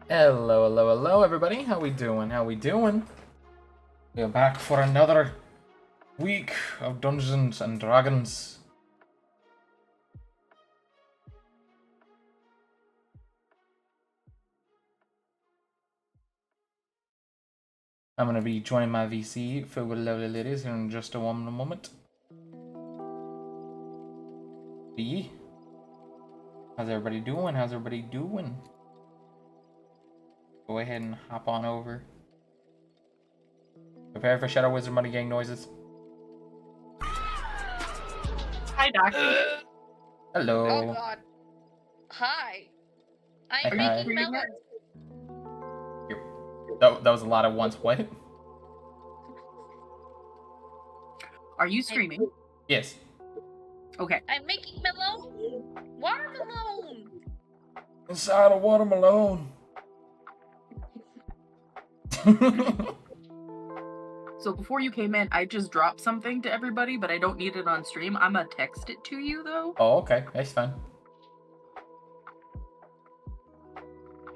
Hello, hello, hello, everybody. How we doing? How we doing? We're back for another week of Dungeons and Dragons. I'm gonna be joining my VC filled with lovely ladies here in just a moment. B, how's everybody doing? How's everybody doing? Go ahead and hop on over. Prepare for Shadow Wizard Money Gang noises. Hi, Doctor. Hello. Oh God. Hi. I'm Hi. making melons. That was a lot at once. What? Are you screaming? Yes. Okay. I'm making melon. Watermelon. Inside a watermelon. So before you came in, I just dropped something to everybody, but I don't need it on stream. I'm gonna text it to you though. Oh, okay. That's fine.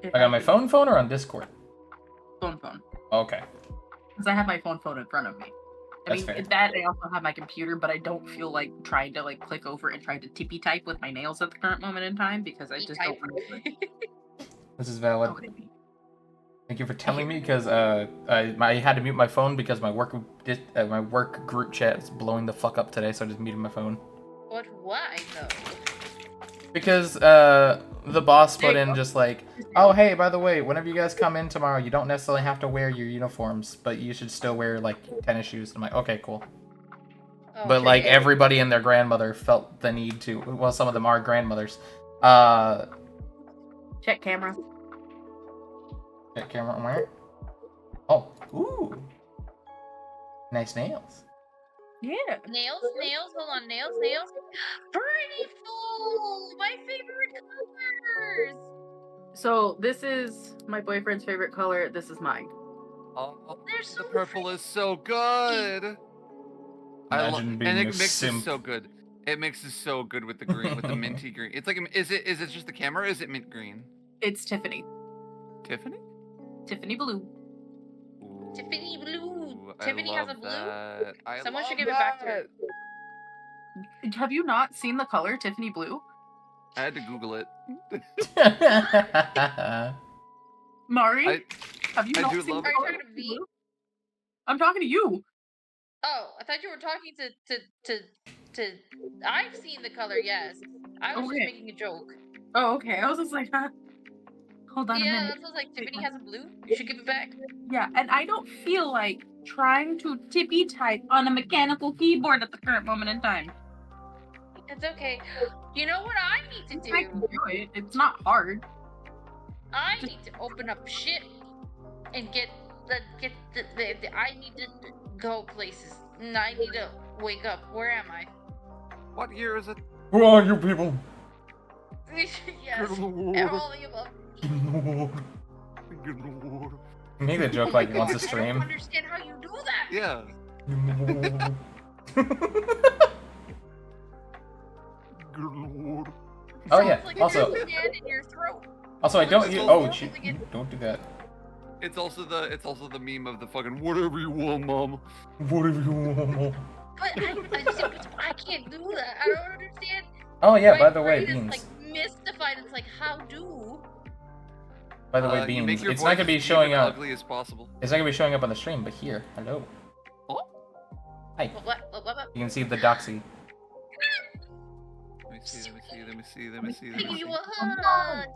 If I got my phone or on Discord? Phone. Okay. Because I have my phone in front of me. That's fair. That I also have my computer, but I don't feel like trying to click over and try to tippy type with my nails at the current moment in time because I just don't want to. This is valid. Okay. Thank you for telling me because I had to mute my phone because my work group chat is blowing the fuck up today, so I just muted my phone. But why though? Because the boss put in just like, oh hey, by the way, whenever you guys come in tomorrow, you don't necessarily have to wear your uniforms, but you should still wear like tennis shoes. I'm like, okay, cool. Oh, But like everybody and their grandmother felt the need to. Well, some of them are grandmothers. Check camera. Check camera where? Oh, ooh, nice nails. Yeah. Nails. Hold on, nails. Pretty full. My favorite colors. So this is my boyfriend's favorite color. This is mine. Oh, They're so the purple is so good. Imagine being and it a mixes simp. so good. It mixes so good with the green, with the minty green. It's like, is it just the camera? Or is it mint green? It's Tiffany. Tiffany? Tiffany blue. Ooh, Tiffany blue. I Tiffany has a love blue. that. Someone should love give it back to her. that. Have you not seen the color Tiffany blue? I had to Google it. Mari, have you I not do seen love the Are it. you color talking to Tiffany me? blue? I'm talking to you. Oh, I thought you were talking to. I've seen the color. Yes. I was just Okay. making a joke. Oh, okay. I was just like, huh? Hold on a Yeah, minute. that's what I was like. Tiffany has a blue. You should give it back. Yeah, and I don't feel like trying to tippy type on a mechanical keyboard at the current moment in time. It's okay. You know what I need to I can do? do it. It's not hard. I need to open up shit and get the I need to go places. And I need to wake up. Where am I? What year is it? Who are you people? Yes. Good Lord. All the above. Good Lord. Make that joke like once a I don't stream. understand how you do that. Yeah. Good Lord. Oh yeah. Sounds like Also, there's a hand in your throat. I don't. It's Oh, also- shit! Don't do that. It's also the meme of the fucking whatever you want, mom. Whatever you want. But I can't do that. I don't understand. Oh yeah. My By the way, brain is Beans. like mystified. It's like, how do? By the way, You Beans. make your It's not gonna be voice showing even up. ugly as possible. It's not gonna be showing up on the stream, but here. Hello. Oh. Hi. What? You can see the doxy. Let me see. Give you a hug.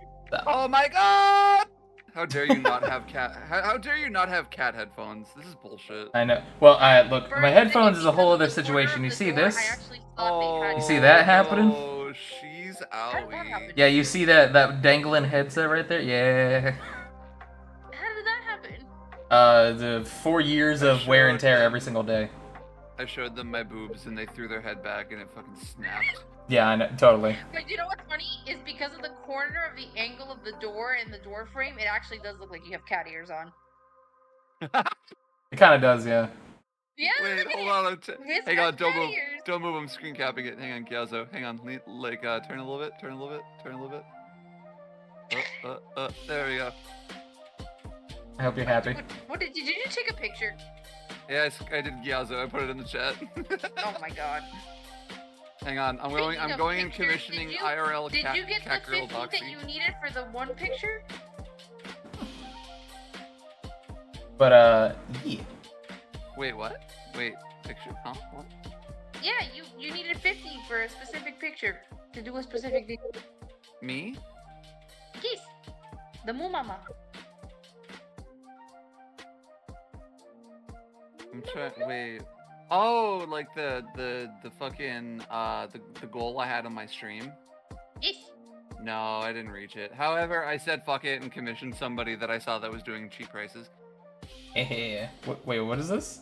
Oh my god! How dare you not have cat? How dare you not have cat headphones? This is bullshit. I know. Well, look. For My a headphones second, is a whole other because of the corner situation. of You the see door, this? I actually thought they had. You see that happening? Oh, she's How did that owie. happen? Yeah. You see that dangling headset right there? Yeah. How did that happen? The 4 years of wear and tear every single day. I showed them my boobs and they threw their head back and it fucking snapped. Yeah, I know, totally. But you know what's funny is because of the corner of the angle of the door and the door frame, it actually does look like you have cat ears on. It kind of does, yeah. Yeah. Wait, look at hold it. on. It's Hang got on, don't cat move. ears. Don't move, I'm screen capping it. Hang on, Gyazo. Hang on. Turn a little bit. Turn a little bit. There we go. hope you're happy. What did you take a picture? Yeah, I did Gyazo. I put it in the chat. Oh my god. Hang on, I'm going and commissioning IRL Did cat, you get cat the girl 50 that doxy. you needed for the one picture? But yeah. Wait, what? Wait, picture? Huh? What? Yeah, you needed 50 for a specific picture to do a specific video. Me? Yes. The Moo Mama. I'm trying. Wait. Oh, like the fucking the goal I had on my stream. Yes. No, I didn't reach it. However, I said fuck it and commissioned somebody that I saw that was doing cheap prices. Wait, what is this?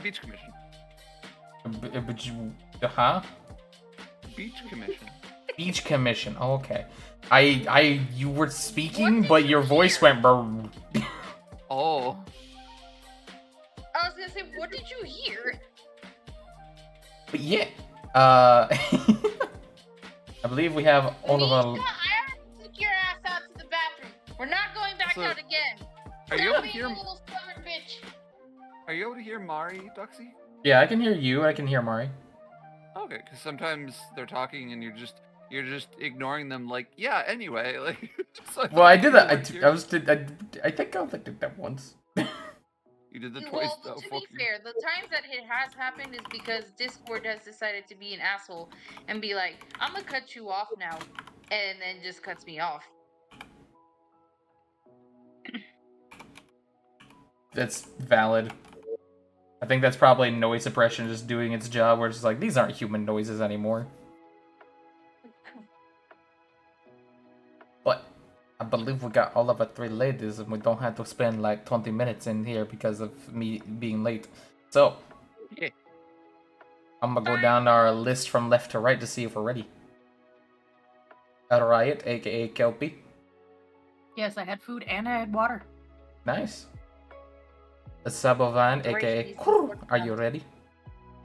Beach commission. Huh? Beach commission. Beach commission. Oh, okay. You were speaking, What but did your you voice hear? went brr. Oh. I was gonna say, what did you hear? But yeah. I believe we have all of Misha, our. I already took your ass out to the bathroom. We're not going back So, out again. Are you Stop able to being hear? a little stubborn bitch. Are you able to hear Mari, Doxy? Yeah, I can hear you. I can hear Mari. Okay, because sometimes they're talking and you're just ignoring them. Like, yeah. Anyway, like. So Well, I thought did you that. weren't I hearing- was. I think I only did that once. You did the twice. Well, Oh, to fuck be you. fair, the times that it has happened is because Discord has decided to be an asshole and be like, I'm gonna cut you off now, and then just cuts me off. That's valid. I think that's probably noise suppression just doing its job, where it's just like, these aren't human noises anymore. But I believe we got all of our 3 ladies, and we don't have to spend like 20 minutes in here because of me being late. So, Yeah. I'm gonna go down our list from left to right to see if we're ready. Riot, aka Kelpie. Yes, I had food and I had water. Nice. Sabovan, aka are you ready?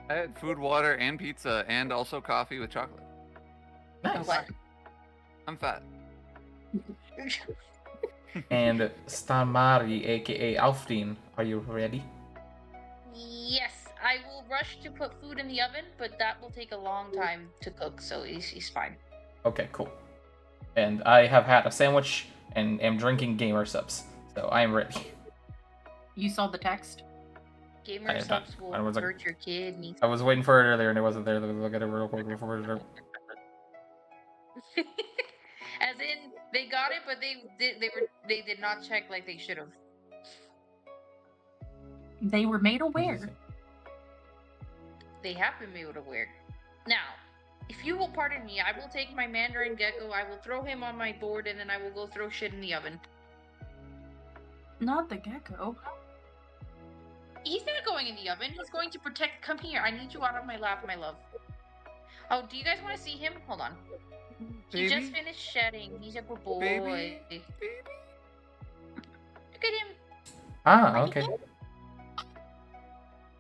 I had food, water, and pizza, and also coffee with chocolate. Nice. What? I'm fat. And Starmari, aka Alfdeen, are you ready? Yes, I will rush to put food in the oven, but that will take a long time to cook, so he's fine. Okay, cool. And I have had a sandwich and am drinking gamer subs, so I am ready. You saw the text? Gamer I have not- subs will I was like- hurt your kidneys. I was waiting for it earlier and it wasn't there. Look at it real quick before it. As in, they got it, but they did not check like they should have. They were made aware. They have been made aware. Now, if you will pardon me, I will take my Mandarin Gecko, I will throw him on my board, and then I will go throw shit in the oven. Not the gecko. He's not going in the oven. He's going to protect. Come here. I need you out of my lap, my love. Oh, do you guys want to see him? Hold on. He Baby? just finished shedding. He's a good boy. Baby? Look at him. Ah, okay.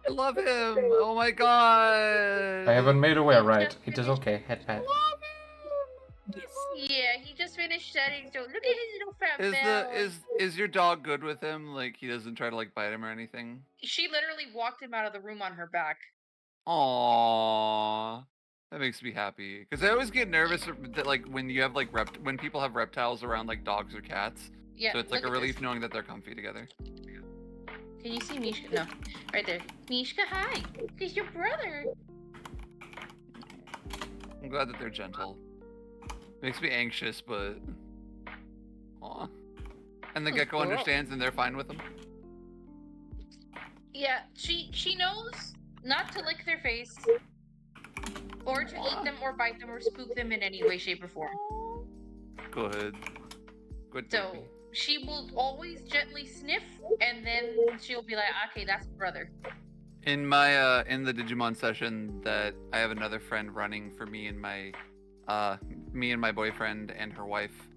I love him. Oh my god. I haven't made aware, right? It is okay. Head pat. Yes. Yeah, he just finished shedding. So look at his little fat Is belly. is your dog good with him? Like he doesn't try to like bite him or anything? She literally walked him out of the room on her back. Aww. That makes me happy. Because I always get nervous that like when you have like when people have reptiles around like dogs or cats. Yeah. So it's like look a at relief this. knowing that they're comfy together. Can you see Mishka? No, right there. Mishka, hi. He's your brother. I'm glad that they're gentle. Makes me anxious, but aw. And the Oh, gecko girl. understands and they're fine with him. Yeah, she knows not to lick their face, or to eat them, or bite them, or spook them in any way, shape, or form. Good. Good So baby. she will always gently sniff, and then she'll be like, "Okay, that's brother." In my in the Digimon session that I have another friend running for me and my boyfriend and her wife.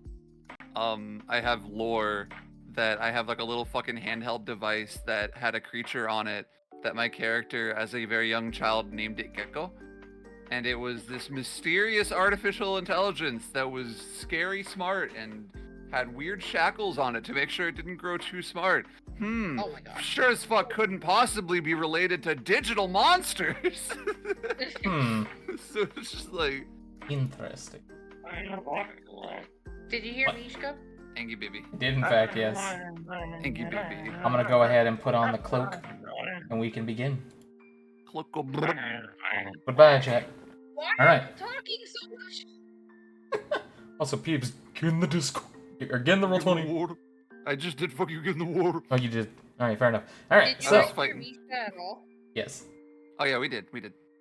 I have lore that I have like a little fucking handheld device that had a creature on it that my character as a very young child named it Gecko. And it was this mysterious artificial intelligence that was scary smart and had weird shackles on it to make sure it didn't grow too smart. Oh my god. Sure as fuck couldn't possibly be related to digital monsters. Hmm. So it's just like, Interesting. Did you hear What? Mishka? Angie baby. I did, in fact, yes. Angie baby. I'm gonna go ahead and put on the cloak, and we can begin. Goodbye, chat. Why All are right. you talking so much? Also, peeps, get in the Discord. Or get in the Roll20. I just did fuck you get in the water. Oh, you did. All right, fair enough. All right, Did you so guys hear Mishka at all? yes. Oh yeah, we did.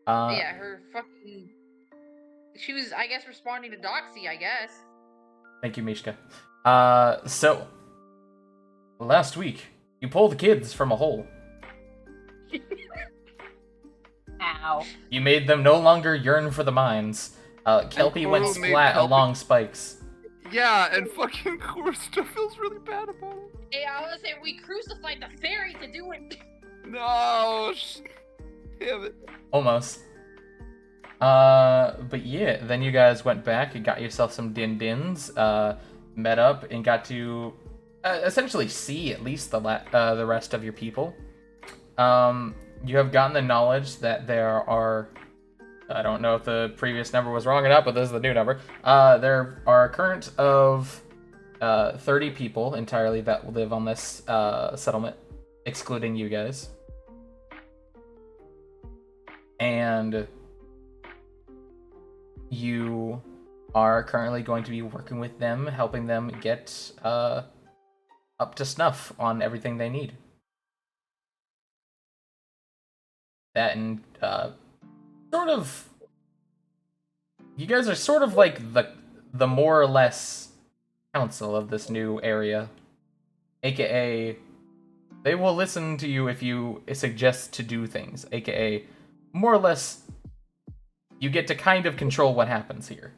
Yeah, her fucking. She was, I guess, responding to Doxy, I guess. Thank you, Mishka. So last week you pulled kids from a hole. Ow. You made them no longer yearn for the mines. Kelpie went Koro made splat Kelpie- along spikes. Yeah, and fucking Korsta feels really bad about it. Hey, I was saying we crucified the fairy to do it. No, damn it. Almost. But yeah, then you guys went back and got yourself some din-dins, met up and got to essentially see at least the rest of your people. You have gotten the knowledge that there are, I don't know if the previous number was wrong or not, but this is the new number. There are a current of 30 people entirely that live on this settlement, excluding you guys. And you are currently going to be working with them, helping them get up to snuff on everything they need. That and sort of, you guys are sort of like the more or less council of this new area, aka they will listen to you if you suggest to do things, aka more or less you get to kind of control what happens here.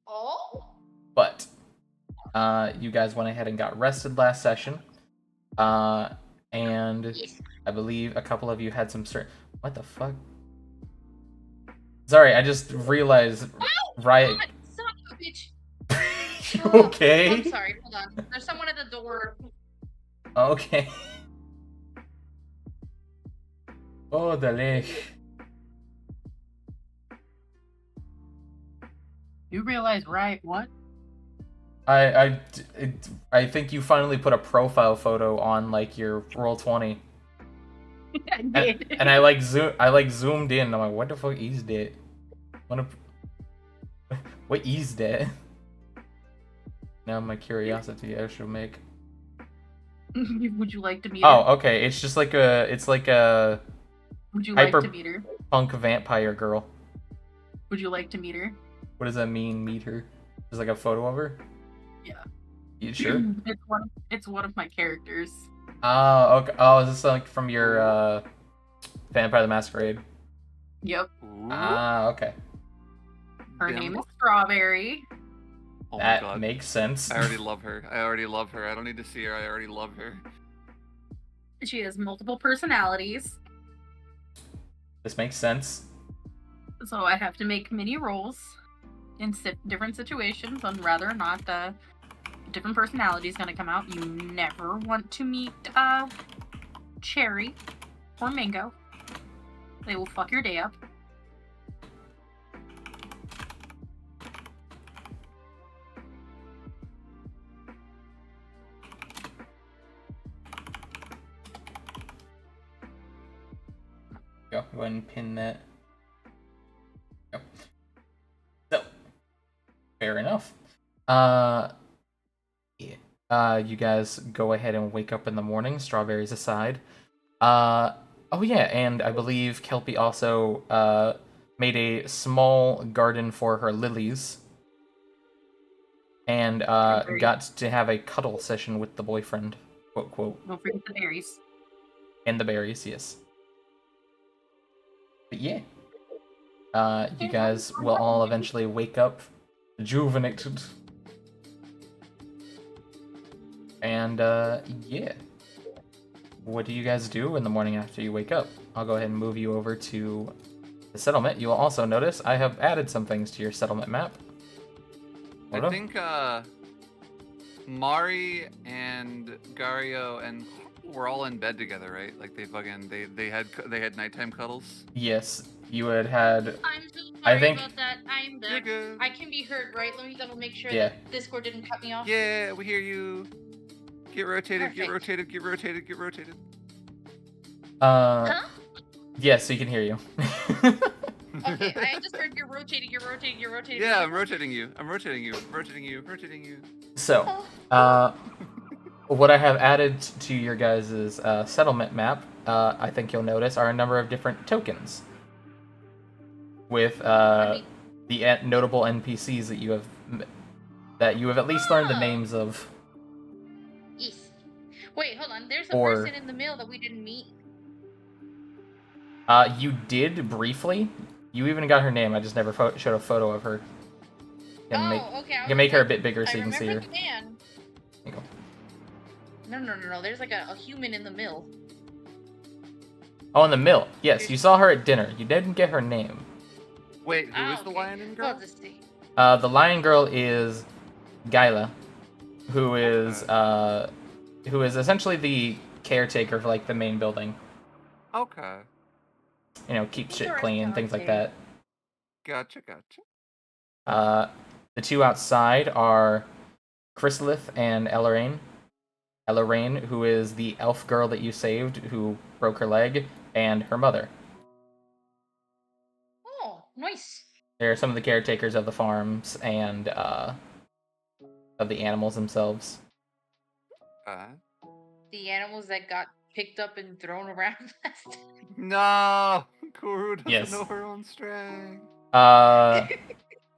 Oh? But you guys went ahead and got rested last session, and I believe a couple of you had some what the fuck? Sorry, I just realized Riot. God, son of a bitch. You Oh, okay? I'm sorry, hold on. There's someone at the door. Okay. Oh, the leg. You realize, right? What? I think you finally put a profile photo on like your Roll20, I did. and I zoomed in. I'm like, what the fuck is that? What is that? Now my curiosity I should make. Would you like to meet her? Oh, okay. It's just like a Would you hyper- like to meet her? punk vampire girl. Would you like to meet her? What does that mean? Meet her? There's like a photo of her. Yeah. You sure? It's one of my characters. Oh, okay. Oh, is this like from your Vampire the Masquerade? Yep. Ah, okay. Her Damn. name is Strawberry. Oh my That god. makes sense. I already love her. I don't need to see her. I already love her. She has multiple personalities, This makes sense. so I have to make mini rolls in different situations on whether or not the different personality is going to come out. You never want to meet Cherry or Mango. They will fuck your day up. Go ahead and pin that. Go. So, fair enough. Yeah. You guys go ahead and wake up in the morning, strawberries aside. Oh yeah, and I believe Kelpie also made a small garden for her lilies. And got to have a cuddle session with the boyfriend, quote quote. Don't forget the berries. And the berries, yes. But yeah. You guys will all eventually wake up rejuvenated. And yeah. What do you guys do in the morning after you wake up? I'll go ahead and move you over to the settlement. You will also notice I have added some things to your settlement map. I think Mari and Gario and we're all in bed together, right? Like they had nighttime cuddles. Yes, you had had. I'm so I sorry think- about that. I'm You're the. good. I can be heard, right? Let me double make sure Yeah. that Discord didn't cut me off. Yeah, we hear you. Get rotated, get Perfect. rotated, get rotated, get rotated. Huh? Yes, so you can hear you. Okay, I just heard you're rotating, you're rotating, you're rotating. Yeah, I'm rotating you. I'm rotating you. Rotating you. Rotating you. So, Oh. what I have added to your guys' settlement map, I think you'll notice, are a number of different tokens with the notable NPCs that you have at least learned the Oh. names of. Yes. Wait, hold on. There's a Or- person in the middle that we didn't meet. You did briefly. You even got her name. I just never showed a photo of her. Okay. You can make her a bit bigger so I you can see her. remember the man. There you go. No. There's like a human in the mill. Oh, in the mill. Yes, you saw her at dinner. You didn't get her name. Wait, who is the okay. lion and Well, girl? just see. The lion girl is Gyla, who is essentially the caretaker for like the main building. Okay. You know, keep shit Interesting, clean, things like okay. that. Gotcha. The two outside are Chrysalith and Elaraine. Elaraine, who is the elf girl that you saved, who broke her leg, and her mother. Oh, nice. They're some of the caretakers of the farms and of the animals themselves. The animals that got picked up and thrown around last time. No, Kuru doesn't Yes. know her own strength.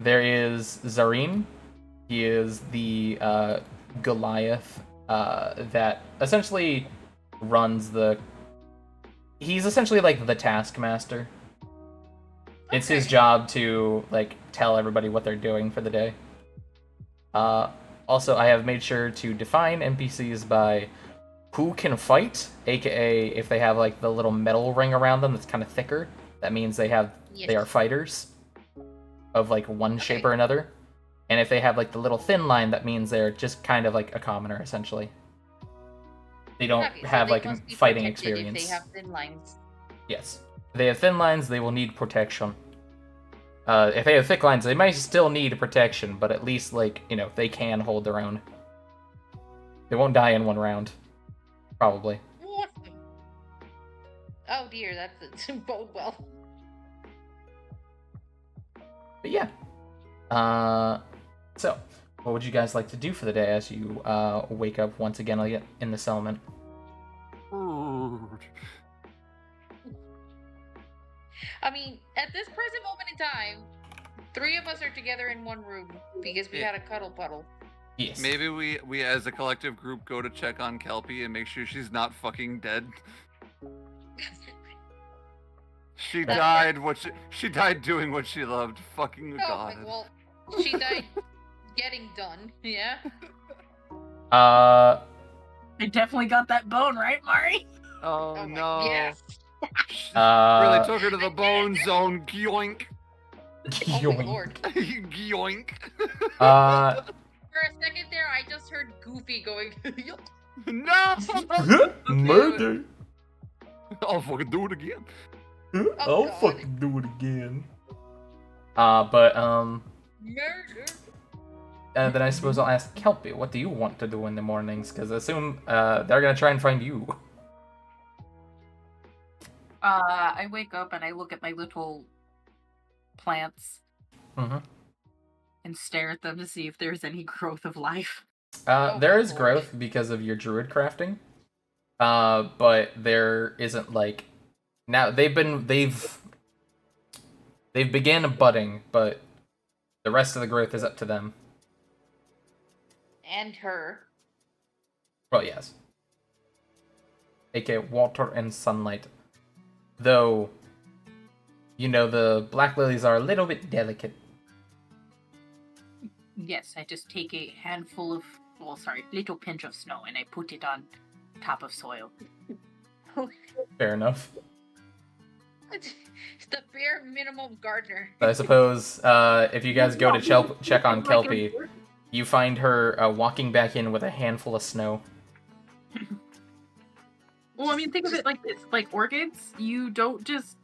There is Zareen. He is the Goliath that essentially runs the. He's essentially like the taskmaster. It's his Okay. job to like tell everybody what they're doing for the day. Also, I have made sure to define NPCs by who can fight, aka if they have like the little metal ring around them that's kind of thicker, that means they are Yes. fighters of like one shape Okay. or another. And if they have like the little thin line, that means they're just kind of like a commoner essentially. They don't Okay, so have they like must be fighting protected experience. If they have thin lines. Yes. If they have thin lines, they will need protection. If they have thick lines, they might still need protection, but at least, like, you know, they can hold their own. They won't die in one round. Probably. Awesome. Oh dear, that's bode well. But yeah. So, what would you guys like to do for the day as you wake up once again in the settlement? I mean, at this present moment in time, 3 of us are together in one room because we Yeah. had a cuddle puddle. Yes. Maybe we as a collective group go to check on Kelpie and make sure she's not fucking dead. She That's died she died doing what she loved. Fucking Oh, god. well, she died getting done. Yeah. Uh, I definitely got that bone, right, Mari? Oh, my- no. Yes. Really took her to the bone zone. Gyoink. Oh my yoink. lord. Gyoink. For a second there, I just heard Goofy going. No! Murder. I'll fucking do it again. I'll God. fucking do it again. Murder. Then I suppose I'll ask Kelpie, what do you want to do in the mornings? Because I assume they're gonna try and find you. I wake up and I look at my little plants Mm-hmm. and stare at them to see if there's any growth of life. Oh There my is lord. growth because of your druid crafting. But there isn't like now they've began budding, but the rest of the growth is up to them. And her. Well, yes. AKA water and sunlight. Though, you know, the black lilies are a little bit delicate. Yes, I just take a handful of, little pinch of snow and I put it on top of soil. Fair enough. It's the bare minimum gardener. But I suppose if you guys go to check on Kelpie, You find her walking back in with a handful of snow. Well, I mean, think of it like this: like orchids, you don't just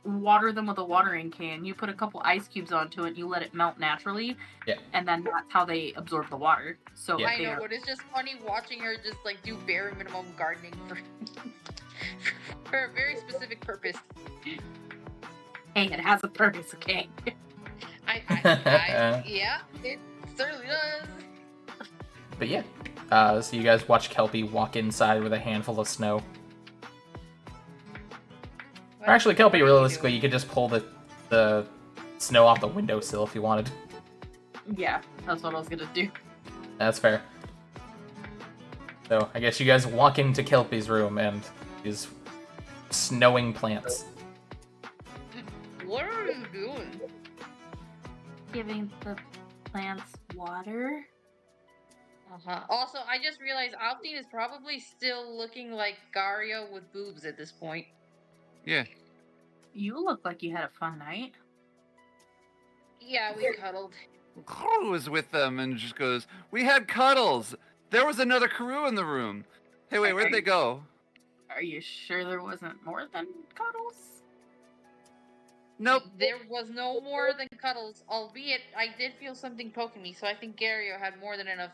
water them with a watering can. You put a couple ice cubes onto it, you let it melt naturally, Yeah. and then that's how they absorb the water. So Yeah. I they know, are. but it's just funny watching her just like do bare minimum gardening for for a very specific purpose. Hey, it has a purpose, okay? Yeah, it certainly does. But yeah. So you guys watch Kelpie walk inside with a handful of snow. Or actually, Kelpie, realistically, you could just pull the snow off the windowsill if you wanted. Yeah, that's what I was gonna do. That's fair. So I guess you guys walk into Kelpie's room and is snowing plants. What are you doing? Giving the plants water. Also, I just realized Alpine is probably still looking like Gario with boobs at this point. Yeah. You look like you had a fun night. Yeah, we cuddled. Karu was with them and just goes, "We had cuddles. There was another Karu in the room. Hey, wait, where'd they go?" Are you sure there wasn't more than cuddles? Nope. There was no more than cuddles, albeit I did feel something poking me, so I think Gario had more than enough.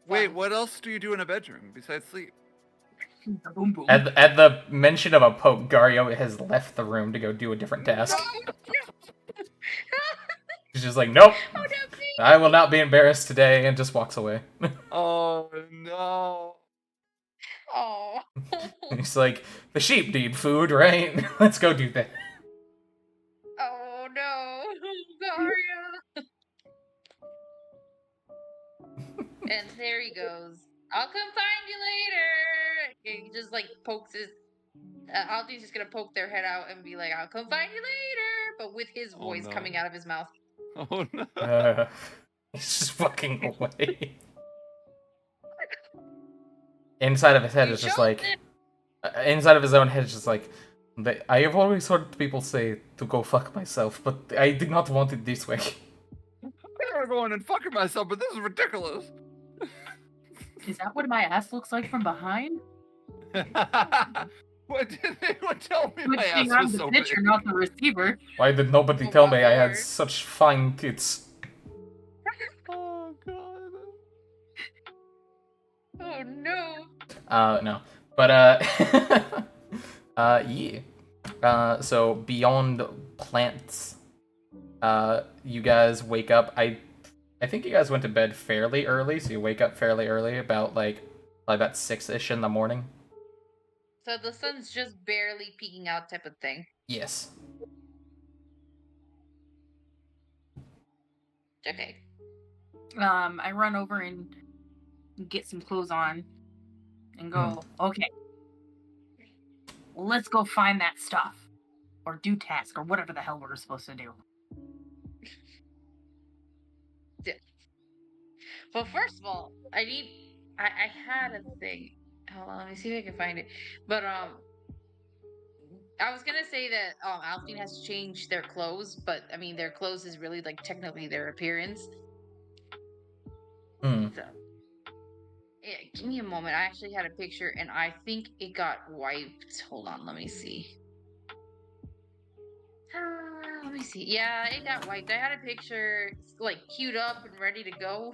Wait, fun. what else do you do in a bedroom besides sleep? Boom boom. At the mention of a poke, Gario has left the room to go do a different task. He's just like, nope, Oh, no, please. I will not be embarrassed today, and just walks away. Oh no. Oh. He's like, the sheep need food, right? Let's go do that. Oh no, Gario. And there he goes. I'll come find you later. And he just like pokes his. Aldi's just gonna poke their head out and be like, "I'll come find you later," but with his Oh, voice no. coming out of his mouth. Oh no. He's just walking away. Inside of his head You is just chose like, it. inside of his own head is just like, I have always heard people say to go fuck myself, but I did not want it this way. I'm going and fucking myself, but this is ridiculous. Is that what my ass looks like from behind? What did anyone tell me Good my thing ass I'm was the so pitcher, big? not the receiver. Why did nobody Oh tell my me I had lord. such fine tits? Oh god. Oh no. No. But, yeah. So beyond plants, you guys wake up. I think you guys went to bed fairly early, so you wake up fairly early, about about 6-ish in the morning. So the sun's just barely peeking out, type of thing. Yes. Okay. I run over and get some clothes on and go, okay, let's go find that stuff. Or do task, or whatever the hell we're supposed to do. Well, first of all, I had a thing. Hold on, let me see if I can find it. But I was gonna say that Alfine has changed their clothes, but I mean their clothes is really like technically their appearance. Hmm. So yeah, give me a moment. I actually had a picture and I think it got wiped. Hold on, let me see. Let me see. Yeah, it got wiped. I had a picture like queued up and ready to go.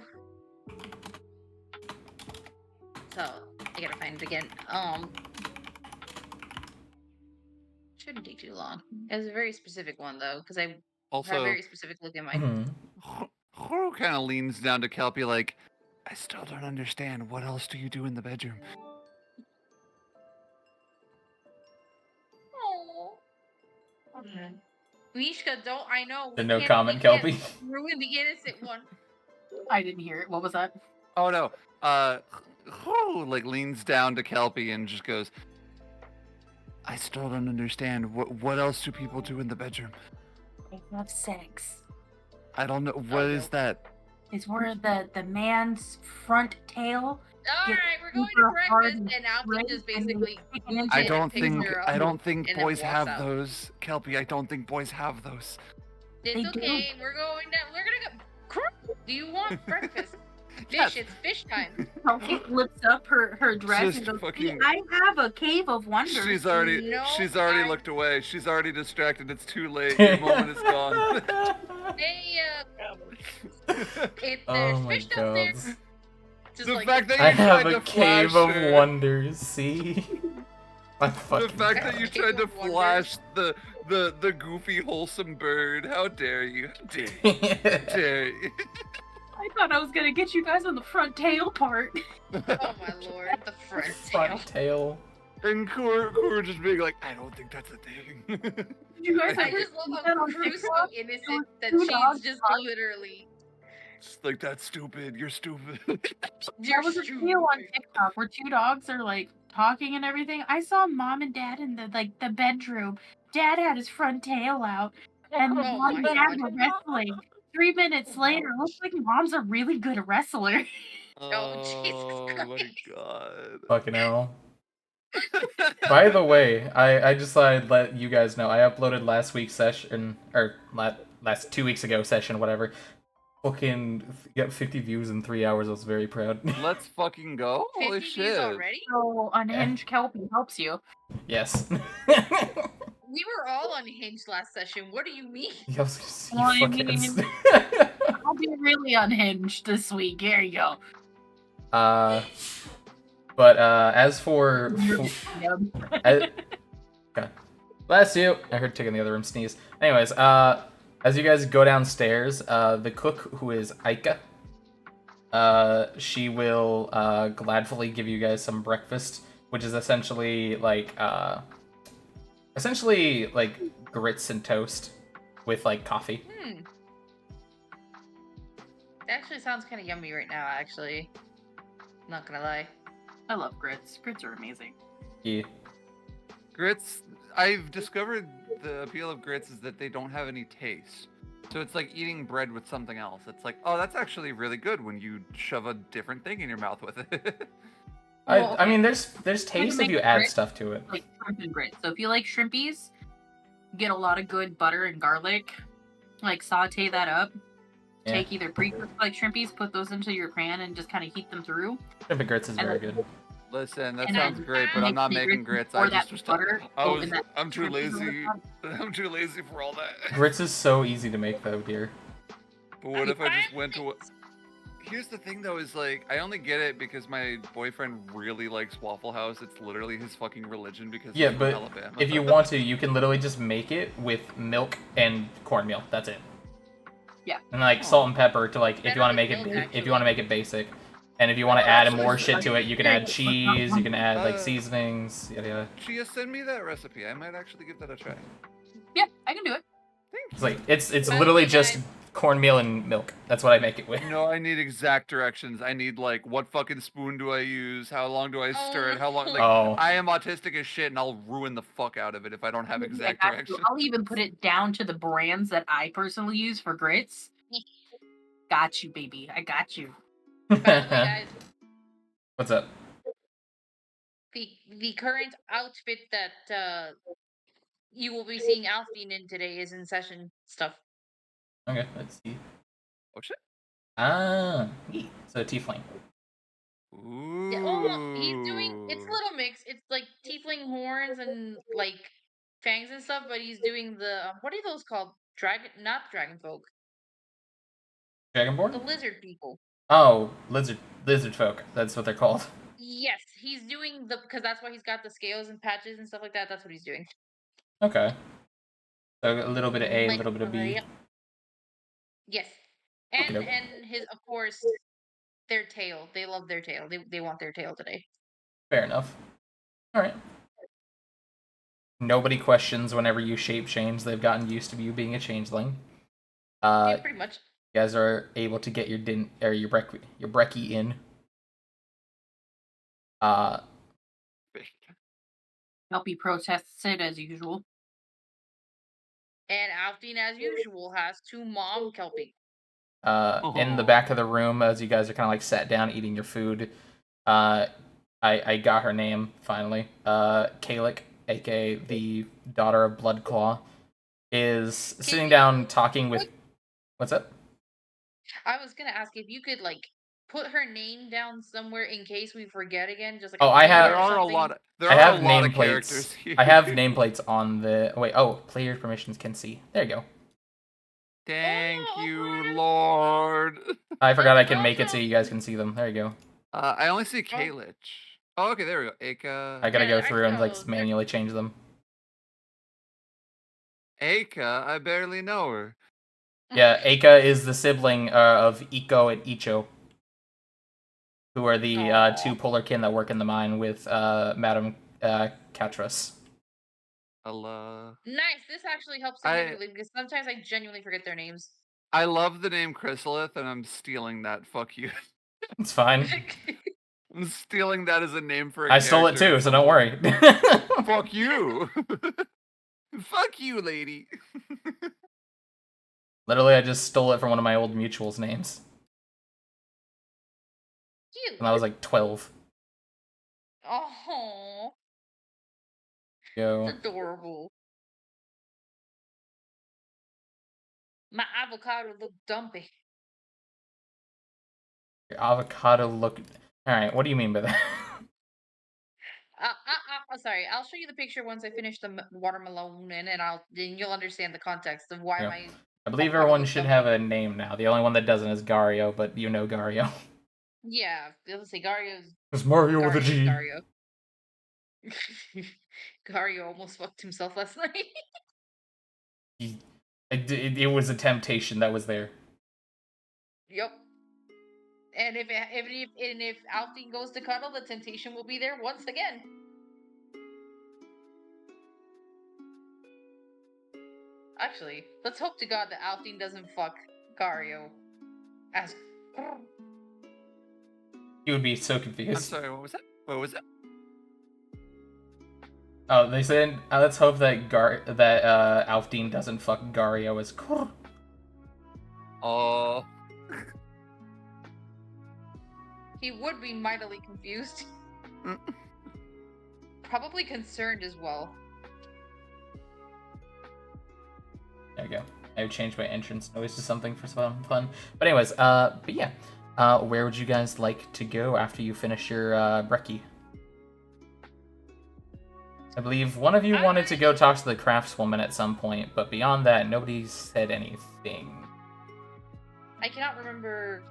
So I gotta find it again. Shouldn't take too long. It was a very specific one though, because I have a Also, very specific look in my. Horo kind of leans down to Kelpie like, "I still don't understand. What else do you do in the bedroom?" Oh. Okay. Mishka, don't I know? No comment, Kelpie. Ruin the innocent one. I didn't hear it. What was that? Oh no. Horo like leans down to Kelpie and just goes, "I still don't understand. What else do people do in the bedroom?" They have sex. I don't know. What is that? It's where the man's front tail. All Get right, we're going super to hard breakfast, and Alfie right, just and then basically. kick it into I Get a don't think picture I of don't think and then boys walks have out. those, Kelpie. I don't think boys have those. It's They do. okay. We're going down. We're gonna go. Do you want breakfast? Fish, it's fish time. Kelsey lifts up her dress Just and goes, fucking- "See, I have a cave of wonders." She's already I- looked away. She's already distracted. It's too late. Your moment is gone. They if Oh there's my fish down there, god. just The like fact that I you have tried a to cave flash of her. wonders, see? I The fucking fact that you Cave tried to of wonders. flash the goofy wholesome bird. How dare you? How dare you? How dare you? I thought I was gonna get you guys on the front tail part. oh my lord, the front tail. front tail. And Core just being like, I don't think that's a thing. You guys I ever just love seen how that on Crew's so TikTok? innocent that Two she's dogs just barking. literally. Just like, that's stupid. You're stupid. There You're was a stupid. video on TikTok where two dogs are like talking and everything. I saw mom and dad in the bedroom. Dad had his front tail out, and Oh mom my and dad God. were wrestling. 3 minutes later, it looks like mom's a really good wrestler. Oh, Jesus my Christ. god. Fucking hell. By the way, I just thought I'd let you guys know. I uploaded last week's session, or last 2 weeks ago session, whatever. Fucking got 50 views in 3 hours. I was very proud. Let's fucking go. 50 Holy views shit. already? So unhinged Kelpie helps you. Yes. We were all unhinged last session. What do you mean? Yeah, I was gonna say, Well, I fuckheads. mean- I'll be really unhinged this week. Here you go. But as for Yep. God bless you. I heard Tick in the other room sneeze. Anyways, as you guys go downstairs, the cook, who is Aika, she will gladfully give you guys some breakfast, which is essentially like grits and toast with like coffee. That actually sounds kind of yummy right now, actually. Not gonna lie. I love grits. Grits are amazing. Yeah. Grits, I've discovered the appeal of grits is that they don't have any taste. So it's like eating bread with something else. It's like, oh, that's actually really good when you shove a different thing in your mouth with it. I mean, there's taste if make you add grits stuff to it. Like shrimp and grits. So if you like shrimpies, get a lot of good butter and garlic. Like saute that up. Yeah. Take either pre-cooked like shrimpies, put those into your pan, and just kind of heat them through. Shrimp and grits is And very then- good. Listen, that And sounds then great, but I'm mix not the making grits grits. I or that just was butter in that I'm too shrimpies over lazy. top. I'm too lazy for all that. Grits is so easy to make though, dear. But what if I just went to? Here's the thing though, is like I only get it because my boyfriend really likes Waffle House. It's literally his fucking religion because Yeah, he's from but Alabama. if you want to, you can literally just make it with milk and cornmeal. That's it. Yeah. And like salt and pepper to like if you want to make it if you want to make it basic, and if you want to add more shit to it, you can add cheese. You can add like seasonings. Yada yada. Chia, send me that recipe. I might actually give that a try. Yeah, I can do it. It's like it's By the literally way, just guys- cornmeal and milk. That's what I make it with. No, I need exact directions. I need like what fucking spoon do I use? How long do I stir it? How long? Like Oh. I am autistic as shit, and I'll ruin the fuck out of it if I don't have Maybe exact I got you. directions. I'll even put it down to the brands that I personally use for grits. Got you, baby. I got you. By the way, guys, What's up? the current outfit that you will be seeing Alfine in today is in session stuff. Okay, let's see. Oh shit. Ah, neat. So tiefling. Ooh. Yeah, well, he's doing it's a little mix. It's like tiefling horns and like fangs and stuff, but he's doing the what are those called? Not dragon folk, the Dragonborn? lizard people. Oh, lizard folk. That's what they're called. Yes, he's doing the because that's why he's got the scales and patches and stuff like that. That's what he's doing. Okay. So a little bit of A, a Like, little bit of B. yep. Yes, and Okey-doke. and his of course their tail. They love their tail. They want their tail today. Fair enough. Alright. Nobody questions whenever you shape change. They've gotten used to you being a changeling. Yeah, pretty much. You guys are able to get your your brekkie in. Kelpie protests it as usual. And Alfine, as usual, has two mom kelpie. In the back of the room, as you guys are kind of like sat down eating your food, I got her name finally. Kalik, aka the daughter of Bloodclaw, is sitting down talking with. What's up? I was gonna ask if you could like put her name down somewhere in case we forget again? Just like Oh, a I pin have- There or are a something? lot of I have characters nameplates. here. I have nameplates on the. Wait. Oh, player permissions can see. There you go. Thank Oh, you, okay. Lord. I forgot I can That's make it so awesome. you guys can see them. There you go. I only see Oh. Kalich. Oh, okay, there we go. I Aka. gotta Yeah, go I through and like know. manually change them. Aka, I barely know her. Yeah, Aka is the sibling of Iko and Icho, who are the Aw. two polar kin that work in the mine with Madame Katras. Allah. Nice. This actually helps I significantly because sometimes I genuinely forget their names. I love the name Chrysalith, and I'm stealing that. Fuck you. It's fine. I'm stealing that as a name for a I stole it character too, at so some don't point. worry. Fuck you. Fuck you, lady. Literally, I just stole it from one of my old mutuals' names Cute. when I was like 12. Oh, Go. adorable. My avocado look dumpy. Your avocado look. Alright, what do you mean by that? Sorry. I'll show you the picture once I finish the watermelon, and then you'll understand the context of why Yeah. my I believe avocado everyone looks should dumpy. have a name now. The only one that doesn't is Gario, but you know Gario. Yeah, let's say Gario's It's Mario with a Gario's G. Gario. Gario almost fucked himself last night. It was a temptation that was there. Yep. And if Alfie goes to cuddle, the temptation will be there once again. Actually, let's hope to God that Alfie doesn't fuck Gario. As You would be so I'm confused. sorry, what was that? What was that? Oh, they said, let's hope that Alfdean doesn't fuck Gario as Oh. he would be mightily confused. Mm. Probably concerned as well. There you go. I changed my entrance noise to something for some fun. But anyways, but yeah. Where would you guys like to go after you finish your brekkie? I believe one of you wanted to go talk to the craftswoman at some point, but beyond that, nobody said anything. I cannot remember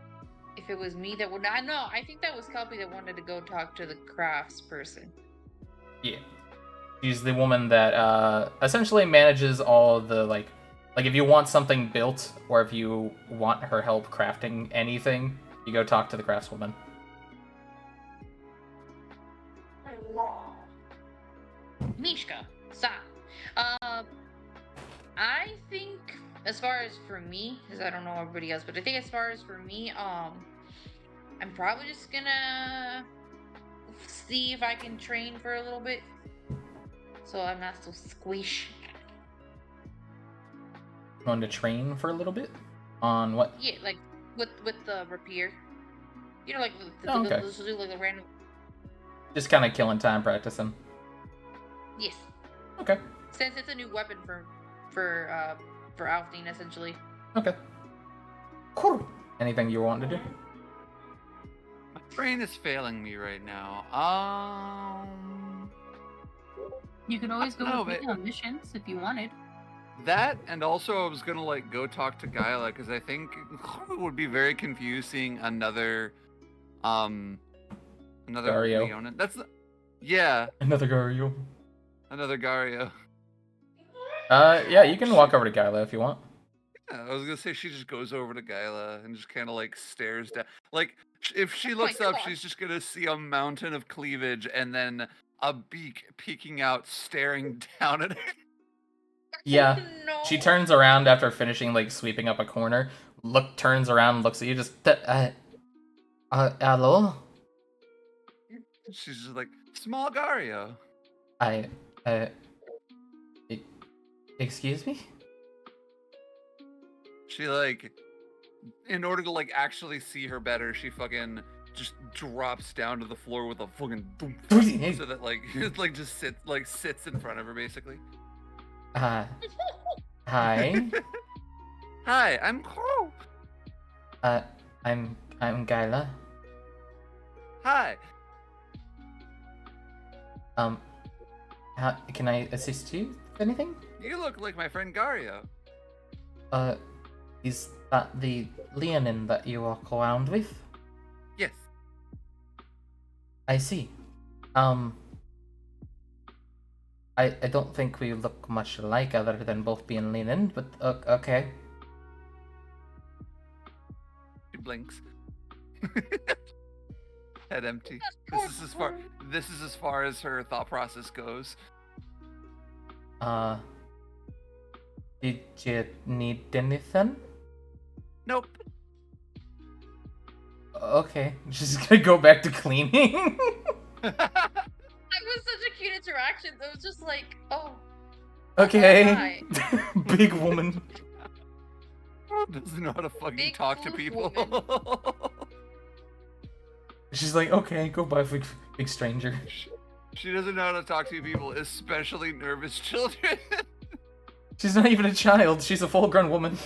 if it was me that would not. No, I think that was Kelpie that wanted to go talk to the crafts person. Yeah. She's the woman that essentially manages all of the, like if you want something built, or if you want her help crafting anything, you go talk to the craftswoman. Mishka, stop. I think as far as for me, because I don't know everybody else, but I think as far as for me, I'm probably just gonna see if I can train for a little bit, so I'm not so squish. Going to train for a little bit? On what? Yeah, like with the rapier. You know, like Oh, okay. do like a random. Just kind of killing time practicing. Yes. Okay. Since it's a new weapon for Alfdean, essentially. Okay. Cool. Anything you want to do? My brain is failing me right now. You can always go No, with me but- on missions if you wanted. That, and also I was gonna like go talk to Gyla because I think it would be very confusing. Another Gario. Leonin. Yeah, Another Gario. another Gario. Yeah, you can walk over to Gyla if you want. Yeah, I was gonna say she just goes over to Gyla and just kind of like stares down. Like if she Oh my looks up, God. she's just gonna see a mountain of cleavage and then a beak peeking out, staring down at her. Yeah. No. She turns around after finishing, like, sweeping up a corner. Turns around, looks at you, just, hello? She's just like small Gario. Excuse me? She like, in order to like actually see her better, she fucking just drops down to the floor with a fucking boom, so that like it like just sits in front of her basically. Hi. Hi, I'm Crow. I'm Gyla. Hi. Can I assist you with anything? You look like my friend Gario. Is that the Leonin that you walk around with? Yes. I see. I don't think we look much alike other than both being Leonin, but okay. She blinks. Head empty. Poor This is as far as her thought process goes. Did you need anything? Nope. Okay, she's gonna go back to cleaning. That was such a cute interaction. It was just like, oh. Okay. Big woman. Doesn't know how to fucking Big talk to foolish people. She's like, okay, go by, big stranger. She doesn't know how to talk to people, especially nervous children. She's not even a child. She's a full-grown woman.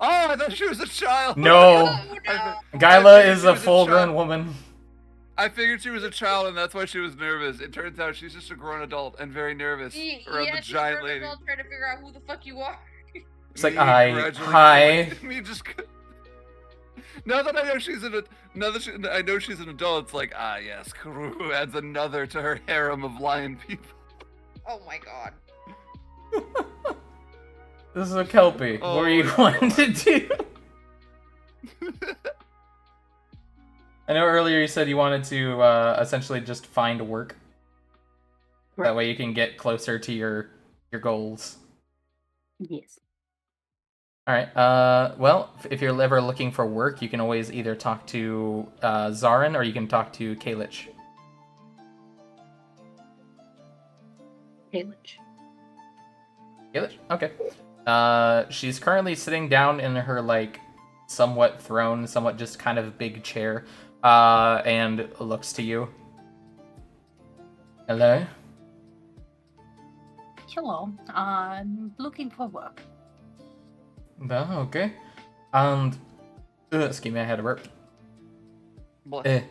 Oh, I thought she was a child. No. Oh, no. Gyla is a full-grown woman. I figured she was a child, and that's why she was nervous. It turns out she's just a grown adult and very nervous around the giant lady. I'll try to figure out who the fuck you are. It's like, Me gradually hi. Me just. Now that I know she's I know she's an adult. It's like, ah, yes, Kuru adds another to her harem of lion people. Oh my god. This is a Kelpie. Oh, what are you yeah. going to do? I know earlier you said you wanted to essentially just find work. That way you can get closer to your goals. Yes. Alright, well, if you're ever looking for work, you can always either talk to Zarin or you can talk to Kalich. Kalich. Kalich? Okay. She's currently sitting down in her, like, somewhat thrown, somewhat just kind of big chair, and looks to you. Hello? Hello. I'm looking for work. Oh, okay. And, excuse me, I had a burp. Bless.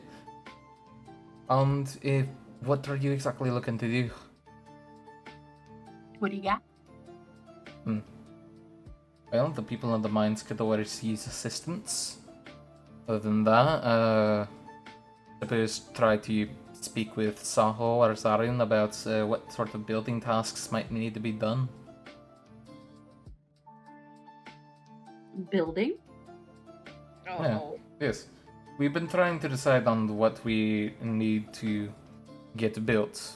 And, what are you exactly looking to do? What do you got? Well, the people in the mines could always use assistance. Other than that, suppose try to speak with Saho or Zarin about what sort of building tasks might need to be done. Building? Oh. Yeah. Yes. We've been trying to decide on what we need to get built.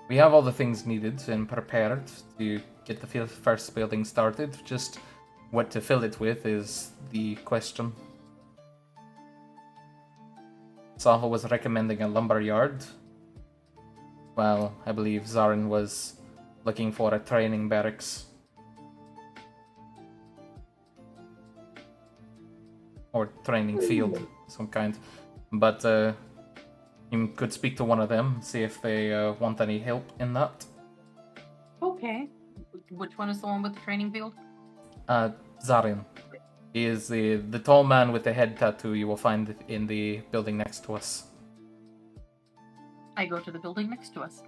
We have all the things needed and prepared to get the first building started. Just what to fill it with is the question. Saho was recommending a lumber yard. Well, I believe Zarin was looking for a training barracks. Or training field of some kind. But you could speak to one of them, see if they want any help in that. Okay. Which one is the one with the training field? Zarin. He is the tall man with the head tattoo you will find in the building next to us. I go to the building next to us.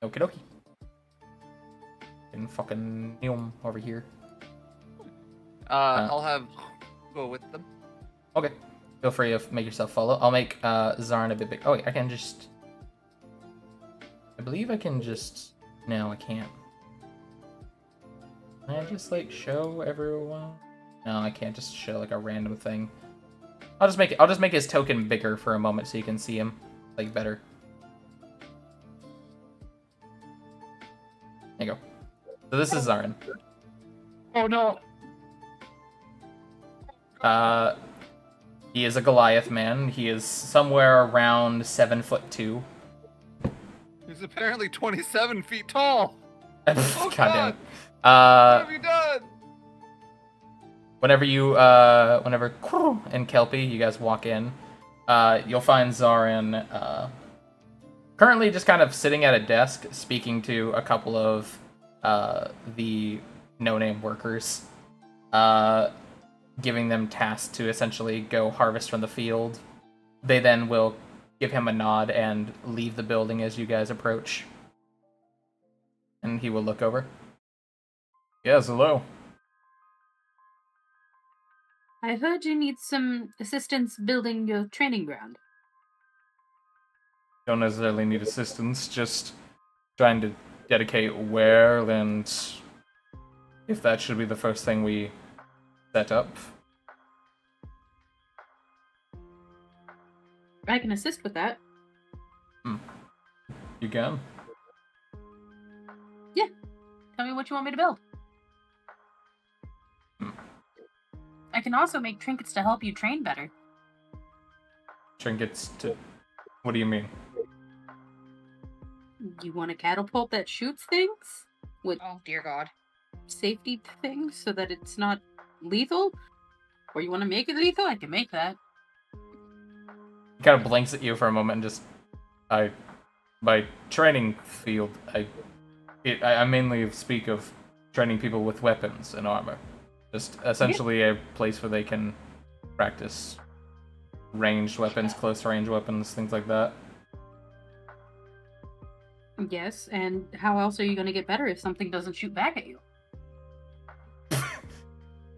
Okie dokie. And fucking Neum over here. I'll have go with them. Okay. Feel free to make yourself follow. I'll make Zarin a bit big. Oh, wait, I can just... I believe I can just... No, I can't. Can I just, like, show everyone? No, I can't just show, like, a random thing. I'll just make his token bigger for a moment so you can see him, like, better. There you go. So this is Zarin. Oh no. He is a Goliath man. He is somewhere around 7'2". He's apparently 27 feet tall. God damn it. What have you done? Whenever and Kelpie, you guys walk in, you'll find Zarin currently just kind of sitting at a desk speaking to a couple of the no-name workers. giving them tasks to essentially go harvest from the field. They then will give him a nod and leave the building as you guys approach. And he will look over. Yes, hello. I heard you need some assistance building your training ground. Don't necessarily need assistance, just trying to dedicate where and if that should be the first thing we set up. I can assist with that. You can. Tell me what you want me to build. I can also make trinkets to help you train better. Trinkets to... What do you mean? You want a catapult that shoots things? With Oh dear God. safety things so that it's not lethal? Or you want to make it lethal? I can make that. He kind of blinks at you for a moment and just... My training field, I mainly speak of training people with weapons and armor. Just essentially a place where they can practice ranged weapons, close range weapons, things like that. Yes, and how else are you going to get better if something doesn't shoot back at you?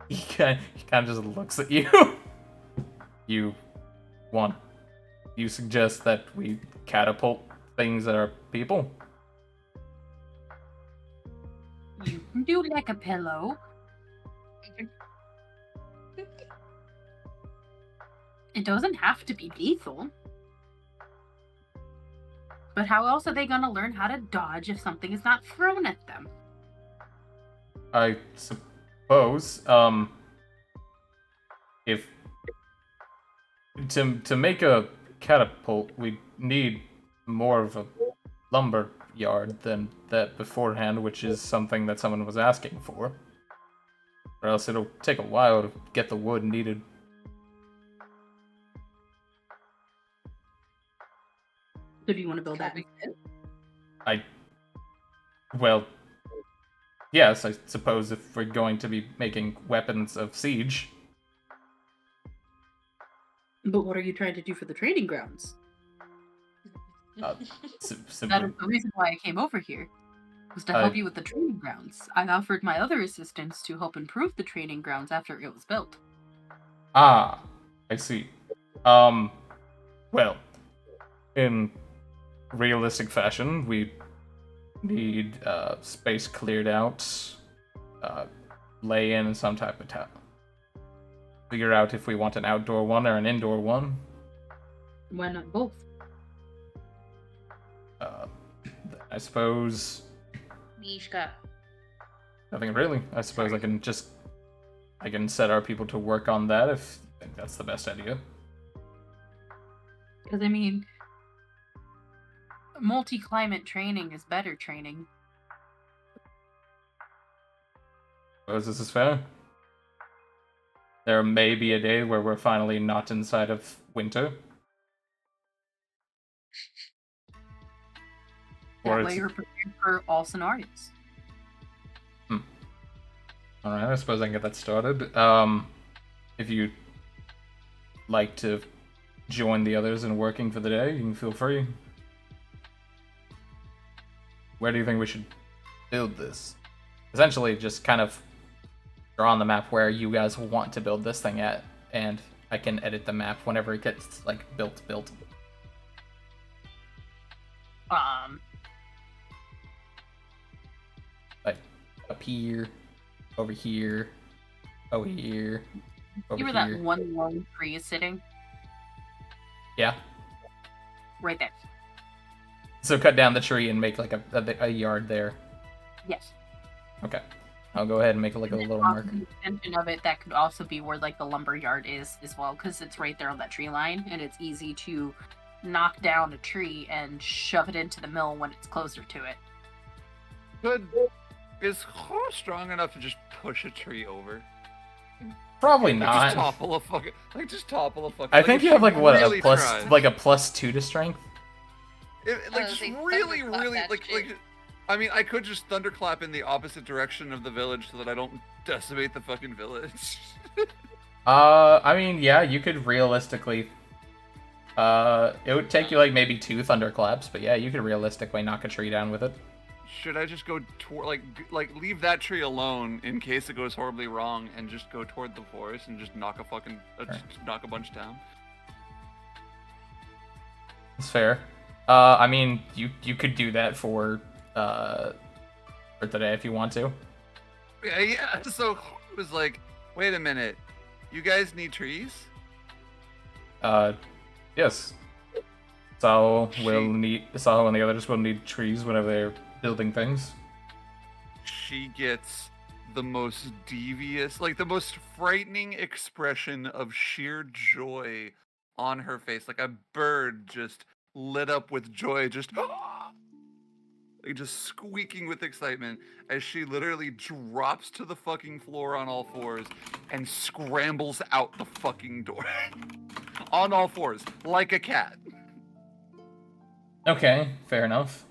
He kind of just looks at you. You suggest that we catapult things that are people? You can do like a pillow. It doesn't have to be lethal. But how else are they going to learn how to dodge if something is not thrown at them? I suppose, if... To make a catapult, we need more of a lumber yard than that beforehand, which is something that someone was asking for. Or else it'll take a while to get the wood needed. So do you want to build that instead? Well, yes, I suppose if we're going to be making weapons of siege. But what are you trying to do for the training grounds? That Simply, is the reason why I came over here, was to help you with the training grounds. I offered my other assistants to help improve the training grounds after it was built. I see. Well, in realistic fashion, we need space cleared out, lay in some type of town. Figure out if we want an outdoor one or an indoor one. Why not both? I suppose Mishka. nothing really. I suppose I can set our people to work on that if you think that's the best idea. Because, I mean, multi-climate training is better training. Suppose this is fair. There may be a day where we're finally not inside of winter. That way you're prepared for all scenarios. Alright, I suppose I can get that started. If you'd like to join the others in working for the day, you can feel free. Where do you think we should build this? Essentially, just kind of draw on the map where you guys want to build this thing at, and I can edit the map whenever it gets, like, built. Like, up here, over here, over here, over See where here. that one lone tree is sitting? Yeah. Right there. So cut down the tree and make, like, a yard there. Yes. Okay. I'll go ahead and make, like, a little mark. The extension of it, that could also be where, like, the lumber yard is as well, because it's right there on that tree line, and it's easy to knock down a tree and shove it into the mill when it's closer to it. Is Ho strong enough to just push a tree over? Probably Just not. topple a fucking. I think you have, like, what, really a plus, tries. like, a +2 to strength? Just they really, thunderclap really, that like. shit. I mean, I could just thunderclap in the opposite direction of the village so that I don't decimate the fucking village. I mean, yeah, you could realistically. It would take you like maybe 2 thunderclaps, but yeah, you could realistically knock a tree down with it. Should I just go toward like leave that tree alone in case it goes horribly wrong, and just go toward the forest and just knock a fucking just knock a bunch down? It's fair. I mean, you could do that for today if you want to. Yeah. So it was like, wait a minute, you guys need trees? Yes. Saul and the others will need trees whenever they're building things. She gets the most devious, like the most frightening expression of sheer joy on her face, like a bird just lit up with joy, just like just squeaking with excitement as she literally drops to the fucking floor on all fours and scrambles out the fucking door on all fours like a cat. Okay, fair enough.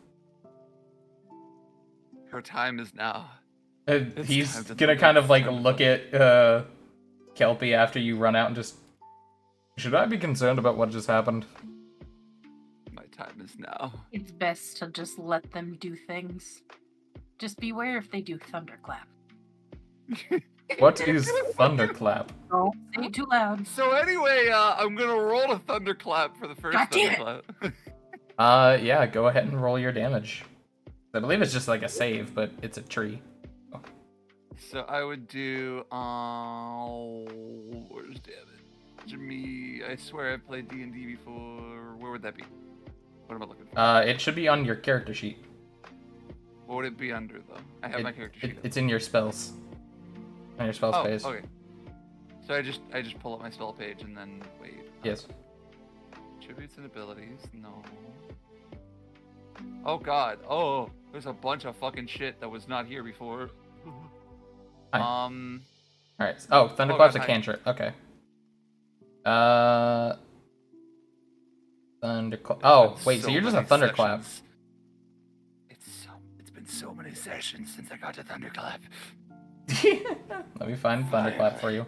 Her time is now. He's time to gonna thunder. kind of like Time to look at Kelpie after you run out and just. Should I be concerned about what just happened? My time is now. It's best to just let them do things. Just beware if they do thunderclap. What is thunderclap? Don't say it too loud. So anyway, I'm gonna roll a thunderclap for the first God damn it. thunderclap. Yeah, go ahead and roll your damage. I believe it's just like a save, but it's a tree. Oh. So I would do where's damage? Me, I swear I've played D&D before. Where would that be? What am I looking for? It should be on your character sheet. What would it be under though? I have my character sheet. It's in your spells. On your spells page. Okay. So I just pull up my spell page and then wait. Yes. Attributes and abilities. No. Oh god. Oh, there's a bunch of fucking shit that was not here before. Hi. Alright. Oh, Thunderclap's a cantrip. Okay. Thunderclap. Oh, wait, so you're just a Thunderclap. It's been so many sessions since I got to Thunderclap. Let me find Thunderclap for you.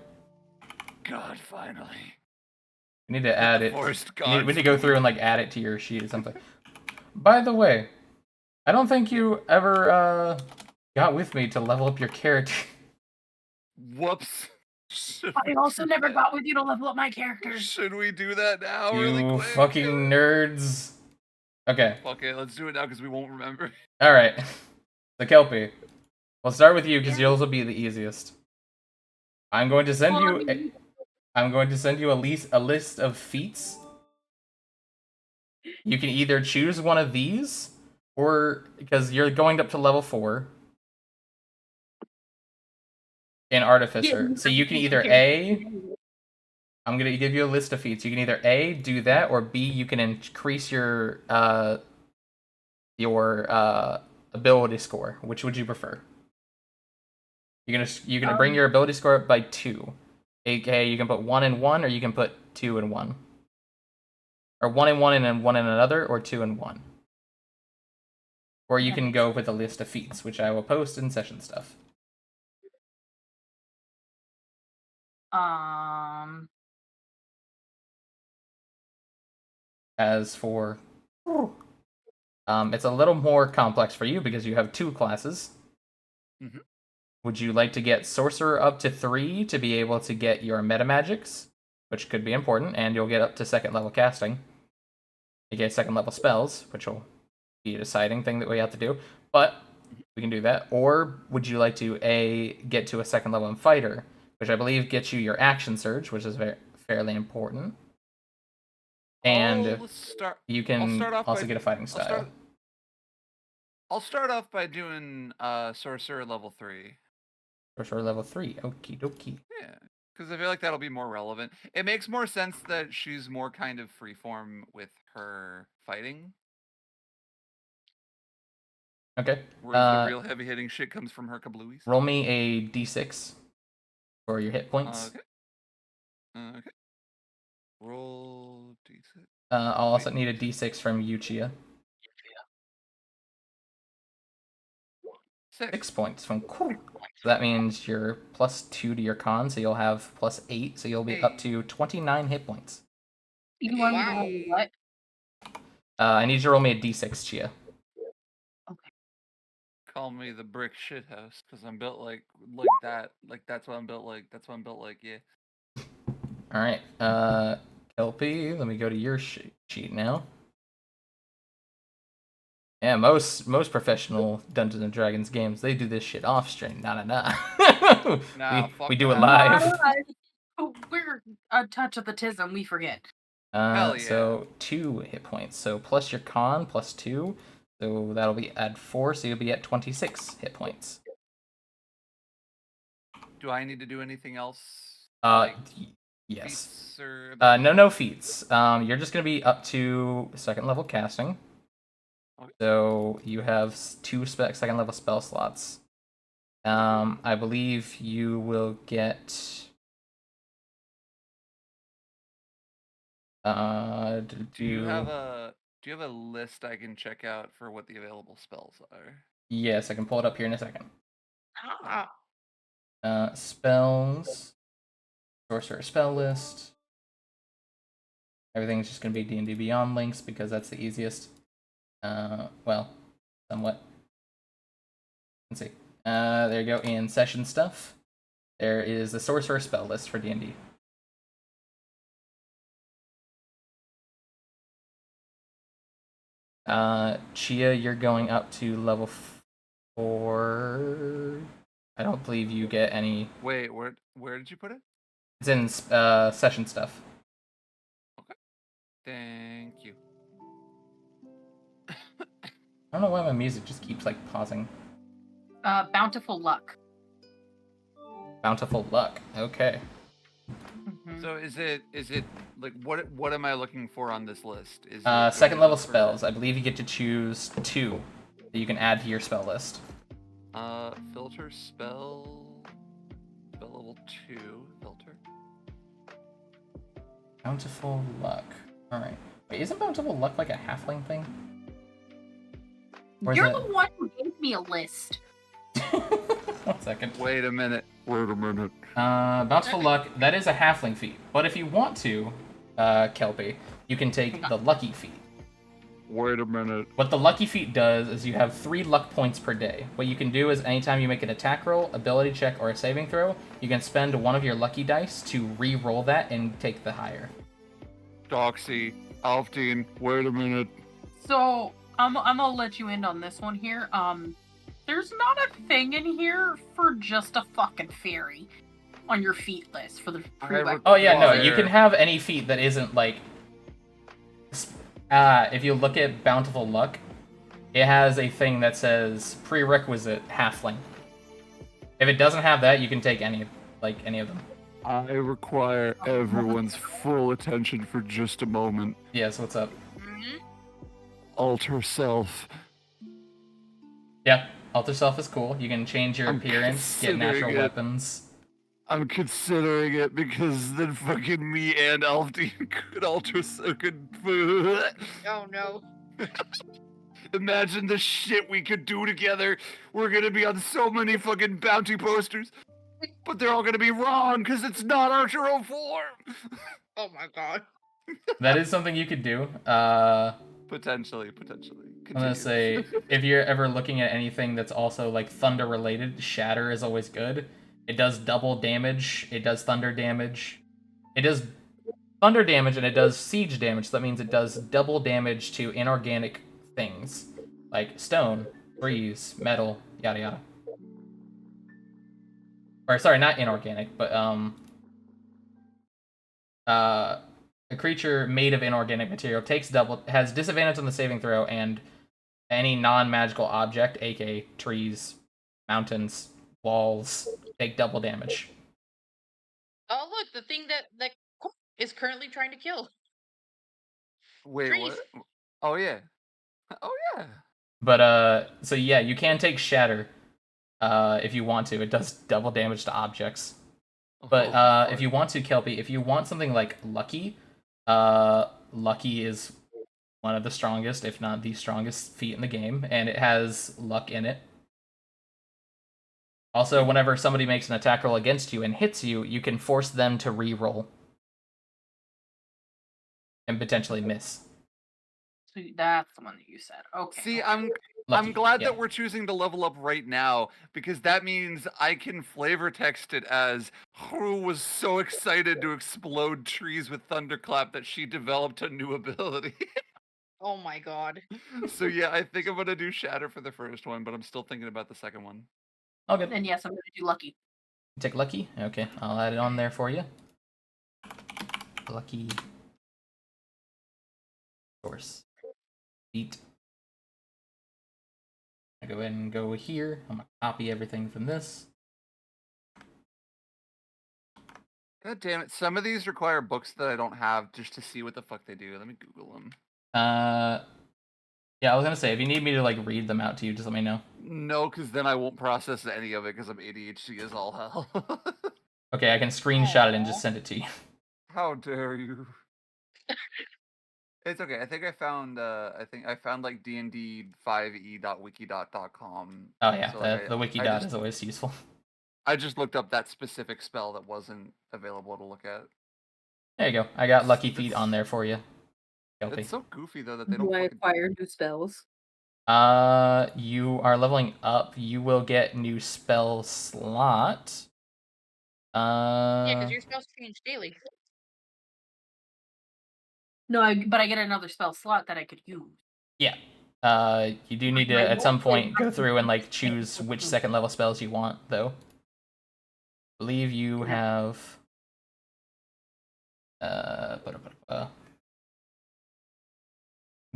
God, finally. We need to add it. We need to go through and like add it to your sheet or something. By the way, I don't think you ever got with me to level up your character. Whoops. I also never got with you to level up my characters. Should we do that now? You really quick? fucking nerds. Okay. Okay, let's do it now because we won't remember. All right. So Kelpie, we'll start with you because yours will be the easiest. I'm going to send you. I'm going to send you a list of feats. You can either choose one of these, or because you're going up to level 4 in Artificer, so you can either A. I'm gonna give you a list of feats. You can either A, do that, or B, you can increase your ability score. Which would you prefer? You're gonna bring your ability score up by 2. AKA, you can put 1 in one, or you can put 2 in one, or 1 in one and then 1 in another, or 2 in one. Or you can go with a list of feats, which I will post in session stuff. As for, it's a little more complex for you because you have 2 classes. Mm-hmm. Would you like to get Sorcerer up to 3 to be able to get your Metamagics, which could be important, and you'll get up to 2nd level casting. You get 2nd level spells, which will be a deciding thing that we have to do, but we can do that. Or would you like to get to a 2nd level in Fighter, which I believe gets you your Action Surge, which is fairly important. And you can also get a Fighting Style. I'll start off by doing Sorcerer level 3. Sorcerer level 3, okie dokie. Yeah, because I feel like that'll be more relevant. It makes more sense that she's more kind of freeform with her fighting. Okay. Whereas the real heavy hitting shit comes from her kablooies. Roll me a d6 for your hit points. Okay. Roll d6. I'll also need a d6 from Yuchia. 6 points from Cool. So that means you're +2 to your con, so you'll have +8, so you'll be up to 29 hit points. You want me to roll Wow. what? I need you to roll me a d6, Chia. Okay. Call me the brick shithouse because I'm built like that. Like that's what I'm built like. That's what I'm built like. Yeah. All right, Kelpie, let me go to your sheet now. Yeah, most professional Dungeons and Dragons games, they do this shit off stream. Nah. Nah, we fuck do it that. live. We're a touch of the tism, we forget. Hell yeah. So 2 hit points. So plus your con +2, so that'll be add 4, so you'll be at 26 hit points. Do I need to do anything else? Yes. Feats or No feats. You're just gonna be up to 2nd level casting. Okay. So you have 2 2nd level spell slots. I believe you will get. Do you have a list I can check out for what the available spells are? Yes, I can pull it up here in a second. Ah. Spells, sorcerer spell list. Everything's just gonna be D&D Beyond links because that's the easiest. Well, somewhat. Let's see. There you go. In session stuff, there is the sorcerer spell list for D&D. Chia, you're going up to level 4. I don't believe you get any. Wait, where did you put it? It's in session stuff. Okay. Thank you. I don't know why my music just keeps like pausing. Bountiful luck. Bountiful luck. Okay. Mm-hmm. So is it like what am I looking for on this list? Is it 2nd level spells. I believe you get to choose 2 that you can add to your spell list. Filter spell level 2 filter. Bountiful luck. All right. Wait, isn't bountiful luck like a halfling thing? Or is You're it- the one who gave me a list. 1 second. Wait a minute. Bountiful luck. That is a halfling feat, but if you want to, Kelpie, you can take the lucky feat. Wait a minute. What the lucky feat does is you have 3 luck points per day. What you can do is anytime you make an attack roll, ability check, or a saving throw, you can spend one of your lucky dice to re-roll that and take the higher. Doxy, Alfdean, wait a minute. So I'm gonna let you in on this one here. There's not a thing in here for just a fucking fairy on your feat list for the prerequisite. Oh yeah, no, you can have any feat that isn't like. If you look at Bountiful Luck, it has a thing that says prerequisite halfling. If it doesn't have that, you can take any of them. I require everyone's full attention for just a moment. Yes, what's up? Alter self. Yeah, alter self is cool. You can change your I'm appearance, get natural considering it. weapons. I'm considering it because then fucking me and Alfdean could alter Oh no. Imagine the shit we could do together. We're gonna be on so many fucking bounty posters. But they're all gonna be wrong because it's not our true form. Oh my god. That is something you could do. Potentially. I'm gonna say, if you're ever looking at anything that's also like thunder related, Shatter is always good. It does double damage. It does thunder damage. It does thunder damage and it does siege damage. So that means it does double damage to inorganic things like stone, trees, metal, yada yada. Or sorry, not inorganic, but a creature made of inorganic material has disadvantage on the saving throw, and any non-magical object, aka trees, mountains, walls, take double damage. Oh look, the thing that is currently trying to kill. Wait, Trees. what? Oh yeah. Oh yeah. But so yeah, you can take Shatter if you want to. It does double damage to objects. But if you want to, Kelpie, if you want something like Lucky, Lucky is one of the strongest, if not the strongest feat in the game, and it has luck in it. Also, whenever somebody makes an attack roll against you and hits you, you can force them to re-roll. And potentially miss. So that's the one that you said. Okay. See, okay. I'm glad yeah. that we're choosing to level up right now, because that means I can flavor text it as Hru was so excited to explode trees with thunderclap that she developed a new ability. Oh my god. So yeah, I think I'm gonna do Shatter for the first one, but I'm still thinking about the second one. Okay. Then yes, I'm gonna do Lucky. Take Lucky? Okay, I'll add it on there for you. Lucky. Source. Beat. I go ahead and go here. I'm gonna copy everything from this. God damn it! Some of these require books that I don't have just to see what the fuck they do. Let me Google them. Yeah, I was gonna say, if you need me to, like, read them out to you, just let me know. No, because then I won't process any of it because I'm ADHD as all hell. Okay, I can screenshot it and Aw. just send it to you. How dare you? It's okay. I think I found like dnd5e.wiki.com. Oh yeah, So like the wiki I dot just is always useful. I just looked up that specific spell that wasn't available to look at. There you go. I got Lucky It's- Feet on there for you. It's so goofy though that they Do don't I fucking acquire new spells? You are leveling up. You will get new spell slot. Yeah, because your spells change daily. No, but I get another spell slot that I could use. Yeah. You do need to, My at some goal is point, go not to through and, like, use choose it. which second level spells you want, though. I believe you have...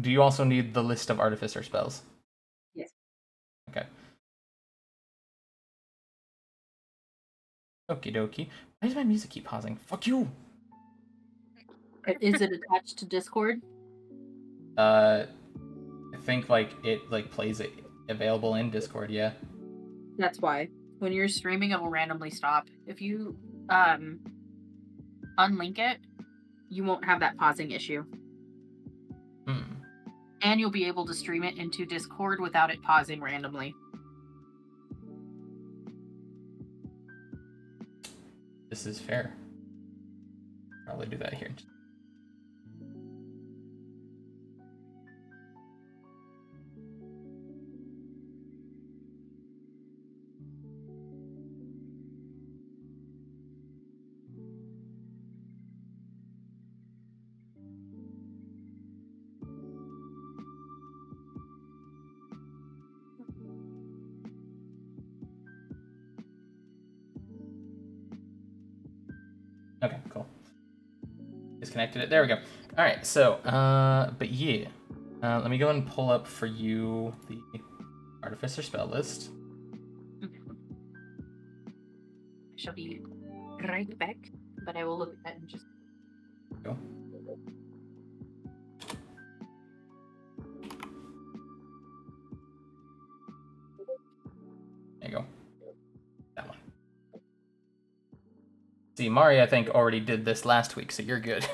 Do you also need the list of Artificer spells? Yes. Okay. Okie dokie. Why does my music keep pausing? Fuck you! Is it attached to Discord? I think, like, it, like, plays it available in Discord, yeah. That's why. When you're streaming, it will randomly stop. If you unlink it, you won't have that pausing issue. And you'll be able to stream it into Discord without it pausing randomly. This is fair. Probably do that here. Okay, cool. Disconnected it. There we go. All right, so, but yeah. Let me go and pull up for you the Artificer spell list. I shall be right back, but I will look at that in just... Go. There you go. That one. See, Mari, I think, already did this last week, so you're good.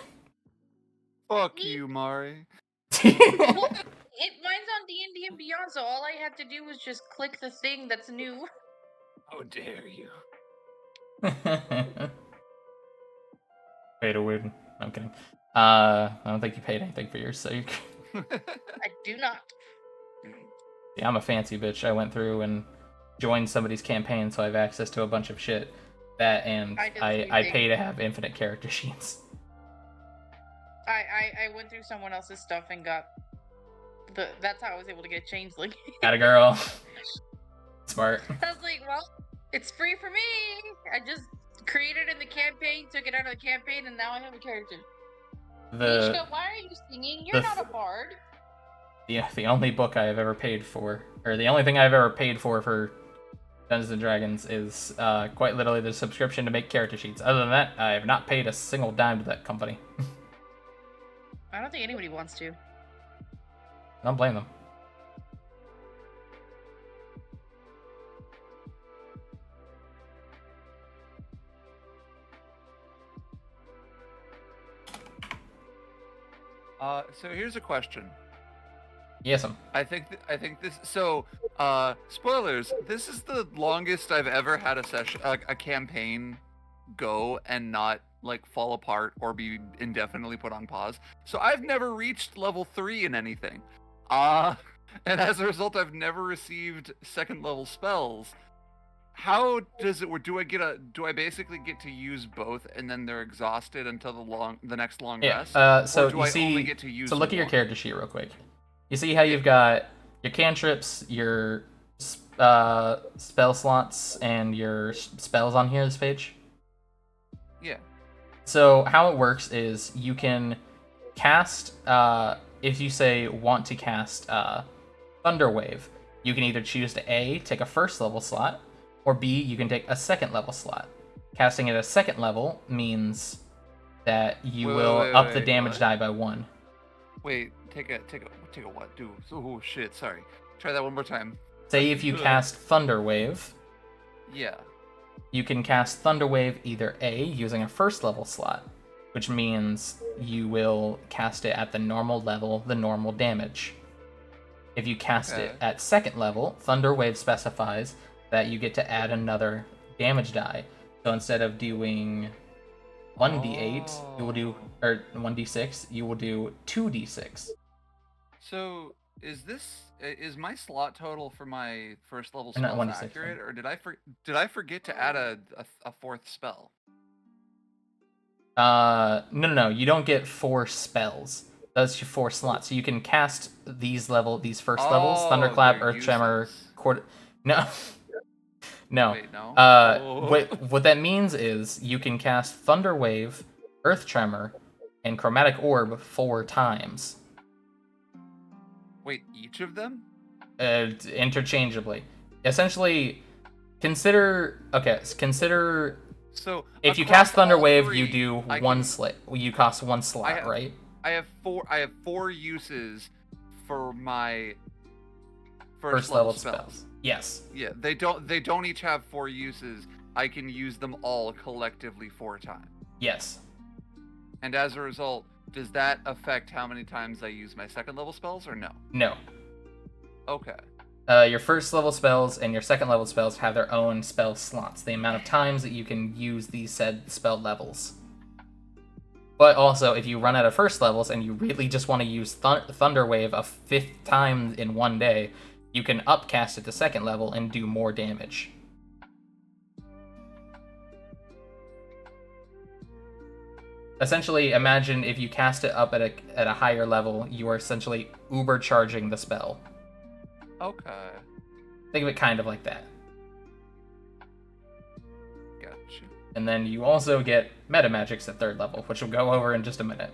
Fuck you, Mari. Well, mine's on D&D and Beyond, so all I had to do was just click the thing that's new. How dare you? Pay to win. I'm kidding. I don't think you paid anything for yours, so you... I do not. Yeah, I'm a fancy bitch. I went through and joined somebody's campaign, so I have access to a bunch of shit. That and I did the same I thing. pay to have infinite character sheets. I went through someone else's stuff and got that's how I was able to get Changeling. Atta girl. Smart. I was like, well, it's free for me. I just created in the campaign, took it out of the campaign, and now I have a character. Mishka, why are you singing? You're not a bard. The only book I have ever paid for, or the only thing I've ever paid for Dungeons and Dragons is quite literally the subscription to make character sheets. Other than that, I have not paid a single dime to that company. I don't think anybody wants to. I don't blame them. So here's a question. Yes. I think this. So, spoilers. This is the longest I've ever had a session, a campaign, go and not like fall apart or be indefinitely put on pause. So I've never reached level 3 in anything. And as a result, I've never received second level spells. How does it work? Do I basically get to use both and then they're exhausted until the next long Yeah. rest? So Or do you I see, only get to use so look at your one? character sheet real quick. You see how you've got your cantrips, your spell slots, and your spells on here. This page. Yeah. So how it works is you can cast. If you say want to cast Thunder Wave, you can either choose to A, take a first level slot, or B, you can take a second level slot. Casting it at a second level means that you will up the damage what? die by 1. Wait, take a what? Do oh shit, sorry. Try that one more time. Say if you cast Thunder Wave, Yeah. you can cast Thunder Wave either A, using a first level slot, which means you will cast it at the normal level, the normal damage. If you cast it at second level, Thunder Wave specifies that you get to add another damage die. So instead of doing 1d8, you will do, or 1d6, you will do 2d6. So is my slot total for my first level Or not spells 1d6, accurate, or did I forget to add a fourth spell? No, you don't get 4 spells. That's your 4 slots. So you can cast these first levels: Thunderclap, they're Earth Tremor, uses. No, no. Wait, no. What that means is you can cast Thunder Wave, Earth Tremor, and Chromatic Orb 4 times. Wait, each of them? Interchangeably. Essentially, consider. So If you across cast Thunder all Wave, three, you do I one can- slot. You cost 1 slot, have- right? I have 4 uses for my First level level spells. spells. Yes. Yeah, they don't each have 4 uses. I can use them all collectively 4 times. Yes. And as a result, does that affect how many times I use my second level spells or no? No. Okay. Your first level spells and your second level spells have their own spell slots, the amount of times that you can use these said spell levels. But also, if you run out of first levels and you really just want to use Thunder Wave a 5th time in one day, you can upcast it to second level and do more damage. Essentially, imagine if you cast it up at a higher level, you are essentially uber-charging the spell. Okay. Think of it kind of like that. Gotcha. And then you also get meta magics at 3rd level, which we'll go over in just a minute.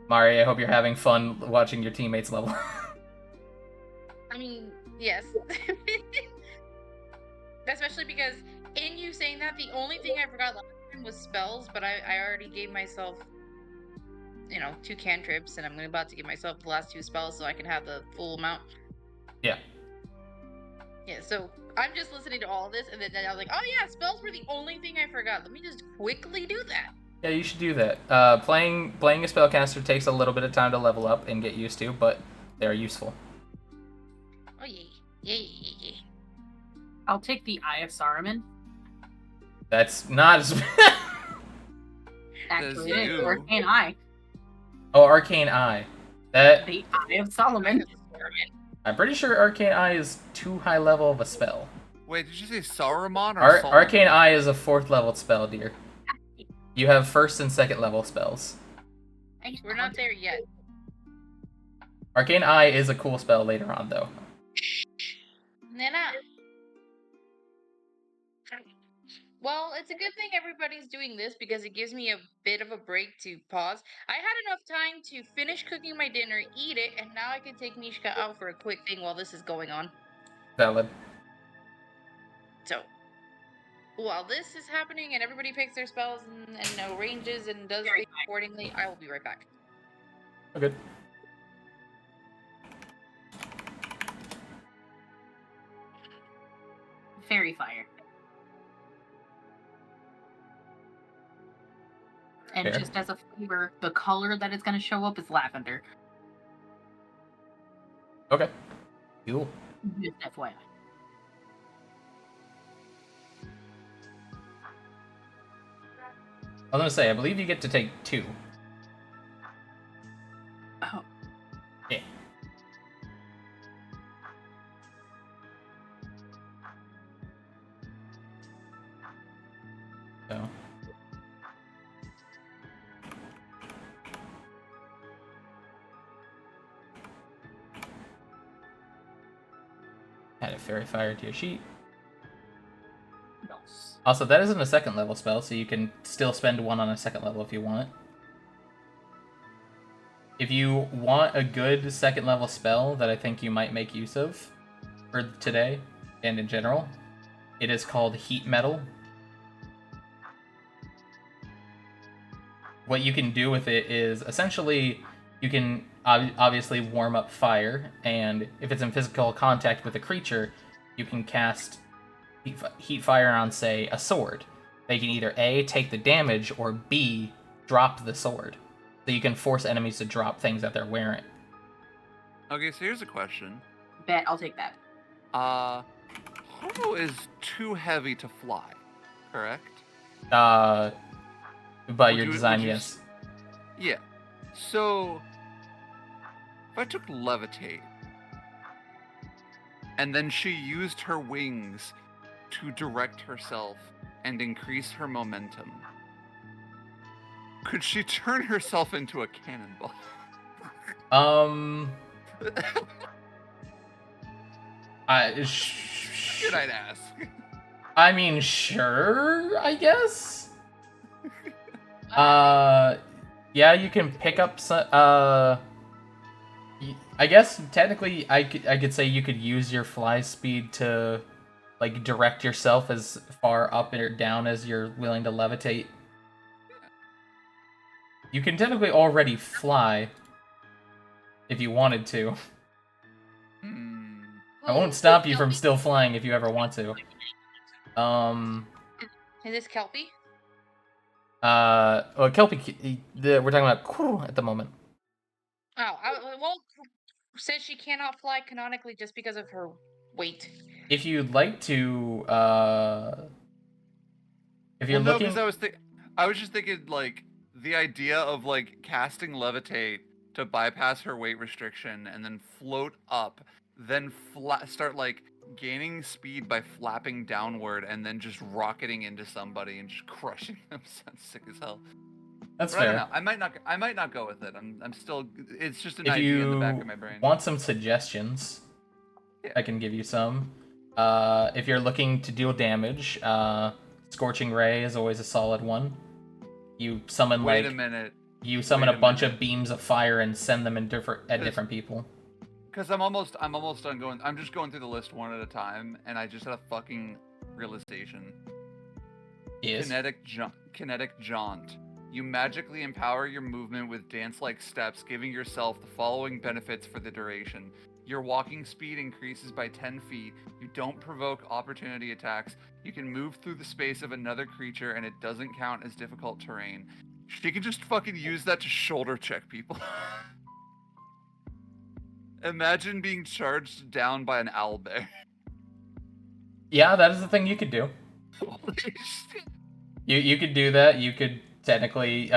Mari, I hope you're having fun watching your teammates level. I mean, yes. Especially because in you saying that, the only thing I forgot last time was spells, but I already gave myself, 2 cantrips, and I'm about to give myself the last 2 spells so I can have the full amount. Yeah. Yeah, so I'm just listening to all of this, and then I was like, oh yeah, spells were the only thing I forgot. Let me just quickly do that. Yeah, you should do that. Playing a spellcaster takes a little bit of time to level up and get used to, but they're useful. Oh yeah. Yeah. I'll take the Eye of Saruman. That's not as... Actually, Says it is you. Arcane Eye. Oh, Arcane Eye. That... The Eye of Solomon. I'm pretty sure Arcane Eye is too high level of a spell. Wait, did you say Saruman or Solomon? Arcane Eye is a 4th level spell, dear. You have 1st and 2nd level spells. We're not there yet. Arcane Eye is a cool spell later on, though. Nana. Well, it's a good thing everybody's doing this because it gives me a bit of a break to pause. I had enough time to finish cooking my dinner, eat it, and now I can take Mishka out for a quick thing while this is going on. Valid. So, while this is happening and everybody picks their spells and ranges and does things accordingly, I will be right back. Oh, good. Fairy Fire. And Fair. just as a flavor, the color that is going to show up is lavender. Okay. Cool. Just FYI. I was gonna say, I believe you get to take 2. Oh. Yeah. So. Add a fairy fire to your sheet. Yes. Also, that isn't a second level spell, so you can still spend 1 on a second level if you want. If you want a good second level spell that I think you might make use of for today and in general, it is called Heat Metal. What you can do with it is essentially you can obviously warm up fire, and if it's in physical contact with a creature, you can cast heat fire on, say, a sword. They can either A, take the damage, or B, drop the sword. So you can force enemies to drop things that they're wearing. Okay, so here's a question. Bet I'll take that. Hobo is too heavy to fly, correct? By Would your you- design, would you yes. Yeah. So, if I took levitate, and then she used her wings to direct herself and increase her momentum, could she turn herself into a cannonball? Good, I'd ask. I mean, sure, I guess. Yeah, you can pick up some. I guess technically, I could say you could use your fly speed to, like, direct yourself as far up or down as you're willing to levitate. You can technically already fly if you wanted to. I won't stop you from still flying if you ever want to. Is this Kelpie? Well, Kelpie, we're talking about Kuru at the moment. Oh, well, says she cannot fly canonically just because of her weight. If you'd like to, if you're Well, no, looking, because I was just thinking, like, the idea of, like, casting levitate to bypass her weight restriction and then float up, then start, like, gaining speed by flapping downward and then just rocketing into somebody and just crushing them sounds sick as hell. that's But I don't fair. know. I might not go with it. I'm still. It's just an If idea in the back you of my brain. want some suggestions, Yeah. I can give you some. If you're looking to deal damage, Scorching Ray is always a solid one. You summon Wait a like minute. you summon Wait a a bunch minute. of beams of fire and send them in different people. Because I'm almost done going. I'm just going through the list one at a time, and I just had a fucking realization. Yes. Kinetic jaunt. You magically empower your movement with dance-like steps, giving yourself the following benefits for the duration. Your walking speed increases by 10 feet. You don't provoke opportunity attacks. You can move through the space of another creature, and it doesn't count as difficult terrain. She can just fucking use that to shoulder check people. Imagine being charged down by an owlbear. Yeah, that is the thing you could do. Holy shit. You could do that. You could technically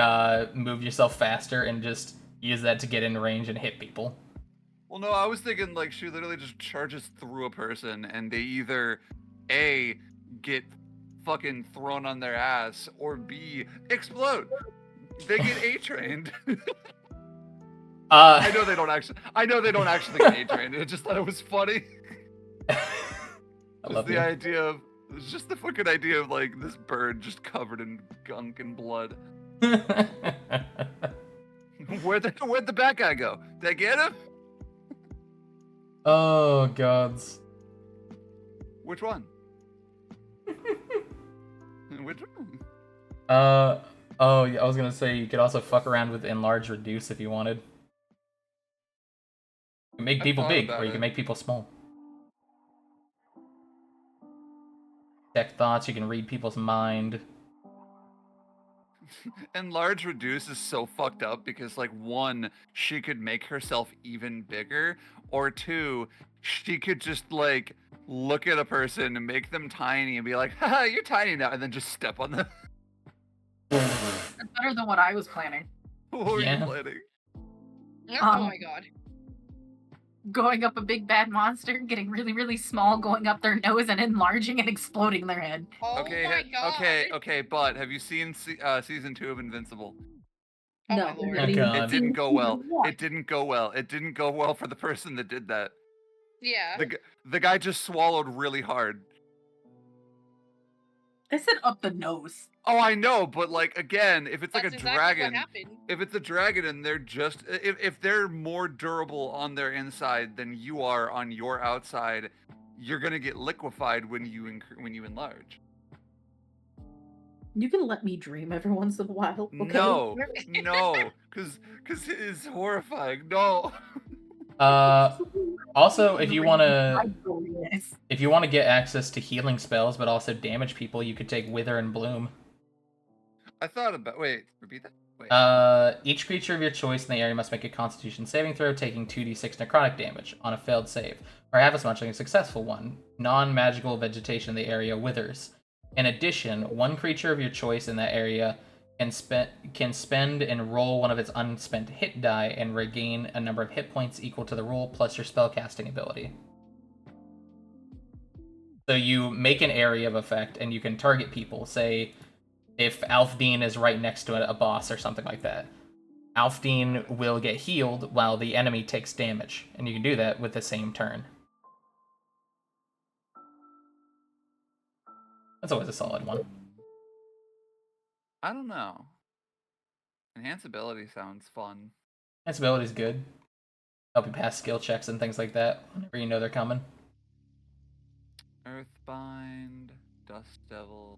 move yourself faster and just use that to get in range and hit people. Well, no, I was thinking like she literally just charges through a person and they either A, get fucking thrown on their ass, or B, explode. They get A-trained. I know they don't actually get A-trained. I just thought it was funny. I love you. It's just the fucking idea of like this bird just covered in gunk and blood. Where'd the bad guy go? Did I get him? Oh gods. Which one? Which one? Oh yeah, I was gonna say you could also fuck around with enlarge reduce if you wanted. You can make people thought big, about or you it. can make people small. Detect thoughts, you can read people's mind. Enlarge reduce is so fucked up because like one, she could make herself even bigger, or two, she could just like look at a person and make them tiny and be like, haha, you're tiny now, and then just step on them. That's better than what I was planning. What were you Yeah. planning? Oh my god. Going up a big bad monster, getting really, really small, going up their nose and enlarging and exploding their head. Oh my god. Okay, but have you seen season 2 of Invincible? Oh No, my lord. Oh, not even God. It didn't go well. one. It didn't go well. It didn't go well for the person that did that. Yeah. The guy just swallowed really hard. I said up the nose. Oh, I know, but like again, if it's like That's a exactly dragon, what happened. if it's a dragon and they're just if they're more durable on their inside than you are on your outside, you're gonna get liquefied when you enlarge. You can let me dream every once in a while, okay? No, because it is horrifying. No. Also, if you want to get access to healing spells but also damage people, you could take Wither and Bloom. I thought about. Wait, repeat that. Wait. Each creature of your choice in the area must make a Constitution saving throw, taking 2d6 necrotic damage on a failed save, or half as much like a successful one. Non-magical vegetation in the area withers. In addition, one creature of your choice in that area can spend and roll one of its unspent hit die and regain a number of hit points equal to the roll plus your spellcasting ability. So you make an area of effect and you can target people. Say, if Alfdean is right next to a boss or something like that, Alfdean will get healed while the enemy takes damage, and you can do that with the same turn. That's always a solid one. I don't know. Enhanceability sounds fun. Ability is good. Help you pass skill checks and things like that whenever you know they're coming. Earthbind, Dust Devil.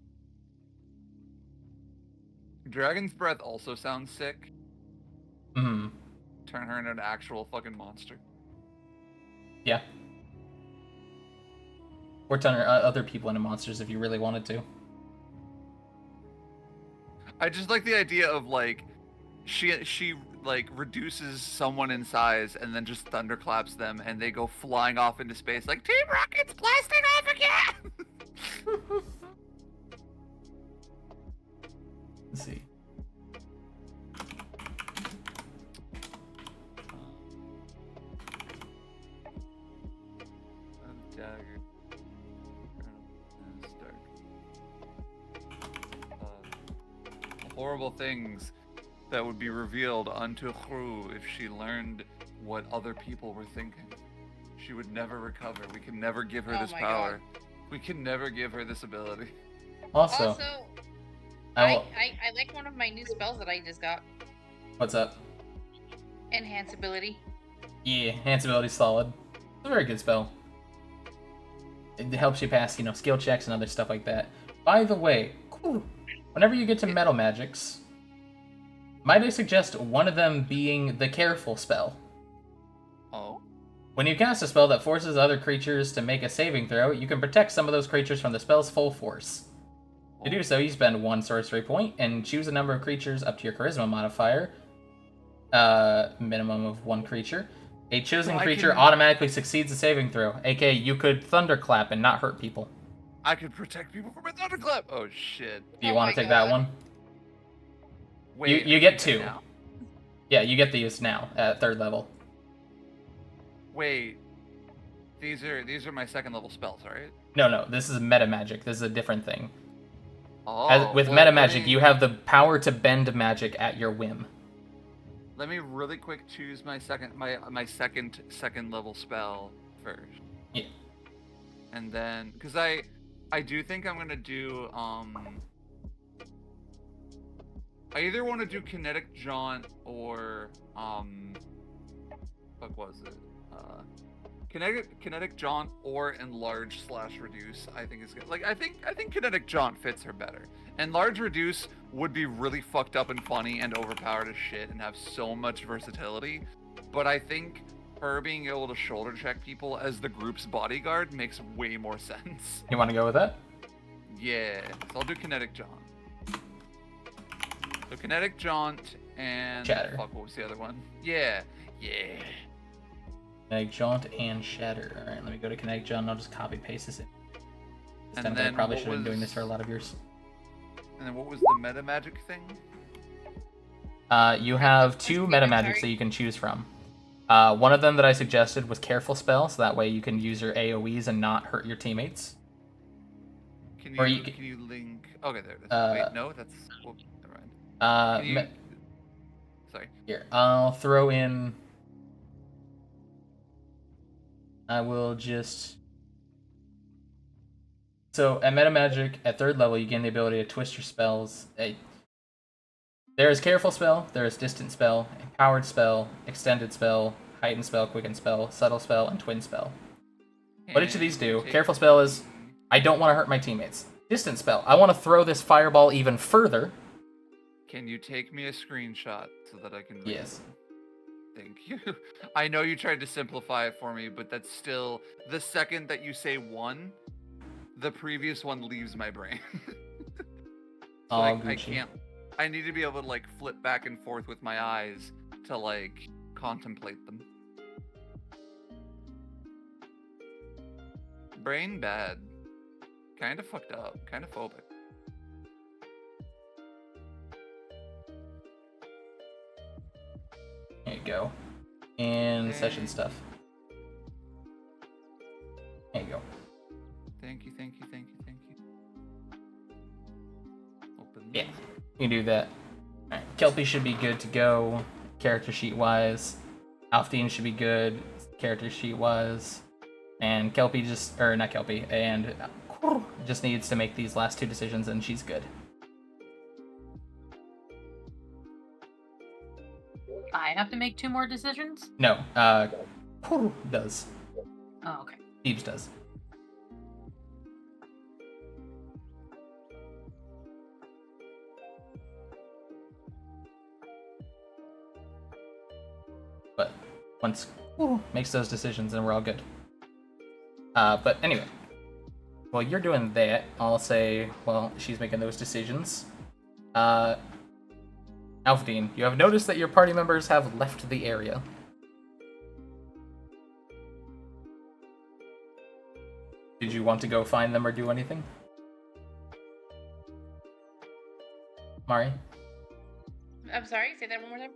Dragon's Breath also sounds sick. Hmm. Turn her into an actual fucking monster. Yeah. Or turn other people into monsters if you really wanted to. I just like the idea of like she like reduces someone in size and then just thunderclaps them and they go flying off into space like Team Rocket's blasting off again. Let's see. Dagger. Horrible things that would be revealed unto Hru if she learned what other people were thinking. She would never recover. We can never give her this power. God. We can never give her this ability. Also, I like one of my new spells that I just got. What's up? Enhance ability. Yeah, enhance ability's solid. It's a very good spell. It helps you pass, skill checks and other stuff like that. By the way, whenever you get to metal magics, might I suggest one of them being the Careful spell. Oh? When you cast a spell that forces other creatures to make a saving throw, you can protect some of those creatures from the spell's full force. To do so, you spend 1 sorcery point and choose a number of creatures up to your charisma modifier, minimum of 1 creature. A chosen creature automatically succeeds a saving throw, aka you could thunderclap and not hurt people. I could protect people from a thunderclap. Oh shit. Do you want to take that one? Wait, you get 2. now? Yeah, you get these now at 3rd level. Wait. These are my 2nd level spells, right? No, this is meta magic. This is a different thing. Oh, With meta magic, you have the power to bend magic at your whim. Let me really quick choose my second level spell first. Yeah. And then, because I do think I'm gonna do I either want to do Kinetic Jaunt or fuck was it? Kinetic Jaunt or Enlarge / Reduce. I think is good. Like I think Kinetic Jaunt fits her better. Enlarge Reduce would be really fucked up and funny and overpowered as shit and have so much versatility. But I think her being able to shoulder check people as the group's bodyguard makes way more sense. You want to go with that? Yeah, so I'll do Kinetic Jaunt. So kinetic jaunt and Shatter. fuck, what was the other one? Yeah. Kinetic Jaunt and Shatter. Alright, let me go to Kinetic Jaunt and I'll just copy paste this in. And I then probably what should have been doing this was- for a lot of years. And then what was the meta magic thing? You have two meta I'm magics sorry. that you can choose from. One of them that I suggested was Careful Spell, so that way you can use your AoEs and not hurt your teammates. Can Or you you can- can you link? Okay, there it is. Wait, no, that's well, never mind. Can you... Sorry. Here, I'll throw in. I will just. So at meta magic at 3rd level, you gain the ability to twist your spells. There is Careful Spell, there is Distant Spell, Empowered Spell, Extended Spell, Heightened Spell, Quickened Spell, Subtle Spell, and Twin Spell. What each of these Can you do? take- Careful Spell is I don't want to hurt my teammates. Distant Spell, I want to throw this fireball even further. Can you take me a screenshot so that I can read Yes. it? Thank you. I know you tried to simplify it for me, but that's still the second that you say one, the previous one leaves my brain. So, All like, I Gucci. can't. I need to be able to like flip back and forth with my eyes to like contemplate them. Brain bad. Kind of fucked up. Kind of phobic. There you go. And session Yay. stuff. There you go. Thank you. Open. Yeah, you can do that. Alright, Kelpie should be good to go, character sheet wise. Alfdean should be good, character sheet wise. And Kelpie not Kelpie, and just needs to make these last 2 decisions and she's good. I have to make 2 more decisions? No, does. Oh, okay. Thebes does. But once makes those decisions, then we're all good. But anyway, while you're doing that, I'll say, well, she's making those decisions. Alfdean, you have noticed that your party members have left the area. Did you want to go find them or do anything? Mari? I'm sorry, say that one more time.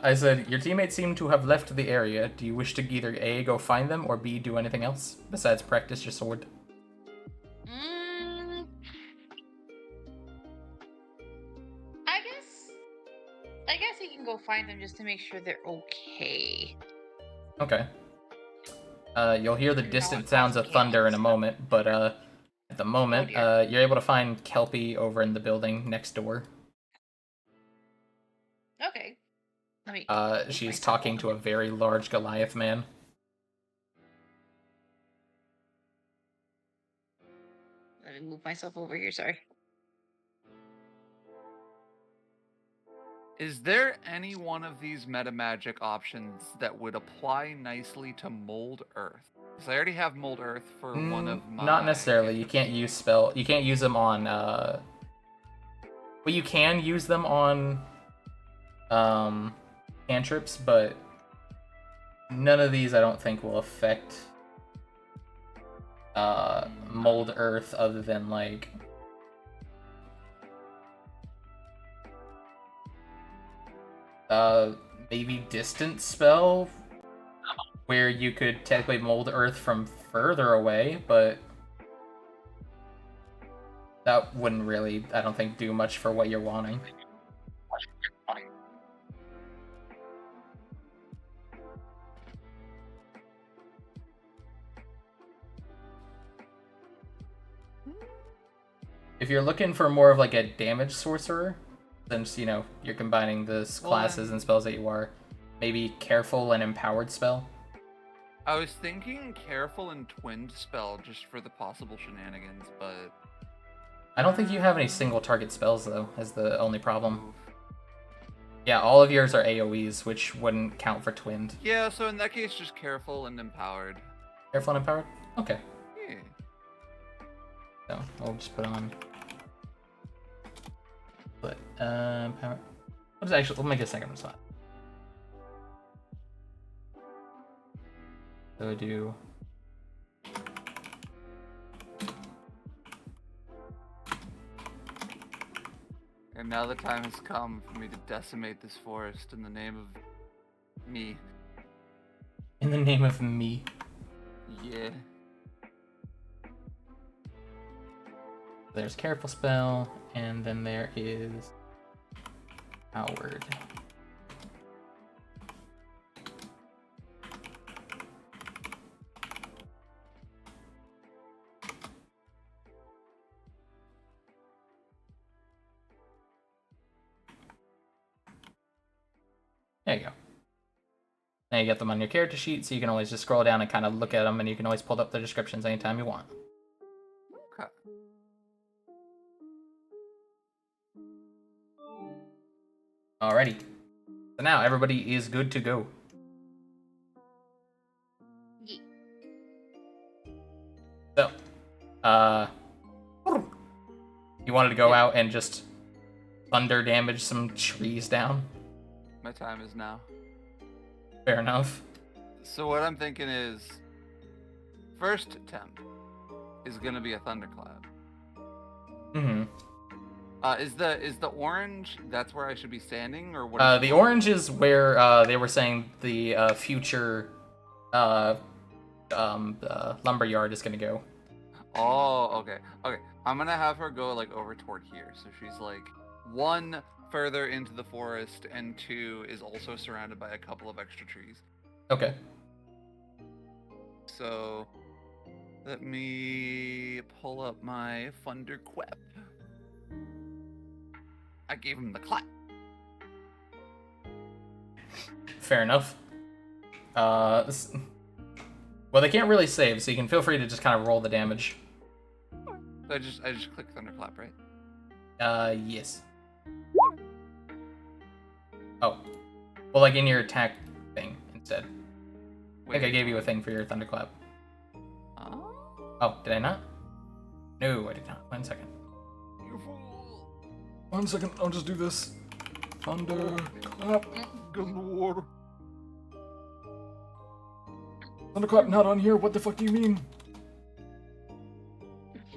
I said, your teammates seem to have left the area. Do you wish to either A, go find them, or B, do anything else besides practice your sword? I guess he can go find them just to make sure they're okay. Okay. You'll hear the No, distant it's sounds of possible, thunder in a so- moment, but at the moment, dear. you're able to find Kelpie over in the building next door. Okay. Let me. She's myself talking up. to a very large Goliath man. Let me move myself over here. Sorry. Is there any one of these meta magic options that would apply nicely to Mold Earth? Because I already have Mold Earth for one of my. Not necessarily. You can't use You can't use them on. Well, you can use them on. Cantrips, but none of these I don't think will affect. Mold Earth other than like. Maybe Distance Spell, where you could technically mold Earth from further away, but that wouldn't really, I don't think, do much for what you're wanting. If you're looking for more of like a damage sorcerer, since, you know, you're combining the classes and spells that you are, maybe Careful and Empowered Spell. I was thinking Careful and Twinned Spell just for the possible shenanigans, but. I don't think you have any single target spells, though, is the only problem. Yeah, all of yours are AoEs, which wouldn't count for Twinned. Yeah, so in that case, just Careful and Empowered. Careful and Empowered? Okay. Yeah. So, we'll just put on... But power. Let's actually we'll make a second slot. So I do. And now the time has come for me to decimate this forest in the name of me. In the name of me. Yeah. There's careful spell, and then there is Howard. There you go. Now you get them on your character sheet, so you can always just scroll down and kind of look at them, and you can always pull up the descriptions anytime you want. Okay. Alrighty. So now everybody is good to go. Yeah. So, you wanted to go out and just thunder damage some trees down? My time is now. Fair enough. So what I'm thinking is, first attempt is gonna be a thunderclap. Mm-hmm. Is the orange? That's where I should be standing, or what? Is The orange is where they were saying the future lumberyard is gonna go. Oh, okay. Okay. I'm gonna have her go like over toward here, so she's like 1 further into the forest, and 2 is also surrounded by a couple of extra trees. Okay. So let me pull up my thunderquap. I gave him the clap. Fair enough. Well, they can't really save, so you can feel free to just kind of roll the damage. So I just click thunderclap, right? Yes. Oh. Well, like in your attack thing instead. I think I gave you a thing for your thunderclap. Oh. Oh, did I not? No, I did not. 1 second. You fool. 1 second, I'll just do this. Thunderclap. Get in the water. Thunderclap not on here, what the fuck do you mean?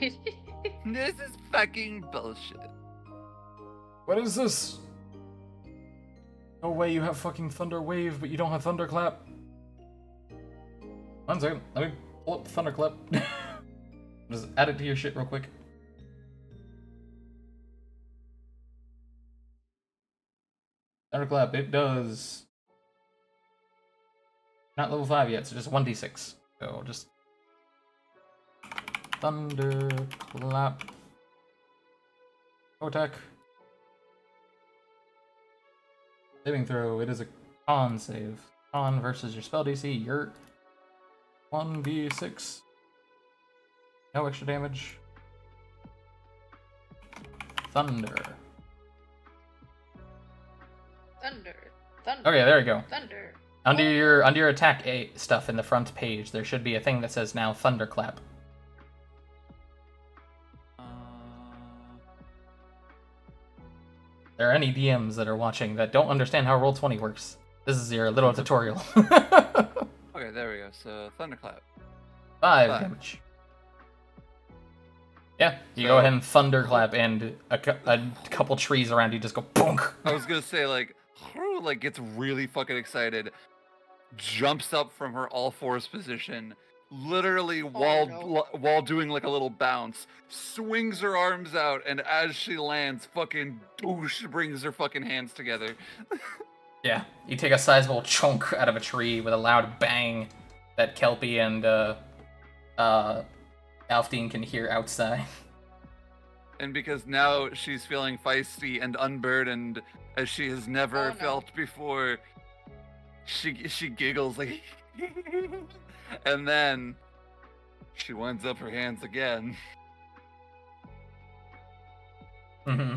This is fucking bullshit. What is this? No way you have fucking Thunder Wave, but you don't have Thunderclap. 1 second, let me pull up Thunderclap. Just add it to your shit real quick. Thunderclap, it does. Not level 5 yet, so just 1d6. So just Thunderclap. Attack. Saving throw, it is a con save. Con versus your spell DC, you're 1d6. No extra damage. Thunder. Thunder. Thunder. Okay, there we go. Thunder. Under your attack stuff in the front page, there should be a thing that says now Thunderclap. There are any DMs that are watching that don't understand how Roll20 works. This is your little tutorial. Okay, there we go. So thunderclap. 5 damage. Yeah, you go ahead and thunderclap, and a couple trees around you just go bonk. I was gonna say like gets really fucking excited, jumps up from her all fours position, literally while doing like a little bounce, swings her arms out, and as she lands, fucking douche brings her fucking hands together. Yeah, you take a sizable chunk out of a tree with a loud bang that Kelpie and Alfdean can hear outside. And because now she's feeling feisty and unburdened as she has never felt before, she giggles like and then she winds up her hands again. Mm-hmm.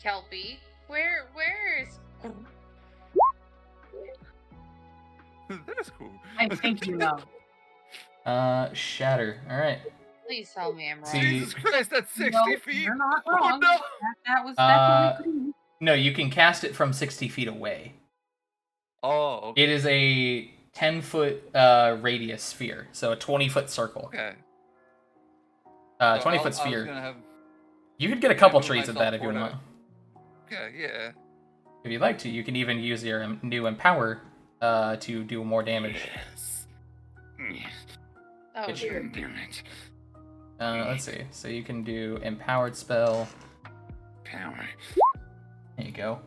Kelpie, where is? That's cool. I think you know. Shatter. All right. Please tell me I'm wrong. See- Jesus Christ, that's 60 No, feet. you're not Oh wrong. no. That was Uh, definitely No, you can cast it from 60 feet away. Oh, okay. It is a 10-foot radius sphere, so a 20-foot circle. Okay. 20-foot I was sphere. gonna have. You could get a couple move trees of myself that if you toward want. Okay, yeah. If you'd like to, you can even use your new Empower to do more damage. Yes. Oh, Get dear. Damn it. Let's see. So you can do Empowered Spell. Power. There you go.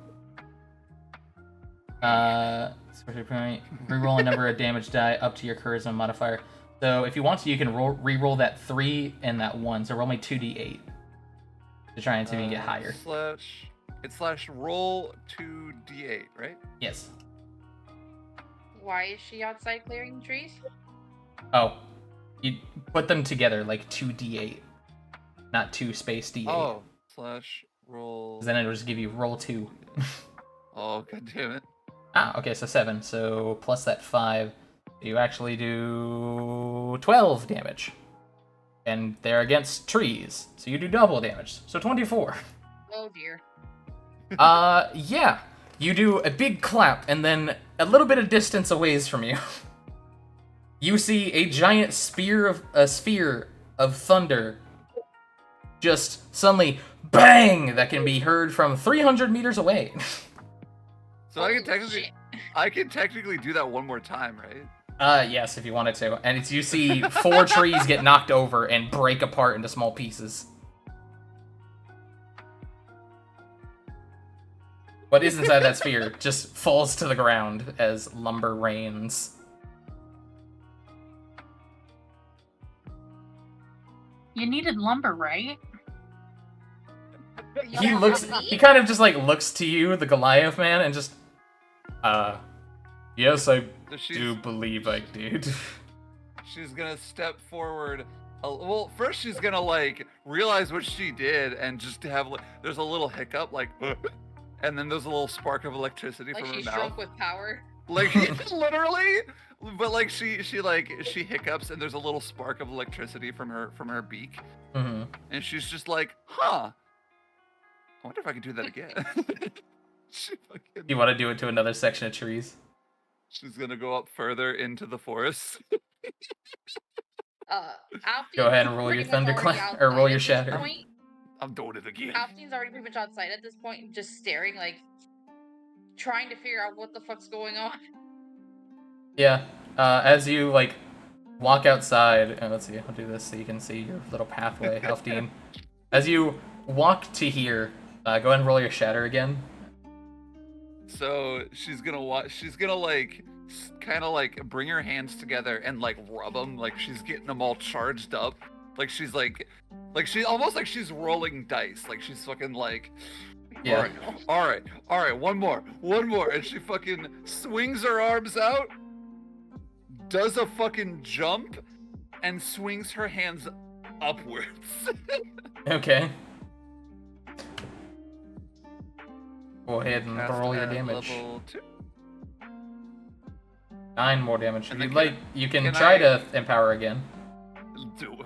Special point. Reroll a number of damage die up to your charisma modifier. So if you want to, you can re-roll that 3 and that 1. So roll me 2d8 to try and see if you can get higher. It's roll 2d8, right? Yes. Why is she outside clearing trees? Oh, you put them together like 2d8, not 2 space d8. Oh, roll. 'Cause then it'll just give you roll 2. Oh, god damn it. Okay, so 7. So plus that 5, you actually do 12 damage. And they're against trees, so you do double damage. So 24. Oh dear. Yeah. You do a big clap, and then a little bit of distance away from you, you see a giant sphere of thunder just suddenly bang that can be heard from 300 meters away. So I can technically do that one more time, right? Yes, if you wanted to. And it's, you see 4 trees get knocked over and break apart into small pieces. What is inside that sphere just falls to the ground as lumber rains. You needed lumber, right? He kind of just like looks to you, the Goliath man, and just, yes, I do believe I did. She's gonna step forward. Well, first she's gonna like realize what she did and just have there's a little hiccup, like, and then there's a little spark of electricity Like from her she's mouth. drunk with power. Like literally, but like she hiccups and there's a little spark of electricity from her beak, Mm-hmm. and she's just like, huh. I wonder if I can do that again. You want to do it to another section of trees? She's gonna go up further into the forest. Alfie's Go ahead and roll your pretty much thunderclap, already or roll outside your at this shatter. point. I'm doing it again. Alfie's already pretty much outside at this point, just staring, like, trying to figure out what the fuck's going on. Yeah. As you like walk outside, and let's see, I'll do this so you can see your little pathway, Halfdene. As you walk to here, go ahead and roll your shatter again. So she's gonna like kind of like bring her hands together and like rub them, like she's getting them all charged up, like she's like she almost like she's rolling dice, like she's fucking like, Yeah. all right, one more, and she fucking swings her arms out, does a fucking jump, and swings her hands upwards. Okay. Go ahead and Cast roll your at damage. level 2. 9 more damage. If And you'd then like, you can can try I- to empower again. Do it.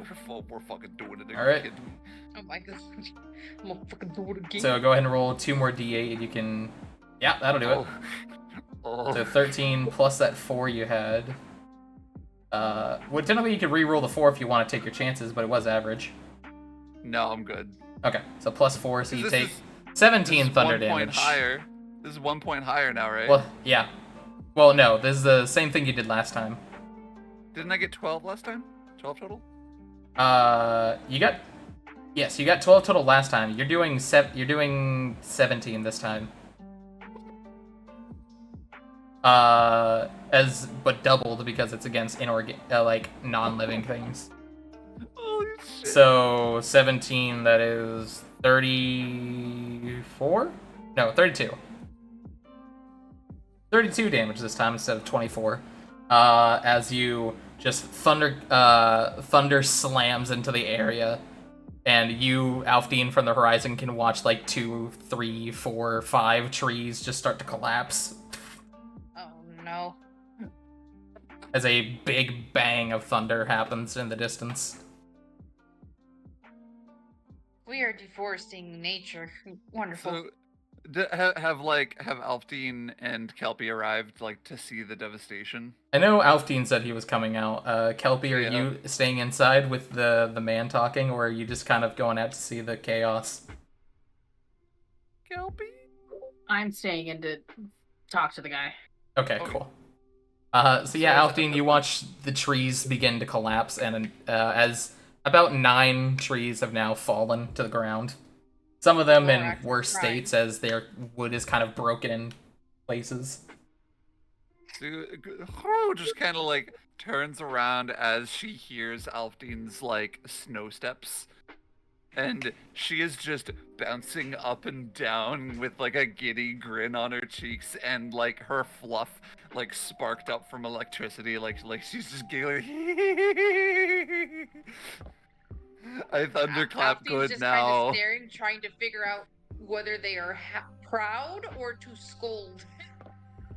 We're fucking doing it again. All right. Kidding me? Oh my god. I'm gonna fucking do it again. So go ahead and roll 2 more d8, and you can. Yeah, that'll do it. Oh. So 13 plus that 4 you had. Well, technically you could re-roll the 4 if you want to take your chances, but it was average. No, I'm good. Okay, so plus 4, so you This take is- 17 this is thunder 1 point damage. higher. This is 1 point higher now, right? Well, yeah. Well, no, this is the same thing you did last time. Didn't I get 12 last time? 12 total? You got. Yes, you got 12 total last time. You're doing 17 this time. But doubled because it's against like non-living things. Holy shit. So 17, that is 34? No, 32. 32 damage this time instead of 24. As you just thunder slams into the area, and you, Alfdene, from the horizon can watch like 2, 3, 4, 5 trees just start to collapse Oh no. as a big bang of thunder happens in the distance. We are deforesting nature. Wonderful. So, have Alfdean and Kelpie arrived like to see the devastation? I know Alfdean said he was coming out. Kelpie, are Yeah. you staying inside with the man talking, or are you just kind of going out to see the chaos? Kelpie? I'm staying in to talk to the guy. Okay, Okay. cool. So yeah, So Alfdean, you watch the trees begin to collapse, and as about 9 trees have now fallen to the ground. Some of them Lord, in I'm worse crying. states, as their wood is kind of broken in places. So, Haru just kind of like turns around as she hears Alfdean's like snow steps. And she is just bouncing up and down with like a giddy grin on her cheeks, and like her fluff like sparked up from electricity, like she's just giggling. I thunderclap Alfie's good just kind of now. staring, trying to figure out whether they are proud or to scold.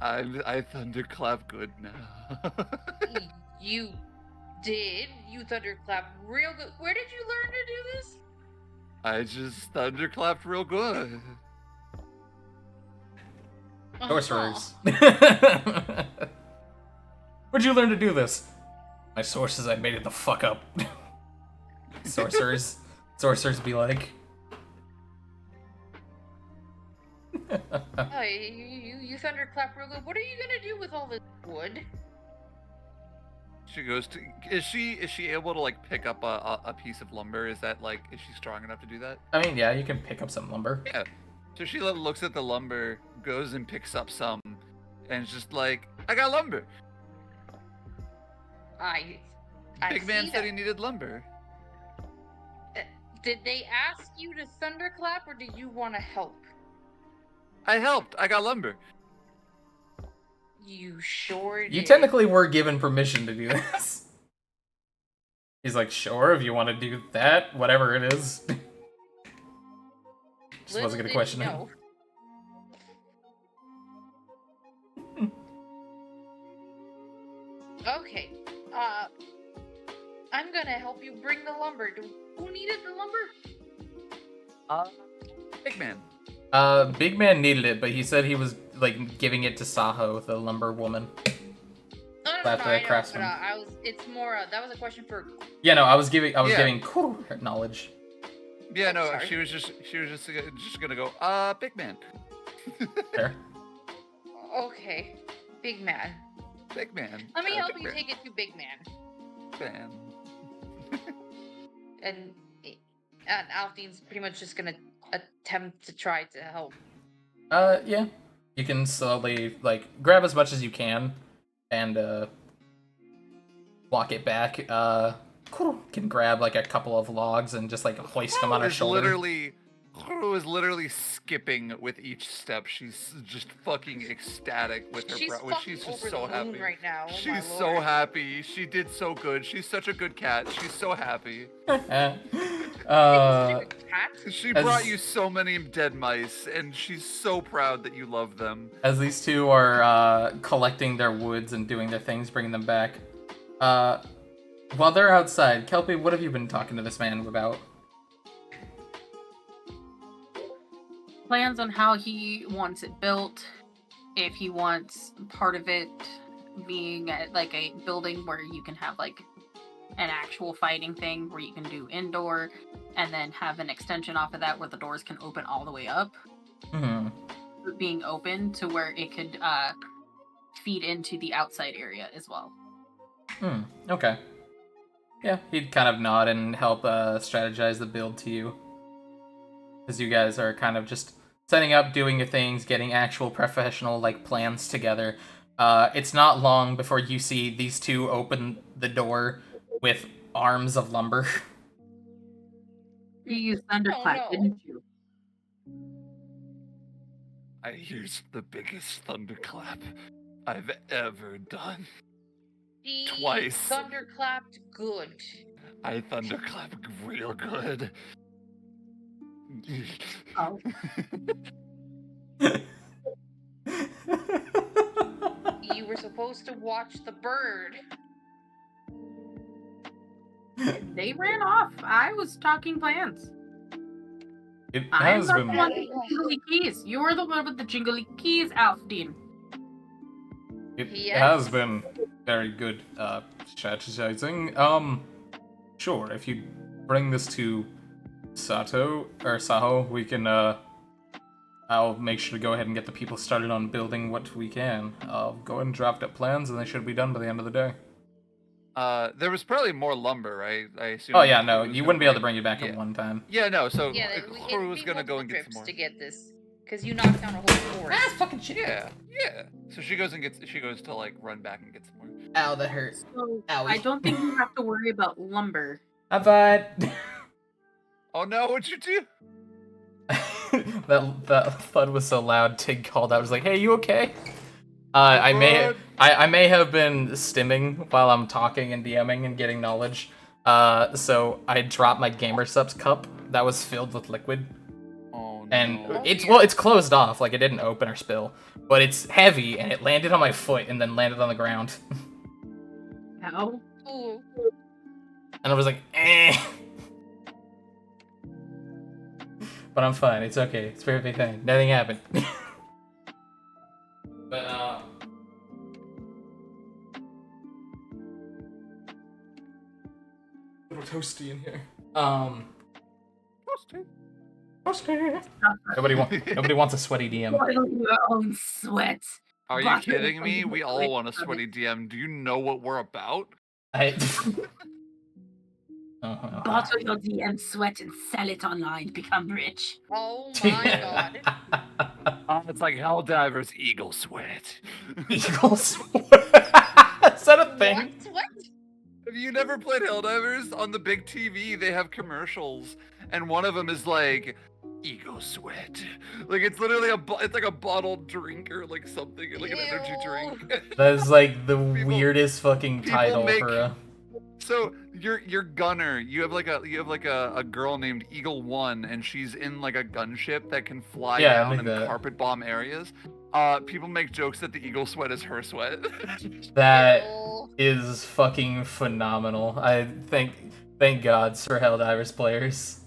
I thunderclap good now. You did. You thunderclap real good. Where did you learn to do this? I just thunderclapped real good. Sorcerers. Where'd you learn to do this? My sources, I made it the fuck up. Sorcerers. Sorcerers be like. Oh, you thunderclap real good. What are you gonna do with all this wood? She goes to. Is she able to like pick up a piece of lumber? Is she strong enough to do that? I mean, yeah, you can pick up some lumber. Yeah. So she looks at the lumber, goes and picks up some, and it's just like, I got lumber. I Big man see said that. he needed lumber. Did they ask you to thunderclap, or did you want to help? I helped. I got lumber. You sure did. You technically were given permission to do this. He's like, sure, if you want to do that, whatever it is. Just Little wasn't gonna did question you it. know. Okay. I'm gonna help you bring the lumber. Who needed the lumber? Big man. Big Man needed it, but he said he was like giving it to Saho, the lumber woman. No, That's the I know, but craftsman. it's more. That was a question for. Yeah, no, I was giving Yeah. knowledge. Yeah, Oh, no, sorry. she was just gonna go, big man. There. Okay, big man. Big man. Let me help big you man. take it to big man. Man. And Alfie's pretty much just gonna attempt to try to help. Yeah. You can slowly, like, grab as much as you can and, walk it back. Can grab, like, a couple of logs and just, like, hoist them on her shoulder. Haru is literally skipping with each step. She's just fucking ecstatic with her. She's just over so the moon happy. right now. Oh my She's so lord. happy. She did so good. She's such a good cat. She's so happy. Such a good cat. She As- brought you so many dead mice, and she's so proud that you love them. As these two are collecting their woods and doing their things, bringing them back. While they're outside, Kelpie, what have you been talking to this man about? Plans on how he wants it built. If he wants part of it being like a building where you can have like an actual fighting thing where you can do indoor, and then have an extension off of that where the doors can open all the way up, being open to where it could feed into the outside area as well. Okay. Yeah, he'd kind of nod and help strategize the build to you. Because you guys are kind of just setting up, doing your things, getting actual professional like plans together. It's not long before you see these two open the door with arms of lumber. You used thunderclap, no. didn't you? I here's the biggest thunderclap I've ever done. He Twice. thunderclapped good. I thunderclap real good. Oh. You were supposed to watch the bird. They ran off. I was talking plans. It I'm has not been. the one with the jingly keys. You're the one with the jingly keys, Alfdean. It Yes. has been very good strategizing. Sure, if you bring this to Saho, we can I'll make sure to go ahead and get the people started on building what we can. I'll go ahead and draft up plans and they should be done by the end of the day. There was probably more lumber, right? I assume. Oh yeah, no, Chloe was you gonna wouldn't be able to bring bring it back yeah. at one time. Yeah, no. So Yeah, it'd Chloe was be gonna go multiple and get some trips more. to get this, because you knocked down a whole forest. That's fucking shit. Yeah. So she goes to like run back and get some more. Ow, that hurt. So Owie. I don't think you have to worry about lumber. High five. Oh no, what'd you do? that thud was so loud. Tig called out. I was like, "Hey, you okay?" I may have been stimming while I'm talking and DMing and getting knowledge. So I dropped my gamer subs cup that was filled with liquid, Oh no. and it's closed off, like it didn't open or spill, but it's heavy and it landed on my foot and then landed on the ground. Ow. Ooh. And I was like, eh. But I'm fine. It's okay. It's perfect thing. Nothing happened. But a little toasty in here. Toasty. Nobody wants a sweaty DM. Boil your own sweat. Are you Bottle kidding me? of We all liquid want a from it. sweaty DM. Do you know what we're about? Bottle your DM sweat and sell it online. Become rich. Oh my god. It's like Helldivers Eagle Sweat. Eagle sweat. Is that a thing? What? Have you never played Helldivers? On the big TV, they have commercials, and one of them is like Eagle Sweat. Like it's literally it's like a bottled drink or like something, like an energy drink. That is like the People- weirdest fucking people title make- for a. So your gunner, you have like a girl named Eagle One, and she's in like a gunship that can fly Yeah, I down think and that. carpet bomb areas. People make jokes that the Eagle Sweat is her sweat. That Ew. is fucking phenomenal. I thank God for Helldivers players.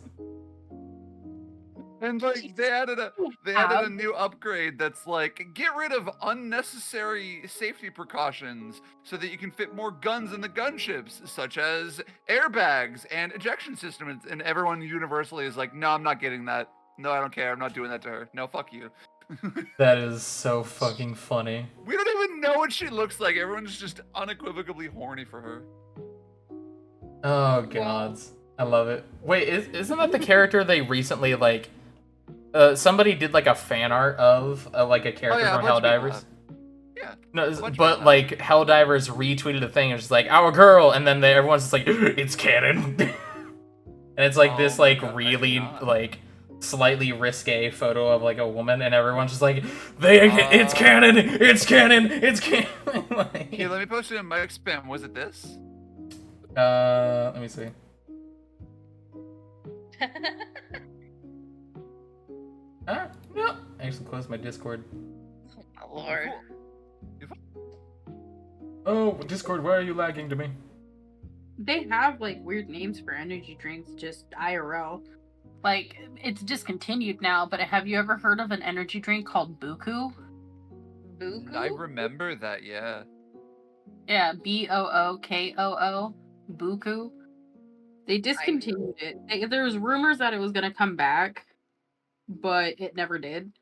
And like they added a new upgrade that's like get rid of unnecessary safety precautions so that you can fit more guns in the gunships, such as airbags and ejection systems. And everyone universally is like, no, I'm not getting that. No, I don't care. I'm not doing that to her. No, fuck you. That is so fucking funny. We don't even know what she looks like. Everyone's just unequivocally horny for her. Oh gods, I love it. Wait, isn't that the character they recently like? Somebody did like a fan art of like a character yeah, from a bunch of people Helldivers. have. Yeah. No, bunch of but people like Helldivers retweeted a thing. It was just like our girl, and then everyone's just like it's canon, and it's like this Oh my like God, I did really not. like slightly risque photo of like a woman, and everyone's just like it's canon, it's canon, it's canon. Like, Here, let me post it in my spam. Was it this? let me see. No, I actually closed my Discord. Oh, Lord. Oh, Discord, why are you lagging to me? They have like weird names for energy drinks, just IRL. Like it's discontinued now, but have you ever heard of an energy drink called Buku? Buku? I remember that, yeah. Yeah, BOOKOO. Buku. They discontinued it. There was rumors that it was gonna come back, but it never did.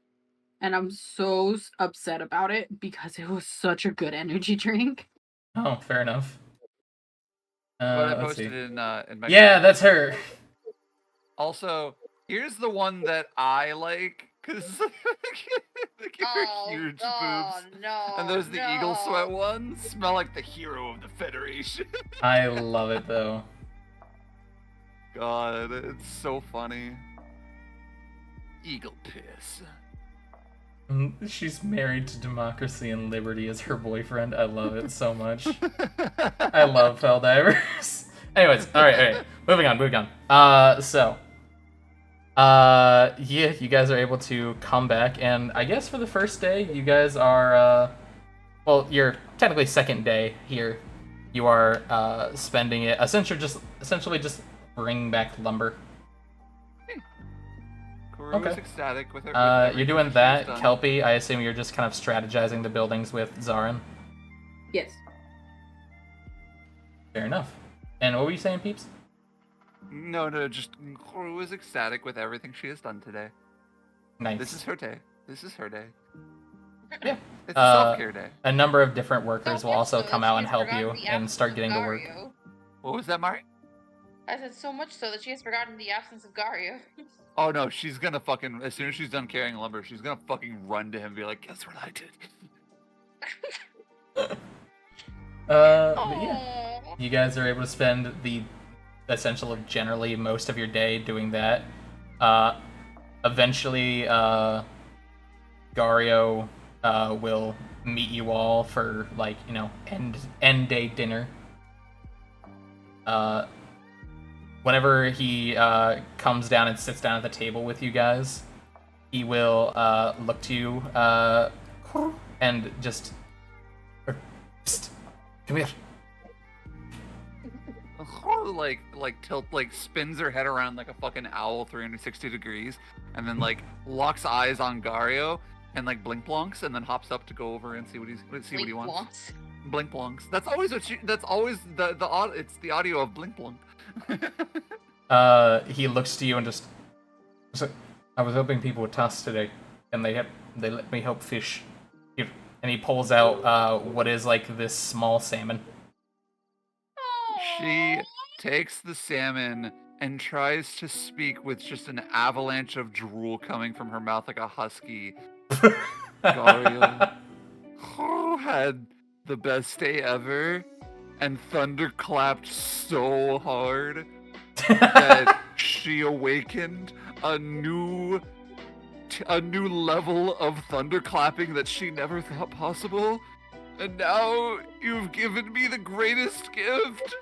And I'm so upset about it because it was such a good energy drink. Oh, fair enough. But I Let's posted see. it in my Yeah, that's her. Also, here's the one that I like, because they give her huge boobs. No, And there's the no. Eagle Sweat ones. Smell like the hero of the Federation. I love it though. God, it's so funny. Eagle piss. She's married to democracy and liberty as her boyfriend. I love it so much. I love Helldivers. Anyways, all right. Moving on. Yeah, you guys are able to come back, and I guess for the first day, you guys are, well, you're technically second day here. You are spending it essentially just bringing back lumber. Haru is Okay. ecstatic with her. You're doing that, Kelpie. I assume you're just kind of strategizing the buildings with Zarin. Yes. Fair enough. And what were you saying, Peeps? No, just Haru is ecstatic with everything she has done today. Nice. This is her day. This is her day. Yeah. It's a self-care day. A number of different workers So will much also so come that out she and has help forgotten you the and absence start of getting to work. Gario. What was that, Mari? I said so much so that she has forgotten the absence of Gario. Oh no, she's gonna fucking, as soon as she's done carrying lumber, she's gonna fucking run to him and be like, guess what I did? But yeah. Aww. You guys are able to spend the essential of generally most of your day doing that. Eventually, Gario will meet you all for, like, you know, end day dinner. Whenever he comes down and sits down at the table with you guys, he will look to you and just psst, come here. Haru like spins her head around like a fucking owl 360 degrees, and then like locks eyes on Gario and like blink blonks, and then hops up to go over and see what he wants. Blink blonks. That's always what that's always it's the audio of blink blonk. He looks to you and just like, I was hoping people would toss today, and they let me help fish. Here. And he pulls out what is like this small salmon. She takes the salmon and tries to speak with just an avalanche of drool coming from her mouth like a husky. Gario, who had the best day ever and thunderclapped so hard that she awakened a new level of thunderclapping that she never thought possible. And now you've given me the greatest gift.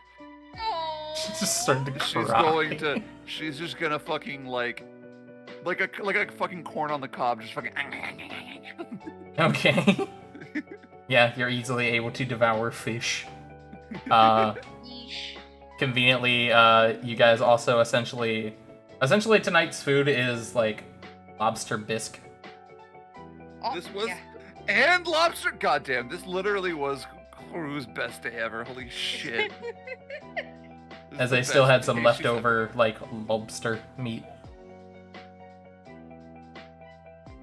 She's just starting to cry. She's just gonna fucking like a fucking corn on the cob, just fucking. Okay. Yeah, you're easily able to devour fish. Conveniently, you guys also essentially tonight's food is like lobster bisque. This was and lobster. Goddamn, this literally was Haru's best day ever. Holy shit. As they still had some leftover like lobster meat.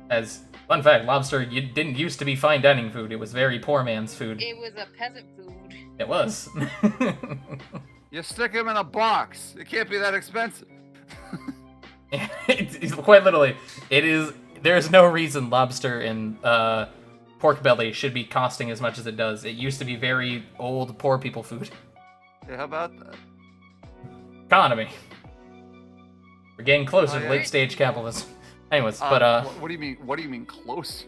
As fun fact, lobster didn't used to be fine dining food. It was very poor man's food. It was a peasant food. It was. You stick him in a box. It can't be that expensive. It's quite literally. It is. There's no reason lobster and pork belly should be costing as much as it does. It used to be very old, poor people food. Yeah, how about that? Economy. We're getting closer to late stage capitalism. Anyways, but what do you mean? What do you mean close?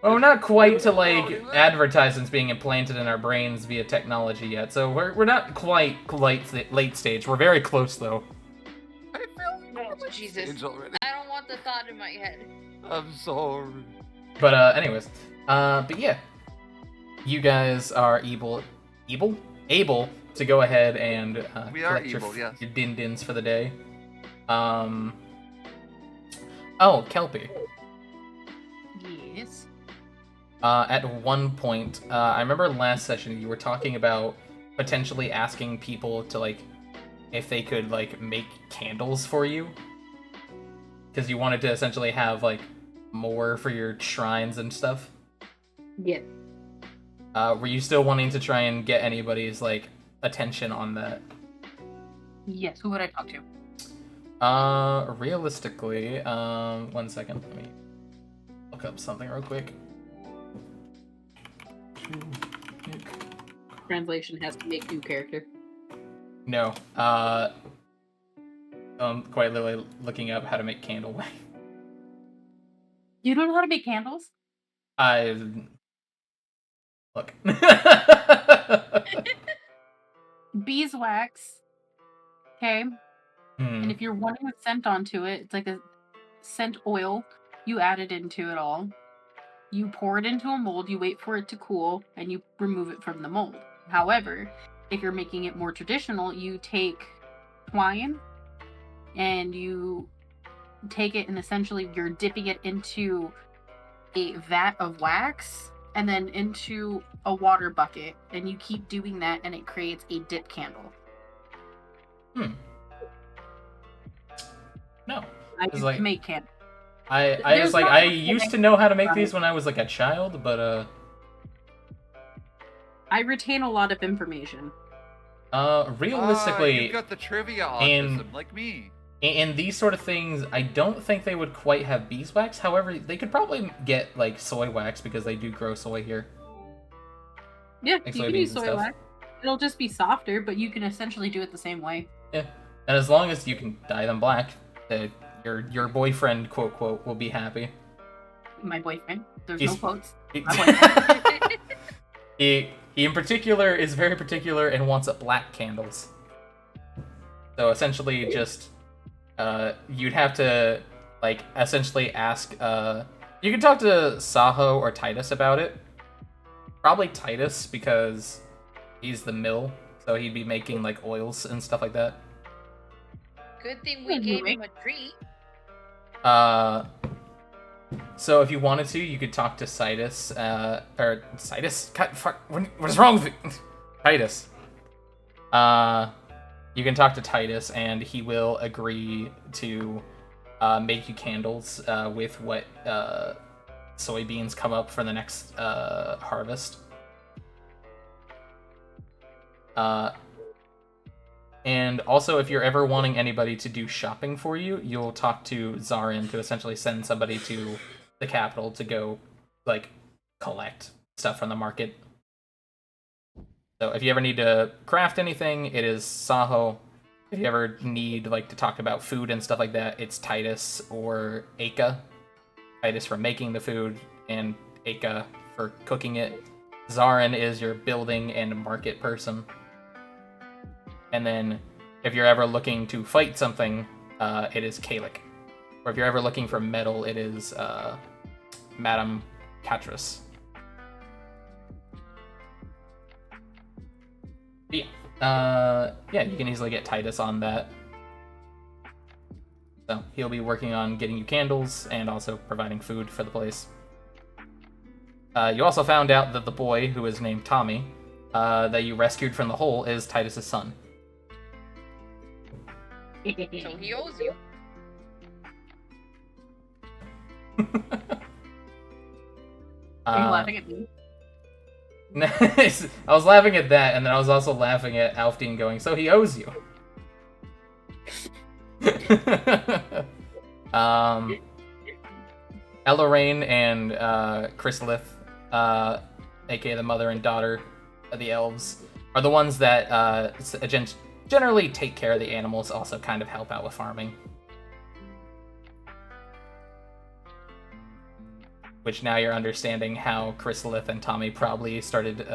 well, we're not quite to like advertisements being implanted in our brains via technology yet, so we're not quite late stage. We're very close though. I feel Jesus. I don't want the thought in my head. I'm sorry. But anyways, but yeah, you guys are able to go ahead and collect your din-dins for the day. Oh, Kelpie. Yes. At one point, I remember last session you were talking about potentially asking people to like, if they could like make candles for you, because you wanted to essentially have like more for your shrines and stuff. Yeah. Were you still wanting to try and get anybody's like attention on that? Yes. Who would I talk to? Realistically, 1 second. Let me look up something real quick. Translation has to make new character. No. Quite literally looking up how to make candle wax. You don't know how to make candles? Look. Beeswax. Okay. And if you're wanting a scent onto it, it's like a scent oil. You add it into it all. You pour it into a mold, you wait for it to cool, and you remove it from the mold. However, if you're making it more traditional, you take twine and you take it and essentially you're dipping it into a vat of wax and then into a water bucket, and you keep doing that, and it creates a dip candle. No. I It's used like to make candles. I There's was like not I much used that to I know how to make can these when I was like a child, but I retain a lot of information. realistically, you've got the trivia in- autism, like me. in these sort of things, I don't think they would quite have beeswax. However, they could probably get like soy wax because they do grow soy here. Yeah, Like you can soybeans use and soy stuff. wax. It'll just be softer, but you can essentially do it the same way. Yeah, and as long as you can dye them black, your boyfriend, quote quote, will be happy. My boyfriend. There's He's- no quotes. He, My boyfriend. he in particular is very particular and wants black candles. So essentially, just you'd have to like essentially ask. You can talk to Saho or Titus about it. Probably Titus because he's the mill, so he'd be making like oils and stuff like that. Good thing we gave him a treat. So if you wanted to, you could talk to Titus, or Titus? God, fuck, what is wrong with you? Titus. You can talk to Titus, and he will agree to make you candles with what soybeans come up for the next harvest. And also, if you're ever wanting anybody to do shopping for you, you'll talk to Zarin to essentially send somebody to the capital to go, like, collect stuff from the market. So if you ever need to craft anything, it is Saho. If you ever need, like, to talk about food and stuff like that, it's Titus or Aka. Titus for making the food, and Aka for cooking it. Zarin is your building and market person. And then, if you're ever looking to fight something, it is Kalik. Or if you're ever looking for metal, it is Madame Catras. Yeah, you can easily get Titus on that. So he'll be working on getting you candles and also providing food for the place. You also found out that the boy, who is named Tommy, that you rescued from the hole, is Titus's son. So he owes you. Are you laughing at me? Nice. I was laughing at that, and then I was also laughing at Alfdean going, so he owes you. Elorraine and Chrysalith, aka the mother and daughter of the elves, are the ones that generally take care of the animals, also kind of help out with farming. Which now you're understanding how Chrysalith and Tommy probably started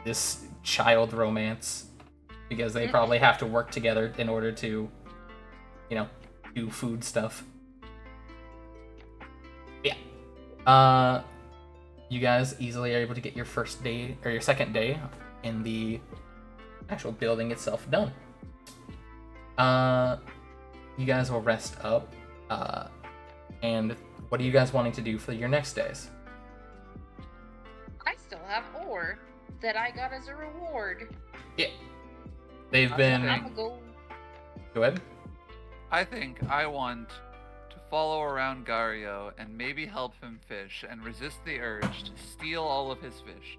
this child romance, because they probably have to work together in order to, you know, do food stuff. Yeah. You guys easily are able to get your first day, or your second day, in the actual building itself done. You guys will rest up, and what are you guys wanting to do for your next days? I still have ore that I got as a reward. Yeah. They've been... I'ma go. Go ahead. I think I want to follow around Gario and maybe help him fish and resist the urge to steal all of his fish.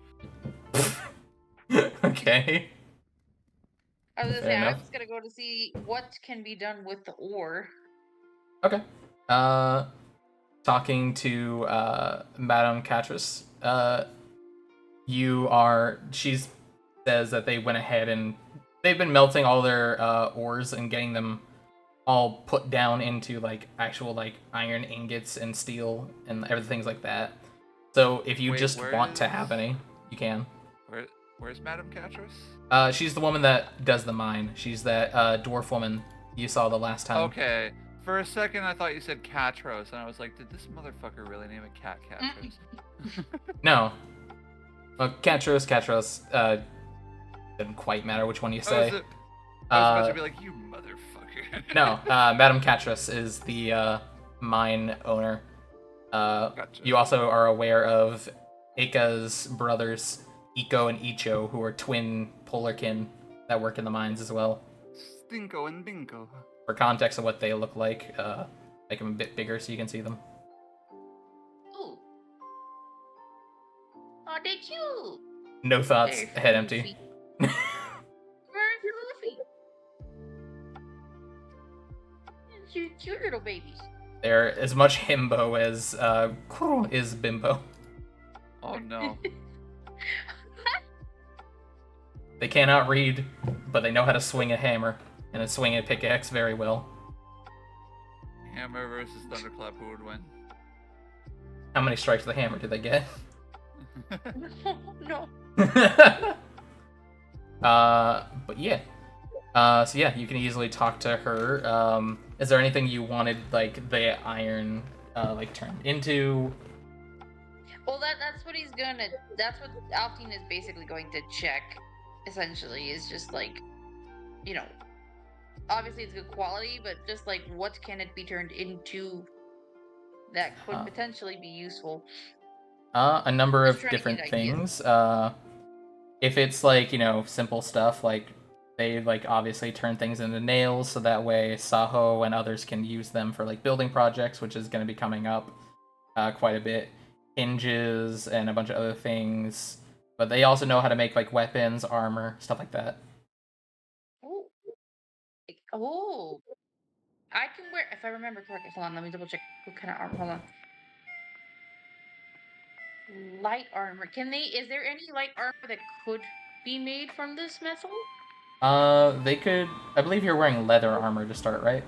Okay. I was gonna Fair say, enough. I'm just gonna go to see what can be done with the ore. Okay. Talking to Madame Catras, she says that they went ahead and they've been melting all their ores and getting them all put down into like actual like iron ingots and steel and everything like that. So if you Wait, just where want to is- have any, you can. Where's Madame Catras? She's the woman that does the mine. She's that dwarf woman you saw the last time. Okay. For a second, I thought you said Catros, and I was like, did this motherfucker really name a cat Catros? No. Well, Catros, doesn't quite matter which one you say. I was about to be like, you motherfucker. No, Madame Catras is the mine owner. Gotcha. You also are aware of Ika's brothers, Iko and Icho, who are twin polarkin that work in the mines as well. Stinko and Binko. For context of what they look like, make them a bit bigger so you can see them. Ooh. Oh, they cute. No thoughts, Very head empty. Very fluffy. Cute little babies. They're as much himbo as Kuro is bimbo. Oh no. They cannot read, but they know how to swing a hammer and then swing a pickaxe very well. Hammer versus Thunderclap, who would win? How many strikes with the hammer did they get? No. But yeah. So yeah, you can easily talk to her. Is there anything you wanted, like, the iron, like, turned into? Well, that's what he's gonna. That's what Alfine is basically going to check. Essentially, is just like, you know, obviously it's good quality, but just like what can it be turned into that could potentially be useful. A number Just of trying to different get ideas. things. If it's like, you know, simple stuff, like they like obviously turn things into nails, so that way Saho and others can use them for like building projects, which is going to be coming up quite a bit. Hinges and a bunch of other things, but they also know how to make like weapons, armor, stuff like that. Oh, oh, I can wear. If I remember correctly, hold on. Let me double check. What kind of armor? Hold on. Light armor. Can they? Is there any light armor that could be made from this metal? They could. I believe you're wearing leather armor to start, right?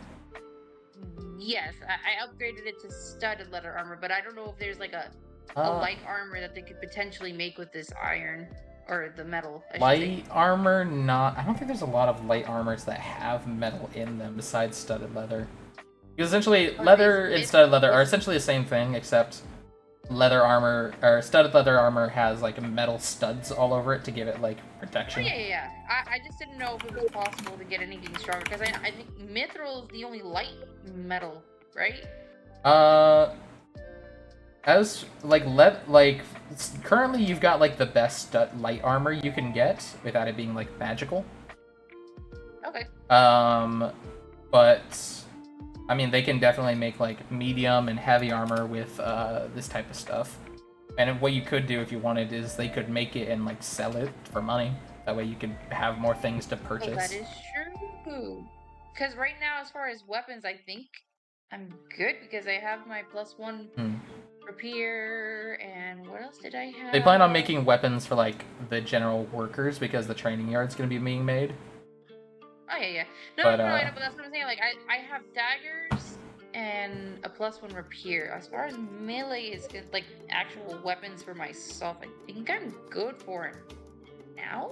Yes, I upgraded it to studded leather armor, but I don't know if there's like a light armor that they could potentially make with this iron or the metal. I should Light say. armor, not. I don't think there's a lot of light armors that have metal in them besides studded leather. Because essentially, Or leather is and studded leather are is- essentially the same thing, except leather armor or studded leather armor has like metal studs all over it to give it like Oh, protection. yeah. I just didn't know if it was possible to get anything stronger because I think mithril is the only light metal, right? As like currently you've got like the best light armor you can get without it being like magical. Okay. But I mean they can definitely make like medium and heavy armor with this type of stuff. And what you could do if you wanted is they could make it and like sell it for money. That way you could have more things to Oh, purchase. that is true. Because right now, as far as weapons, I think I'm good because I have my +1 rapier, and what else did I have? They plan on making weapons for like the general workers because the training yard's gonna be being made. Oh yeah. No, But, I know, but that's what I'm saying. Like I have daggers and a +1 rapier. As far as melee is like actual weapons for myself, I think I'm good for it now.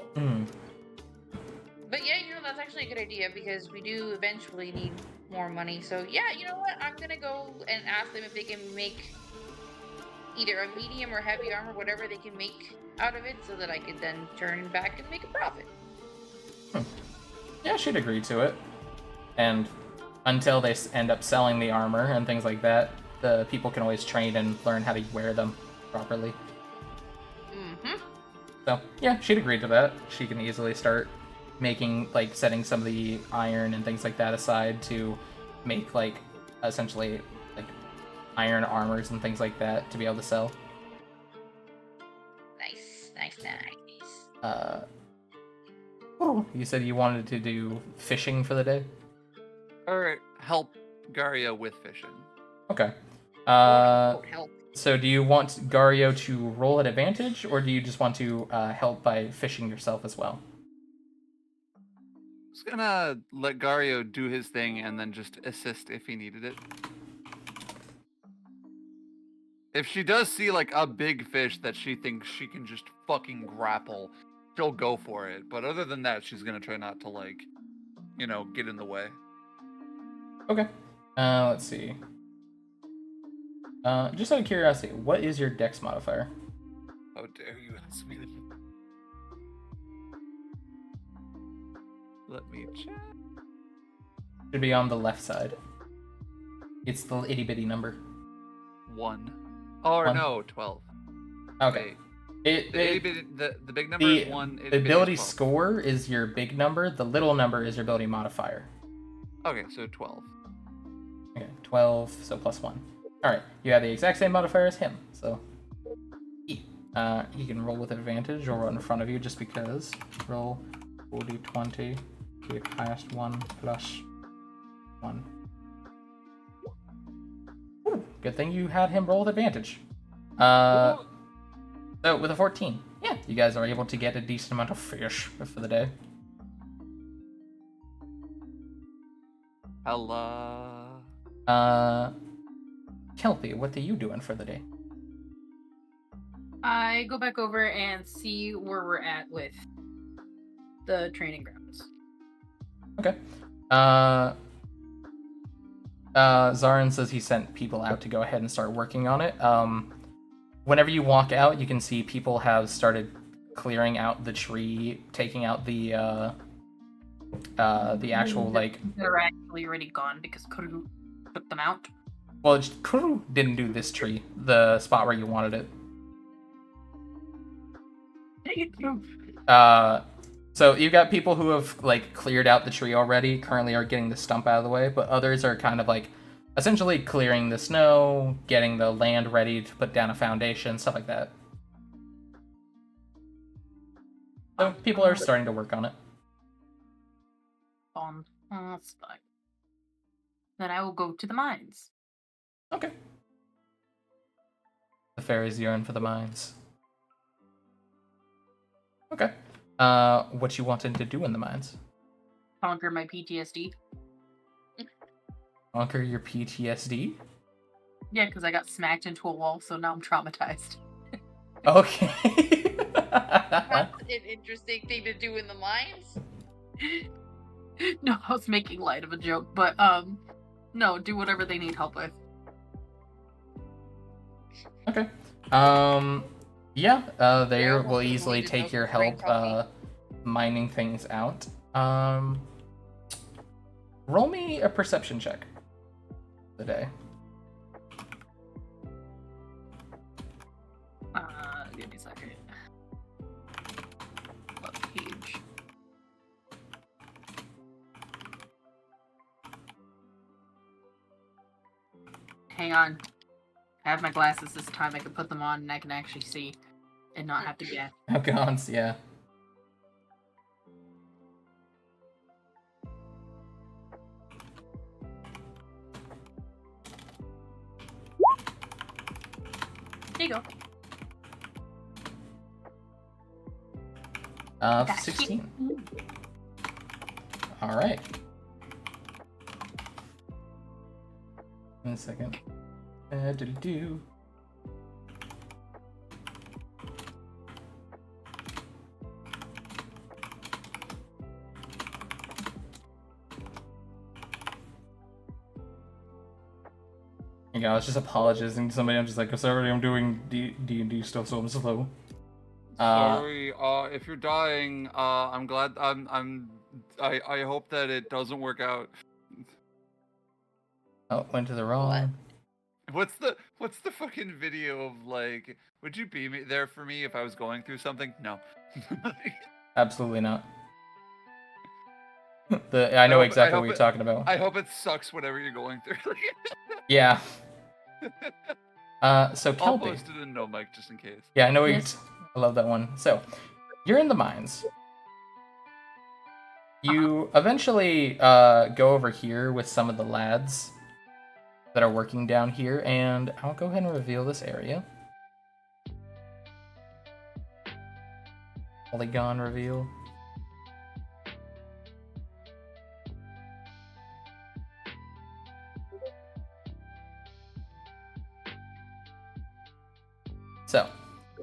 But yeah, that's actually a good idea because we do eventually need more money. So yeah, you know what? I'm gonna go and ask them if they can make either a medium or heavy armor, whatever they can make out of it, so that I could then turn back and make a profit. Yeah, she'd agree to it. And until they end up selling the armor and things like that, the people can always train and learn how to wear them properly. So yeah, she'd agree to that. She can easily start making, like, setting some of the iron and things like that aside to make, like, essentially, like, iron armors and things like that to be able to sell. Nice. You said you wanted to do fishing for the day? Or help Garia with fishing. Okay. Help. So do you want Gario to roll at advantage, or do you just want to help by fishing yourself as well? Just gonna let Gario do his thing and then just assist if he needed it. If she does see like a big fish that she thinks she can just fucking grapple, she'll go for it. But other than that, she's gonna try not to like, get in the way. Okay. Let's see. Just out of curiosity, what is your dex modifier? How dare you ask me that? Let me check. Should be on the left side. It's the itty bitty number. 1. Or 1. no, 12. Okay. Wait. The big number the is 1. the itty bitty ability is 12. score is your big number. The little number is your ability modifier. Okay, so 12. Okay, 12, so plus 1. Alright, you have the exact same modifier as him, so he can roll with advantage or roll in front of you just because. Roll 4d20, get highest 1 plus 1. Ooh, good thing you had him roll with advantage. So with a 14, yeah, you guys are able to get a decent amount of fish for the day. Hello. Kelpie, what are you doing for the day? I go back over and see where we're at with the training grounds. Okay. Zarin says he sent people out to go ahead and start working on it. Whenever you walk out, you can see people have started clearing out the tree, taking out the actual, like... They're actually already gone because Kuru took them out. Well, Kuru didn't do this tree, the spot where you wanted it. So you've got people who have, like, cleared out the tree already, currently are getting the stump out of the way, but others are kind of, like, essentially clearing the snow, getting the land ready to put down a foundation, stuff like that. So people are starting to work on it. On. That's fine. Then I will go to the mines. Okay. The fairies yearn for the mines. Okay. What you wanted to do in the mines? Conquer my PTSD. Conquer your PTSD? Yeah, because I got smacked into a wall, so now I'm traumatized. Okay. That's an interesting thing to do in the mines. No, I was making light of a joke, but no, do whatever they need help with. Okay. Yeah, they Yeah, will well, easily we just take know your some brain help, mining things out. Roll me a perception check today. Give me a second. What page? Hang on. I have my glasses this time. I can put them on and I can actually see and not have to guess. Oh, gods, yeah. There you go. 16. All right. One second. Do. You know, I was just apologizing to somebody. I'm just like, I'm sorry, I'm doing D&D stuff, so I'm slow. Sorry, if you're dying, I'm glad. I hope that it doesn't work out. Oh, went to the wrong. What? What's the fucking video of, like, would you be there for me if I was going through something? No. Absolutely not. I know exactly what you're talking about. I hope it sucks whatever you're going through. Yeah. So I'll Kelpie. post it in no mic just in case. Yeah, I know what Yes. I love that one. So, you're in the mines. You eventually go over here with some of the lads that are working down here, and I'll go ahead and reveal this area. Polygon reveal. So,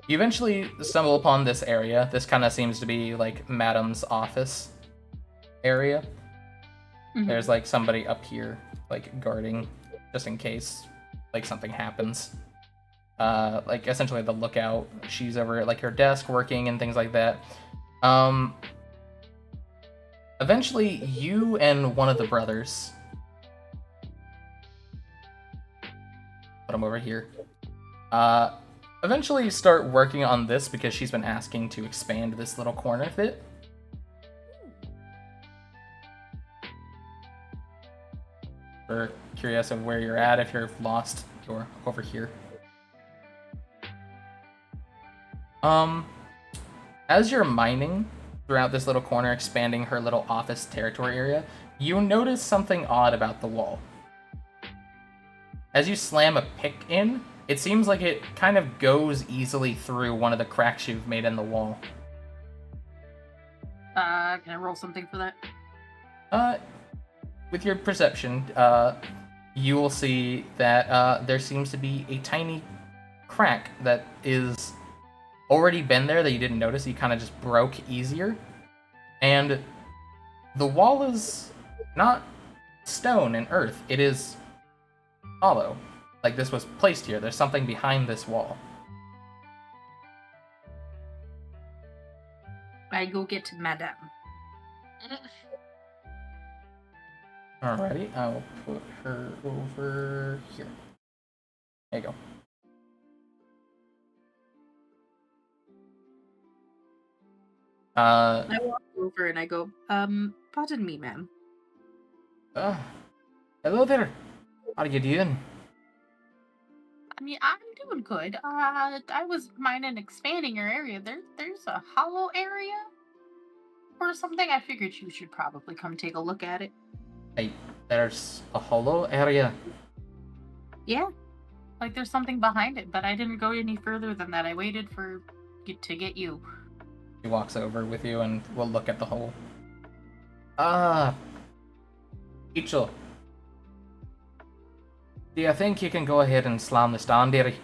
you eventually stumble upon this area. This kind of seems to be like Madam's office area. Mhm. There's like somebody up here, like guarding, just in case like something happens. Like essentially the lookout. She's over at like her desk working and things like that. Eventually, you and one of the brothers, put him over here, eventually start working on this because she's been asking to expand this little corner bit. We're curious of where you're at. If you're lost, you're over here. As you're mining throughout this little corner, expanding her little office territory area, you notice something odd about the wall. As you slam a pick in, it seems like it kind of goes easily through one of the cracks you've made in the wall. Can I roll something for that? With your perception, you will see that there seems to be a tiny crack that is already been there that you didn't notice. You kind of just broke easier. And the wall is not stone and earth. It is hollow. Like this was placed here. There's something behind this wall. I go get Madame. Alrighty, I will put her over here. There you go. I walk over and I go, pardon me, ma'am. Hello there. How are you doing? I mean, I'm doing good. I was mining expanding your area. There's a hollow area or something. I figured you should probably come take a look at it. Hey, there's a hollow area. Yeah, like there's something behind it, but I didn't go any further than that. I waited for to get you. He walks over with you and we'll look at the hole. Ichel. Do you think you can go ahead and slam this down, dearie?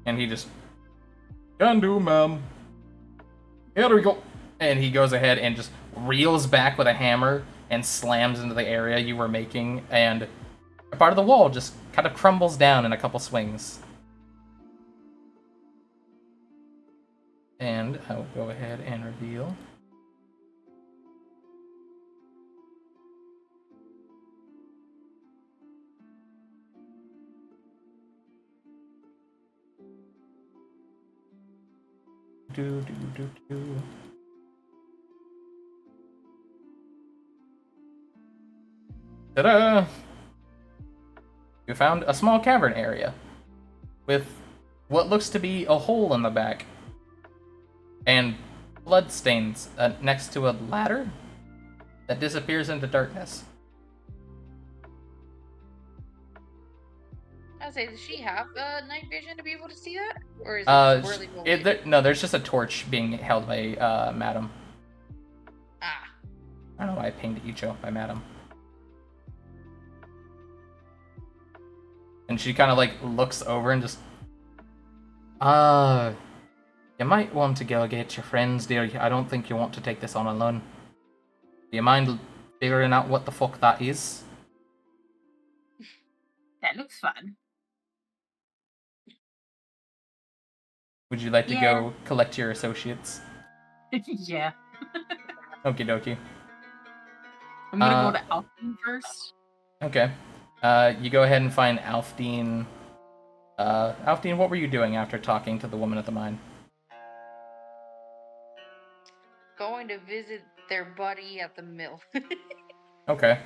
And he just... Can do, ma'am. Here we go. And he goes ahead and just reels back with a hammer and slams into the area you were making, and a part of the wall just kind of crumbles down in a couple swings. And I will go ahead and reveal. Ta-da! You found a small cavern area with what looks to be a hole in the back and bloodstains next to a ladder that disappears into darkness. I say, does she have night vision to be able to see that, or is it just really no, there's just a torch being held by Madam. Ah. I don't know why I pinged Icho by Madam. And she kind of like looks over and just, you might want to go get your friends, dear. I don't think you want to take this on alone. Do you mind figuring out what the fuck that is? That looks fun. Would you like to go collect your associates? Yeah. Okie dokie. I'm gonna go to Alfin first. Okay. You go ahead and find Alfdean. Alfdean, what were you doing after talking to the woman at the mine? Going to visit their buddy at the mill. Okay.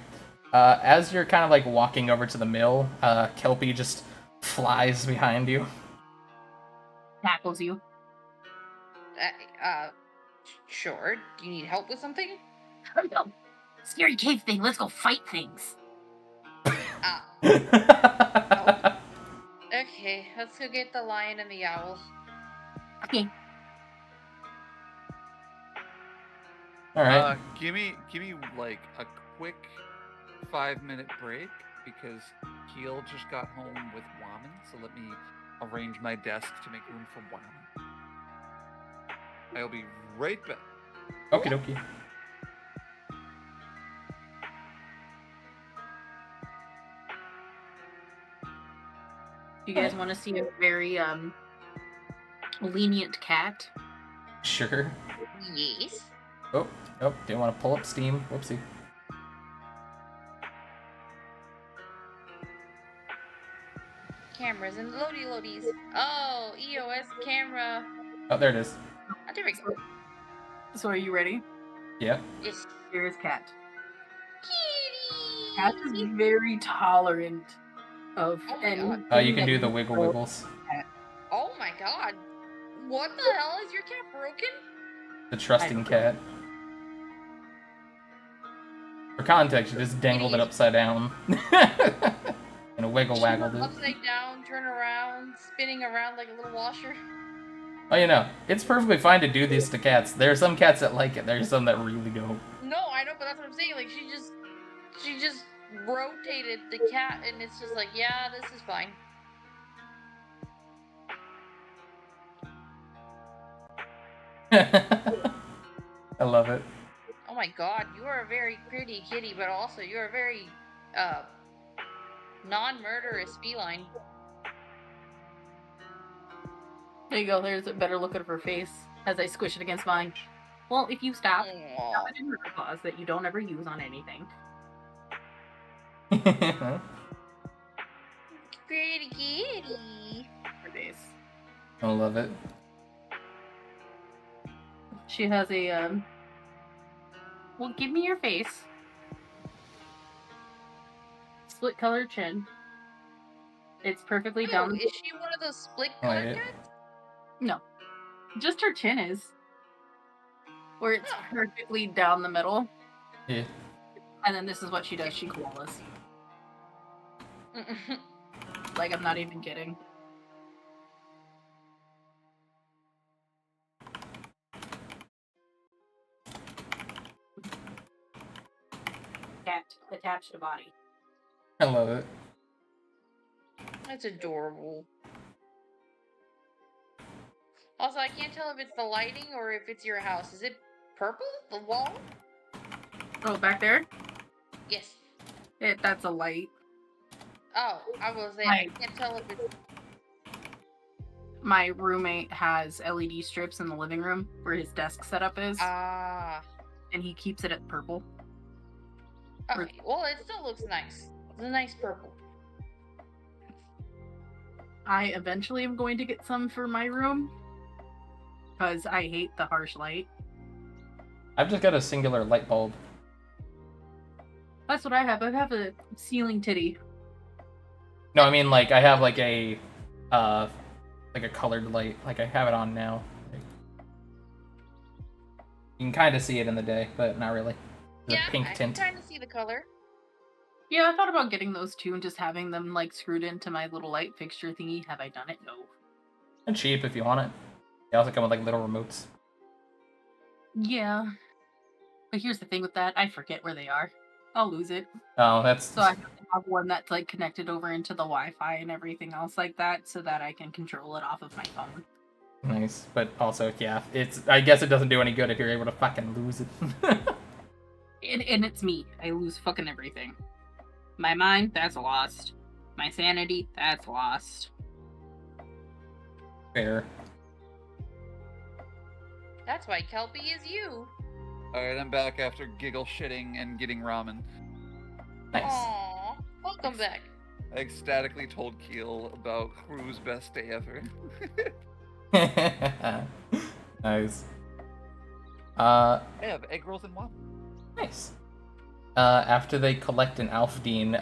As you're kind of like walking over to the mill, Kelpie just flies behind you. Tackles you. Sure. Do you need help with something? Oh, no. Scary cave thing. Let's go fight things. Oh. Okay, let's go get the lion and the owl. Okay. All right. Give me like a quick 5-minute break because Keel just got home with Waman, so let me arrange my desk to make room for Waman. I'll be right back. Okie dokie. You guys want to see a very lenient cat? Sure. Yes. Oh, didn't want to pull up Steam. Whoopsie. Cameras and loady loadies. Oh, EOS camera. Oh, there it is. Oh, there we go. So are you ready? Yep. Yes. Here is Cat. Kitty. Cat is very tolerant of Oh my God. Oh, you anything can that do the you wiggle throw. wiggles. Oh my God. What the hell? Is your cat broken? The trusting don't cat. For context, you just dangled it Kitty. upside down. And a wiggle waggled it. Upside down, turn around, spinning around like a little washer. Oh, you know, it's perfectly fine to do this to cats. There are some cats that like it. There's some that really don't. No, I know, but that's what I'm saying. Like she just rotated the cat, and it's just like, yeah, this is fine. I love it. Oh my God, you are a very pretty kitty, but also you're a very non-murderous feline. There you go. There's a better look at her face as I squish it against mine. Well, if you stop Aw. it in murder clause that you don't ever use on anything. Pretty kitty. Her face. I love it. She has a well, give me your face. Split color chin. It's perfectly Oh, down. is she one of those split I like color it. cats? No, just her chin is, where it's Huh. perfectly down the middle. Yeah. And then this is what she does. She koalas. Like, I'm not even kidding. Cat attached to body. I love it. That's adorable. Also, I can't tell if it's the lighting or if it's your house. Is it purple? The wall? Oh, back there? Yes. That's a light. Oh, I will say I Right. can't tell if it's. My roommate has LED strips in the living room where his desk setup is, Ah. and he keeps it at purple. Okay. Well, it still looks nice. It's a nice purple. I eventually am going to get some for my room because I hate the harsh light. I've just got a singular light bulb. That's what I have. I have a ceiling titty. No, I mean like I have like a colored light. Like I have it on now. Like, you can kind of see it in the day, but not really. The Yeah, pink I tint. can kind of see the color. Yeah, I thought about getting those too and just having them like screwed into my little light fixture thingy. Have I done it? No. And cheap if you want it. They also come with like little remotes. Yeah. But here's the thing with that. I forget where they are. I'll lose it. Oh, that's So I have to have one that's like connected over into the Wi-Fi and everything else like that so that I can control it off of my phone. nice. But also, yeah, it's. I guess it doesn't do any good if you're able to fucking lose it. And it's me. I lose fucking everything. My mind, that's lost. My sanity, that's lost. Fair. That's why Kelpie is you. Alright, I'm back after giggle shitting and getting ramen. Nice. Aww. Welcome back. I ecstatically told Keel about Crew's best day ever. Nice. I have egg rolls and waffles. Nice. After they collect an Alfdean,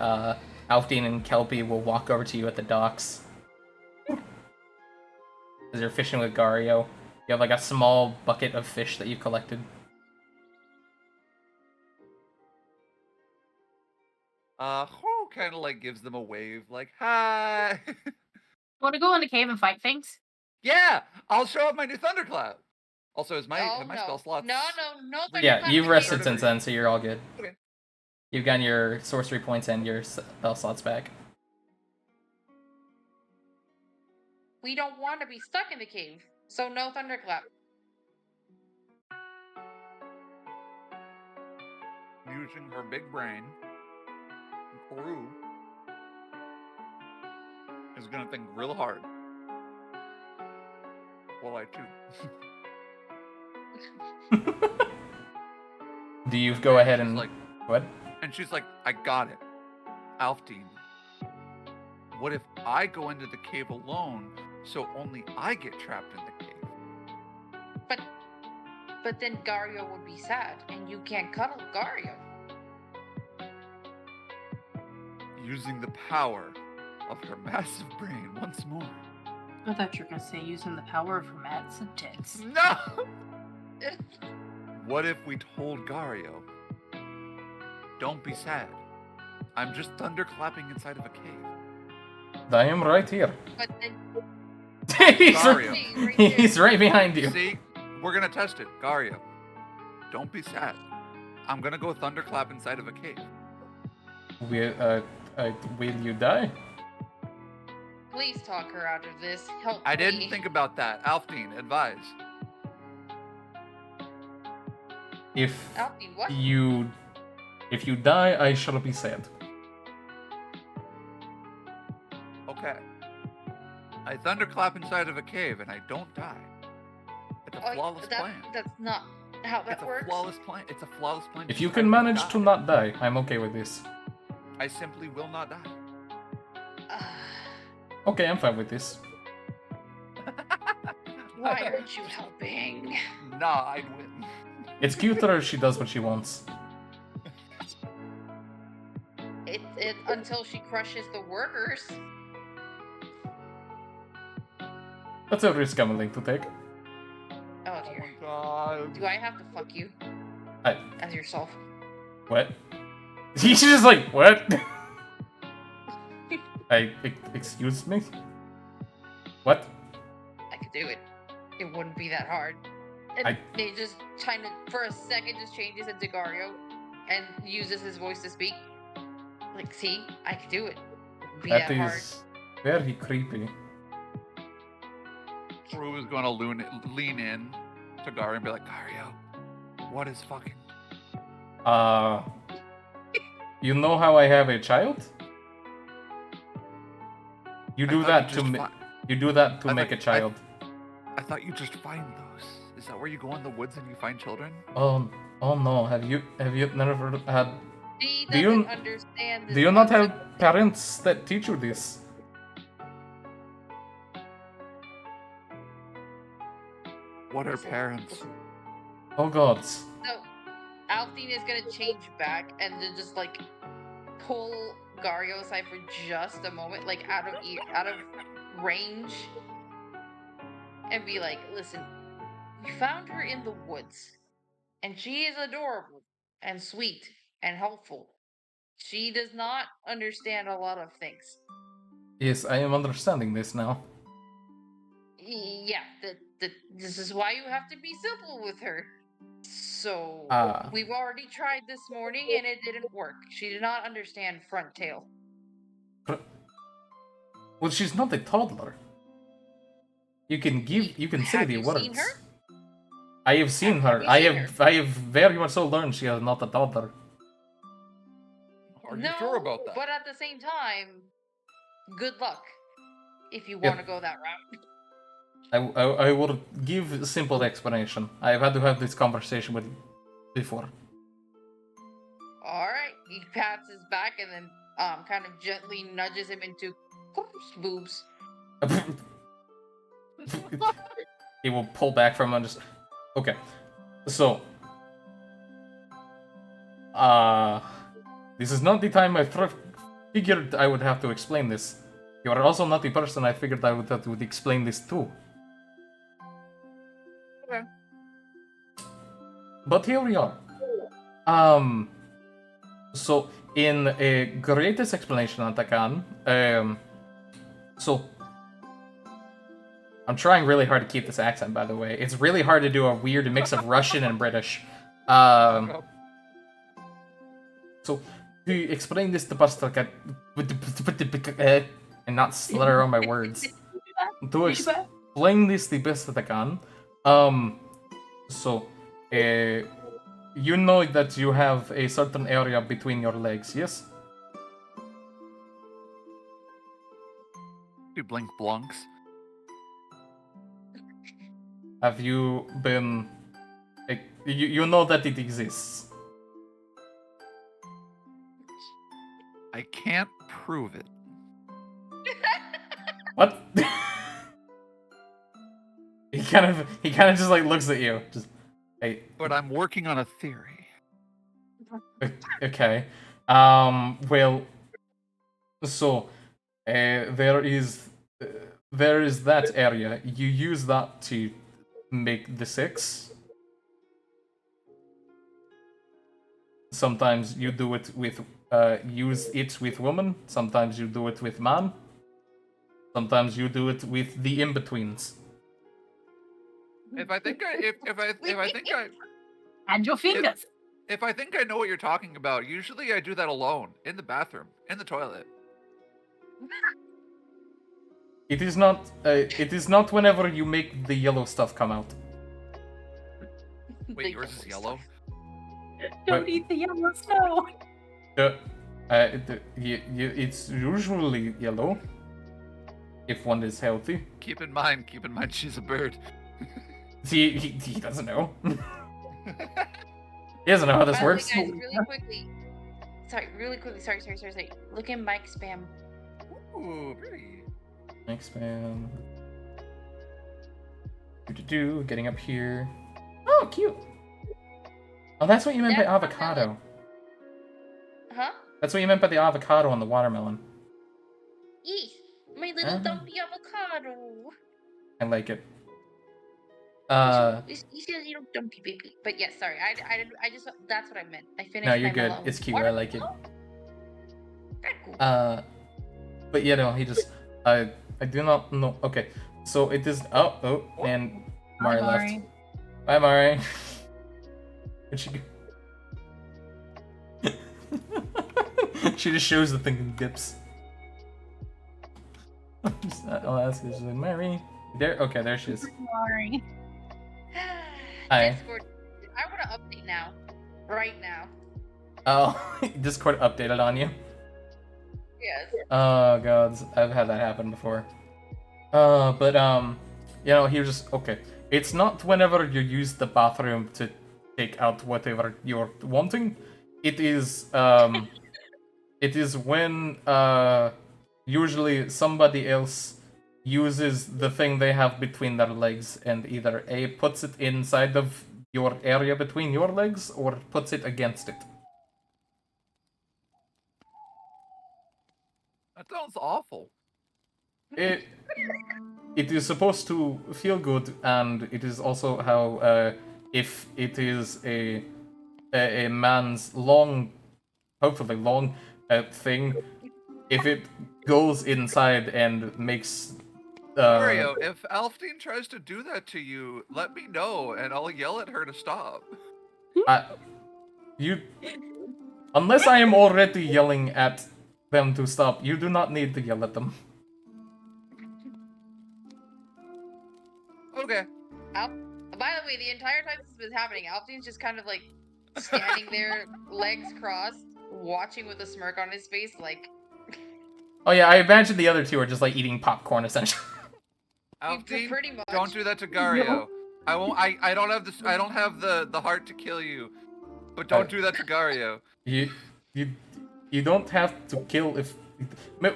Alfdean and Kelpie will walk over to you at the docks. As you're fishing with Gario. You have like a small bucket of fish that you collected. Who kind of like gives them a wave, like, hi! Want to go in the cave and fight things? Yeah! I'll show up my new Thundercloud! Also, have my Oh, spell no. slots... No. Yeah, Thunderclap you've the rested game. since then, so you're all good. Okay. You've gotten your sorcery points and your spell slots back. We don't want to be stuck in the cave, so no thunderclap. Using her big brain, Crew is gonna think real hard. Well, I too. Do you go ahead and like, what? and she's like, I got it. Alfdean, what if I go into the cave alone, so only I get trapped in the cave? But then Gario would be sad, and you can't cuddle Gario. Using the power of her massive brain once more. I thought you were gonna say using the power of her mats and tits. No! What if we told Gario, don't be sad. I'm just thunderclapping inside of a cave. I am right here. But then he's, Gario. he's right behind you. See? We're gonna test it. Gario, don't be sad. I'm gonna go thunderclap inside of a cave. Will you die? please talk her out of this. Help I me. didn't think about that. Alfdean, advise. If Alfie, what? if you die, I shall be sad. Okay. I thunderclap inside of a cave and I don't die. It's a flawless plan. That's not how that It's a works. flawless plan. It's a flawless plan. If you Just can I don't manage die. to not die, I'm okay with this. I simply will not die. Okay, I'm fine with this. Why aren't you helping? Nah, I'd win. It's cuter if she does what she wants. It until she crushes the workers. That's a risk I'm willing to take. Oh dear. God. Do I have to fuck you I as yourself? what? He's just like what? Excuse me? What? I could do it. It wouldn't be that hard. And they just kind of, for a second, just changes into Gario and uses his voice to speak. Like, see, I could do it. It wouldn't be That that hard. is very creepy. Drew is gonna lean in to Gario and be like, Gario, what is fucking? You know how I have a child? You do that to me. You do that to make a child. I thought you just find those. Is that where you go in the woods and you find children? Oh no! Have you never had? She Do you- doesn't understand this Do you not have concept. parents that teach you this? What are Listen, parents? listen. Oh God! So, Alfine is gonna change back and then just like pull Gario aside for just a moment, like out of range, and be like, "Listen, we found her in the woods, and she is adorable and sweet and helpful. She does not understand a lot of things. Yes, I am understanding this now. Yeah, this is why you have to be simple with her." So Ah. we've already tried this morning and it didn't work. She did not understand front tail. Well, she's not a toddler. You can say Have the you words. seen her? I have seen Have her. you I seen have very much so learned she is not a toddler. Are you No, sure about that? but at the same time, good luck if you Yeah. want to go that route. I will give a simple explanation. I've had to have this conversation with you before. All right. He pats his back and then kind of gently nudges him into boobs. He will pull back from and just. Okay, so. This is not the time I figured I would have to explain this. You are also not the person I figured I would have to explain this to. Okay. But here we are. So in a greatest explanation that I can, so I'm trying really hard to keep this accent, by the way. It's really hard to do a weird mix of Russian and British. So to explain this the best I can, and not slur on my words. To explain this the best that I can, so, you know that you have a certain area between your legs, yes? You blink blunks. Have you been... you know that it exists. I can't prove it. What? he kind of just like looks at you. Just, hey, But I'm working on a theory. okay. Well, so there is that area. You use that to make the 6. Sometimes you do it with use it with woman. Sometimes you do it with man. Sometimes you do it with the in-betweens. If I think I And your fingers. if I think I know what you're talking about, usually I do that alone in the bathroom, in the toilet. It is not. It is not whenever you make the yellow stuff come out. Wait, yours is yellow? Don't Wait. eat the yellow snow. It's usually yellow. If one is healthy. Keep in mind, she's a bird. See, he doesn't know. He doesn't know how this By the way, works. guys, really quickly. Sorry. Look in Mike spam. Ooh, pretty. Next spam. Getting up here. Oh, cute. Oh, that's what you meant by That's what I avocado. Huh? That's what you meant by the avocado on the watermelon. Yes, my little Uh-huh. dumpy avocado. I like it. He's a little dumpy baby. But yes, sorry. I just that's what I meant. I finished. No, you're my good. melon. It's cute. I like it. Very cool. But yeah, no, he just. I do not know. Okay, so it is. Oh, and Mari left. Mari. Bye, Mari. Where'd she go? She just shows the thing and dips. I'll ask her. She's like, Mari. There. Okay, there she is. Mari. Hi. Discord. I want to update now. Right now. Oh, Discord updated on you. Yes. Oh god, I've had that happen before. But you know, he was just okay. It's not whenever you use the bathroom to take out whatever you're wanting. It is when usually somebody else uses the thing they have between their legs and either A puts it inside of your area between your legs or puts it against it. That sounds awful. It is supposed to feel good, and it is also how if it is a man's long, hopefully long thing, if it goes inside and makes Mario, if Alfdean tries to do that to you, let me know and I'll yell at her to stop. You unless I am already yelling at them to stop, you do not need to yell at them. Okay. By the way, the entire time this has been happening, Alfdean's just kind of like standing there, legs crossed, watching with a smirk on his face, like. Oh yeah, I imagine the other two are just like eating popcorn essentially. Alfdean, Pretty much. don't do that to Gario. I won't. I don't have this. I don't have the heart to kill you, but don't do that to Gario. You don't have to kill if.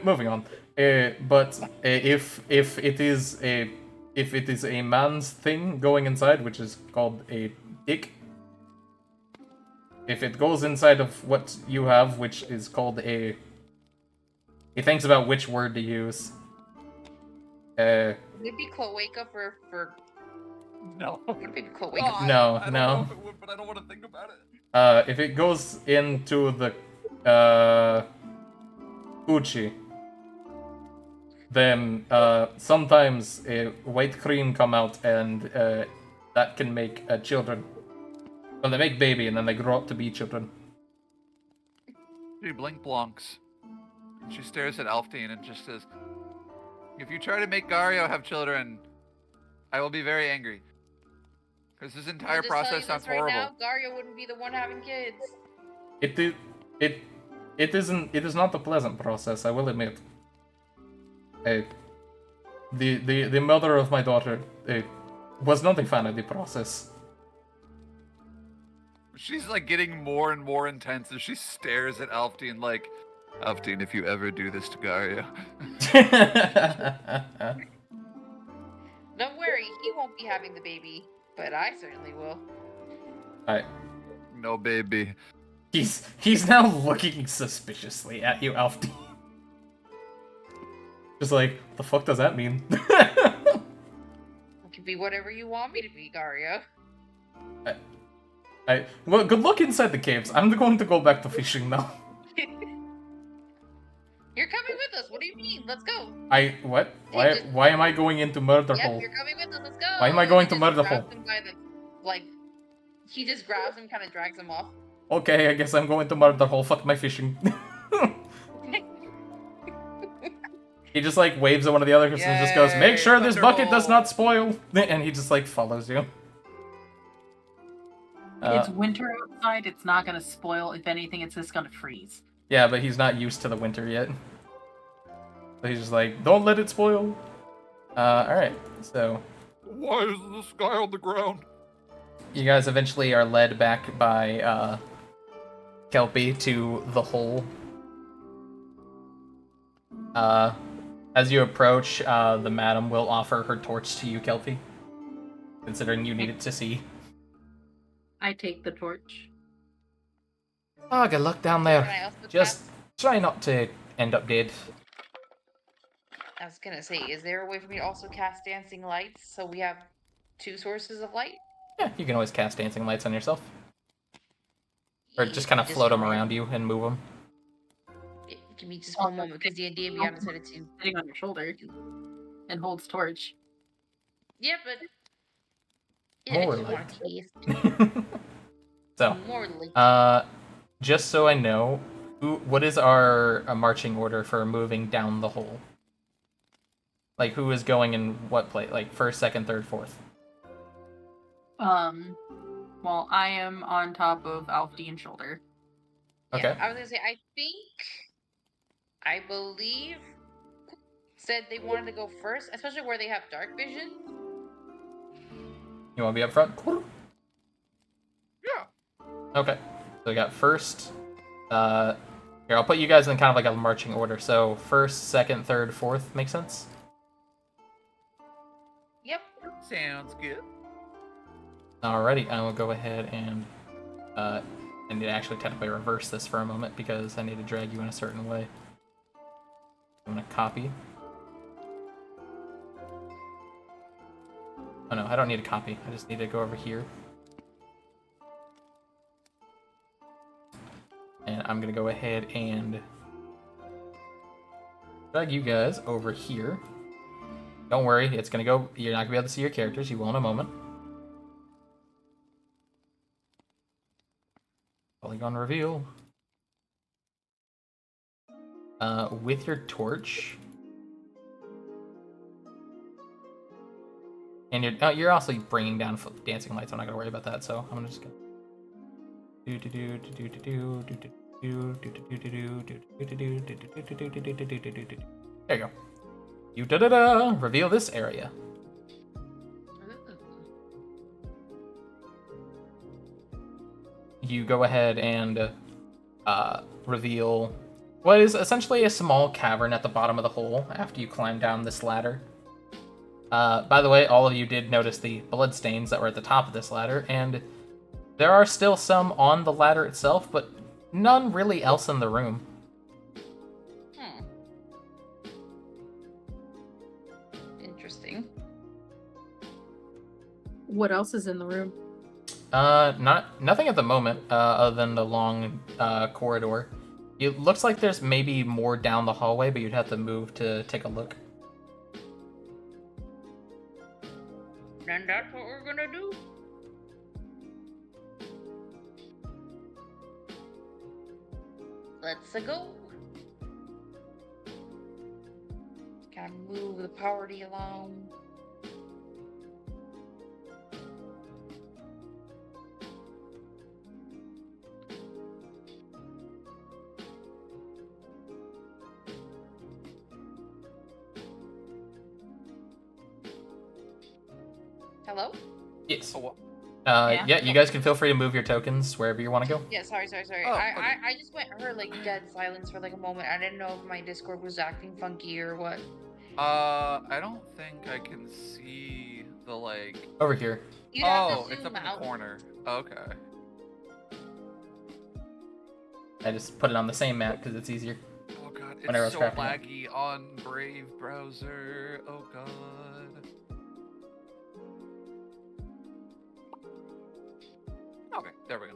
Moving on. But if it is a man's thing going inside, which is called a dick. If it goes inside of what you have, which is called a. He thinks about which word to use. Would it be cloaca for No. would it be cloaca? Oh, No, I don't no. know if it would, but I don't want to think about it. If it goes into the Uchi, then sometimes white cream come out and that can make children. Well, they make baby and then they grow up to be children. She blink blonks. She stares at Alfdean and just says, "If you try to make Gario have children, I will be very angry. Because this entire I'll just tell process you sounds this right horrible." now, Gario wouldn't be the one having kids. It is not a pleasant process, I will admit. The mother of my daughter was not a fan of the process. She's like getting more and more intense as she stares at Alfdean like, Alftine, if you ever do this to Garia. Don't worry, he won't be having the baby, but I certainly will. Alright. No, baby. He's now looking suspiciously at you, Alfie. Just like, the fuck does that mean? I can be whatever you want me to be, Gario. Well, good luck inside the caves. I'm going to go back to fishing now. You're coming with us. What do you mean? Let's go. What? Hey, Why am I going into Murder Yep, Hole? you're coming with us. Let's go. Why am I going He to just Murder grabs Hole? him by the, like, he just grabs him, kind of drags him off. Okay, I guess I'm going to Murder Hole. Fuck my fishing. He just like waves at one of the others and just goes, "Make sure this bucket does not spoil." And he just like follows you. It's winter outside. It's not going to spoil. If anything, it's just going to freeze. Yeah, but he's not used to the winter yet. So he's just like, "Don't let it spoil." Alright, so Why is the sky on the ground? you guys eventually are led back by Kelpie to the hole. As you approach, the madam will offer her torch to you, Kelpie, considering you need it to see. I take the torch. Oh, good luck down Can I there. also Just cast- try not to end up dead. I was gonna say, is there a way for me to also cast dancing lights so we have two sources of light? Yeah, you can always cast dancing lights on yourself. Or just kind of float them around you and move them. Give me just one moment, because D&D and Beyond decided to. Sitting on your shoulder and holds torch. Yeah, but More if you light. want to taste So, more light. just so I know, what is our marching order for moving down the hole? Like, who is going in what place? Like, first, second, third, fourth? Well, I am on top of Alfdean's shoulder. Okay. Yeah, I was gonna say, I believe, said they wanted to go first, especially where they have dark vision. You want to be up front? Yeah. Okay. So we got first. Here, I'll put you guys in kind of like a marching order. So first, second, third, fourth. Make sense? Yep. Sounds good. Alrighty, I will go ahead and I need to actually technically reverse this for a moment because I need to drag you in a certain way. I'm gonna copy. Oh no, I don't need a copy. I just need to go over here. And I'm gonna go ahead and drag you guys over here. Don't worry, it's gonna go. You're not gonna be able to see your characters. You will in a moment. Polygon reveal. With your torch. And you're also bringing down dancing lights. I'm not gonna worry about that. So I'm gonna just go. There you go. You reveal this area. You go ahead and reveal what is essentially a small cavern at the bottom of the hole after you climb down this ladder. By the way, all of you did notice the bloodstains that were at the top of this ladder, and there are still some on the ladder itself, but none really else in the room. Interesting. What else is in the room? Nothing at the moment, other than the long corridor. It looks like there's maybe more down the hallway, but you'd have to move to take a look. And that's what we're gonna do. Let's go. Gotta move the party along. Hello? Yes. Oh, what? Yeah, you guys can feel free to move your tokens wherever you want to go. Yeah, sorry. Oh, okay. I just heard like dead silence for like a moment. I didn't know if my Discord was acting funky or what. I don't think I can see the like. Over here. You'd have to Oh, it's zoom up in the out. corner. Okay. I just put it on the same map because it's easier. Oh god, Whenever I it's was so crafting it. laggy on Brave browser. Oh god. Okay, there we go.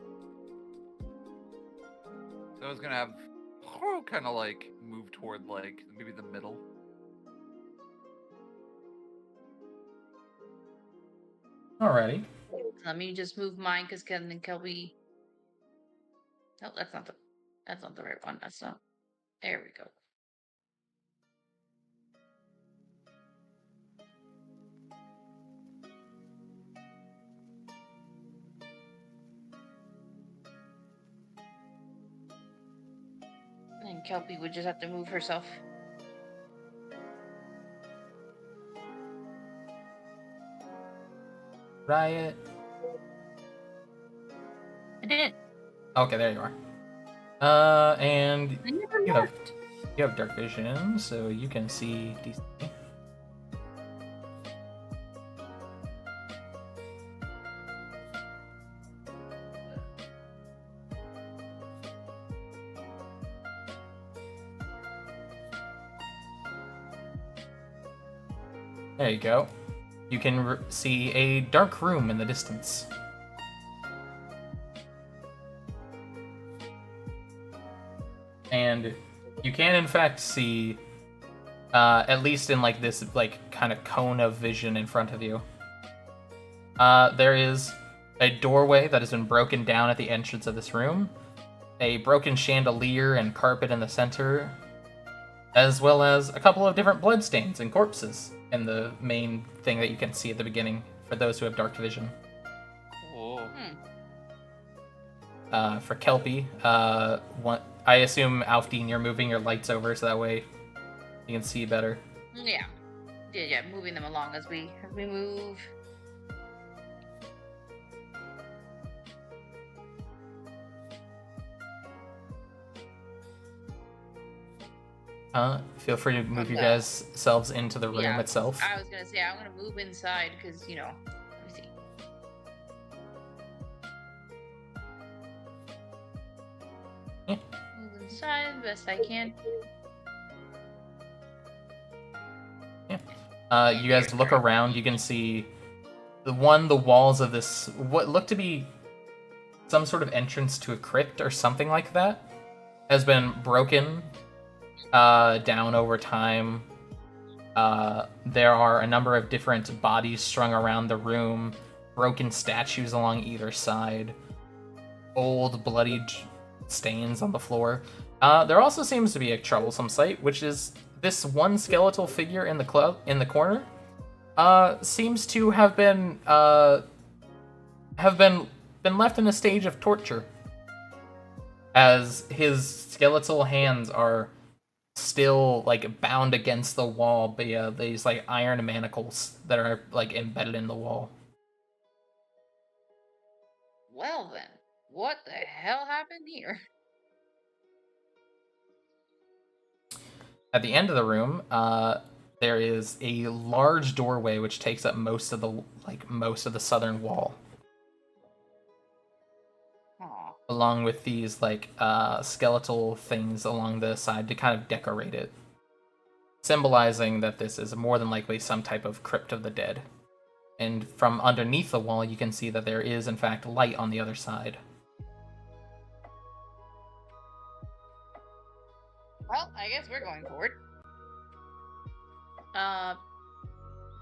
So I was gonna have kind of like move toward like maybe the middle. Alrighty. Let me just move mine because Kevin and Kelby. No, that's not the right one. That's not. There we go. And Kelpie would just have to move herself. Riot. I did. Okay, there you are. And I never you have left. dark vision, so you can see decently. There you go. You can see a dark room in the distance. And you can in fact see, at least in like this like kind of cone of vision in front of you, there is a doorway that has been broken down at the entrance of this room, a broken chandelier and carpet in the center, as well as a couple of different bloodstains and corpses in the main thing that you can see at the beginning for those who have dark vision. Oh. For Kelpie, I assume Alfdean, you're moving your lights over so that way you can see better. Yeah, moving them along as we move. Feel free to move your guys' selves into the room itself. I was gonna say I'm gonna move inside because let me see. Yeah. Move inside the best I can. Yeah. You guys look around. You can see the walls of this what look to be some sort of entrance to a crypt or something like that has been broken down over time. There are a number of different bodies strung around the room, broken statues along either side, old bloodied stains on the floor. There also seems to be a troublesome sight, which is this one skeletal figure in the corner. Seems to have been left in a stage of torture, as his skeletal hands are still like bound against the wall via these like iron manacles that are like embedded in the wall. Well then, what the hell happened here? At the end of the room, there is a large doorway which takes up most of the southern wall, Aw. along with these like skeletal things along the side to kind of decorate it, symbolizing that this is more than likely some type of crypt of the dead. And from underneath the wall, you can see that there is in fact light on the other side. Well, I guess we're going forward.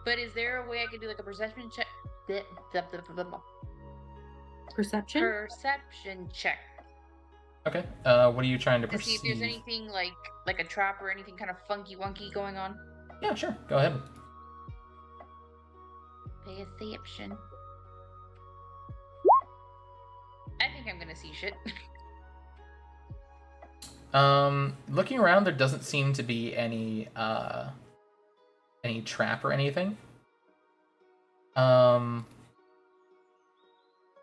But is there a way I could do like a perception check? Perception? Perception check Okay. What are you trying to to see perceive? if there's anything like a trap or anything kind of funky wonky going on. Yeah, sure. Go ahead. Perception. I think I'm gonna see shit. Looking around, there doesn't seem to be any trap or anything.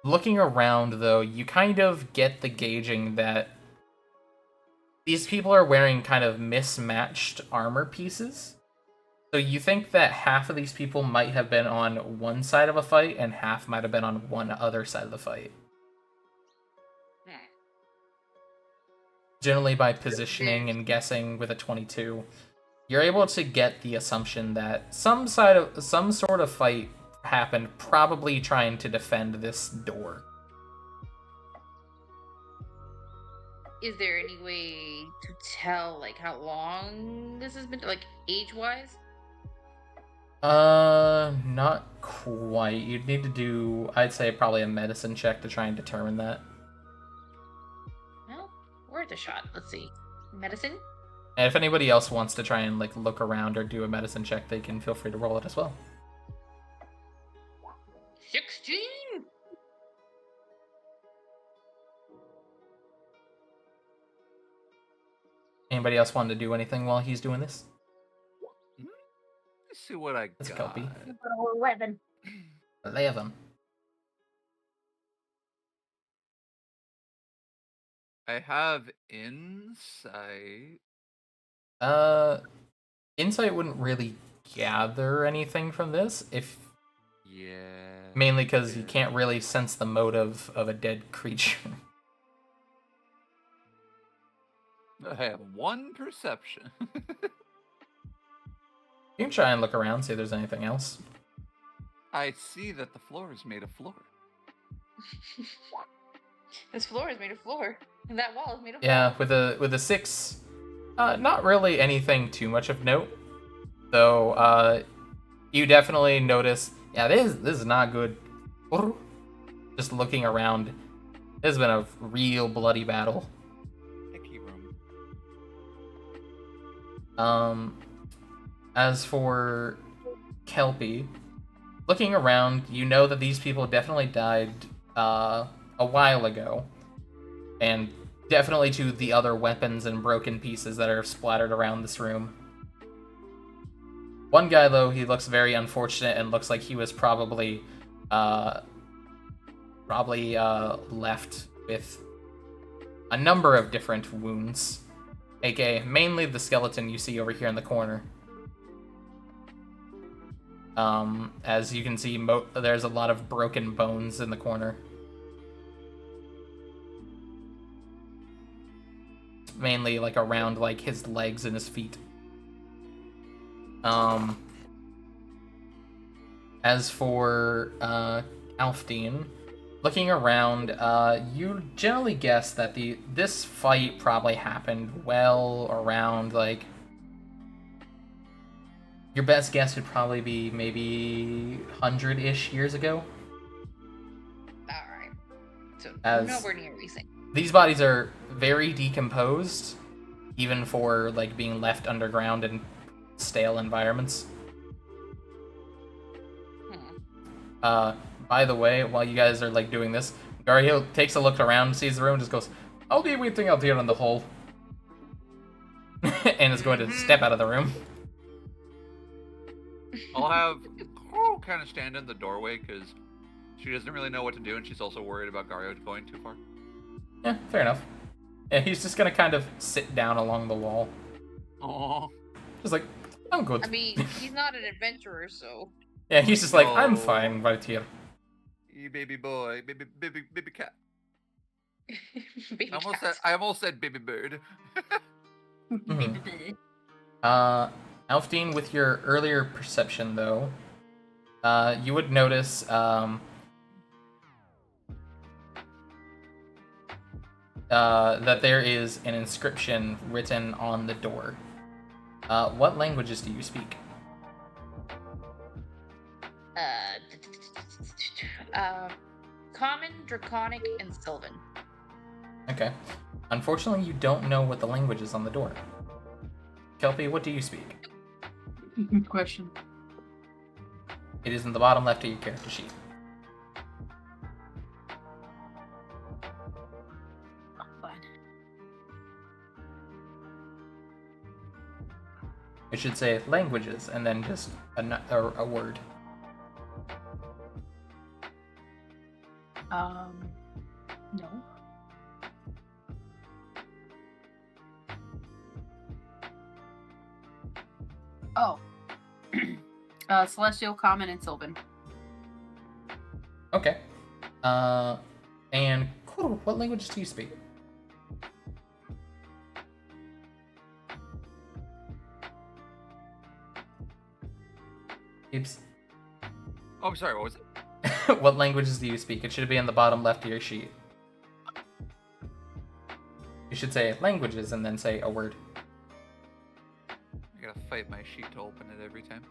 Looking around, though, you kind of get the gauging that these people are wearing kind of mismatched armor pieces. So you think that half of these people might have been on one side of a fight and half might have been on one other side of the fight. Generally by positioning and guessing with a 22, you're able to get the assumption that some sort of fight happened, probably trying to defend this door. Is there any way to tell, like, how long this has been, like, age-wise? Not quite. You'd need to do, I'd say, probably a medicine check to try and determine that. Well, worth a shot. Let's see. Medicine? And if anybody else wants to try and like look around or do a medicine check, they can feel free to roll it as well. 16? Anybody else want to do anything while he's doing this? Let's see what I That's got. Kelpie. 11. 11. I have insight. Insight wouldn't really gather anything from this, if Yeah. mainly because you can't really sense the motive of a dead creature. I have 1 perception. You can try and look around, see if there's anything else. I see that the floor is made of floor. This floor is made of floor. And that wall is made of Yeah, with a 6, not really anything too much of note. Though, you definitely notice, yeah, this is not good. Just looking around, this has been a real bloody battle. Icky room. As for Kelpie, looking around, you know that these people definitely died a while ago, and definitely to the other weapons and broken pieces that are splattered around this room. One guy, though, he looks very unfortunate and looks like he was probably left with a number of different wounds, aka mainly the skeleton you see over here in the corner. As you can see, there's a lot of broken bones in the corner. Mainly like around like his legs and his feet. As for Alfdean, looking around, you generally guess that this fight probably happened well around like, your best guess would probably be maybe 100-ish years ago. Alright. So, As nowhere near recent. these bodies are very decomposed, even for like being left underground in stale environments. By the way, while you guys are like doing this, Garhill takes a look around, sees the room, and just goes, "I'll be waiting out here in the hole," and is going to step out of the room. I'll have kind of stand in the doorway because she doesn't really know what to do, and she's also worried about Gario going too far. Yeah, fair enough. Yeah, he's just gonna kind of sit down along the wall. Aww. Just like, I'm good. I mean, he's not an adventurer, so. Yeah, he's just like, I'm No. fine right here. You baby boy, baby cat. Baby I almost said baby bird. Alfdean, with your earlier perception, though, you would notice, that there is an inscription written on the door. What languages do you speak? Common, Draconic, and Sylvan. Okay. Unfortunately, you don't know what the language is on the door. Kelpie, what do you speak? Good question. It is in the bottom left of your character sheet. Fine. It should say languages and then just a word. No. Oh. Celestial, Common, and Sylvan. Okay. And cool. What languages do you speak? Keeps. Oh, I'm sorry. What was it? What languages do you speak? It should be in the bottom left of your sheet. You should say languages and then say a word. I gotta fight my sheet to open it every time.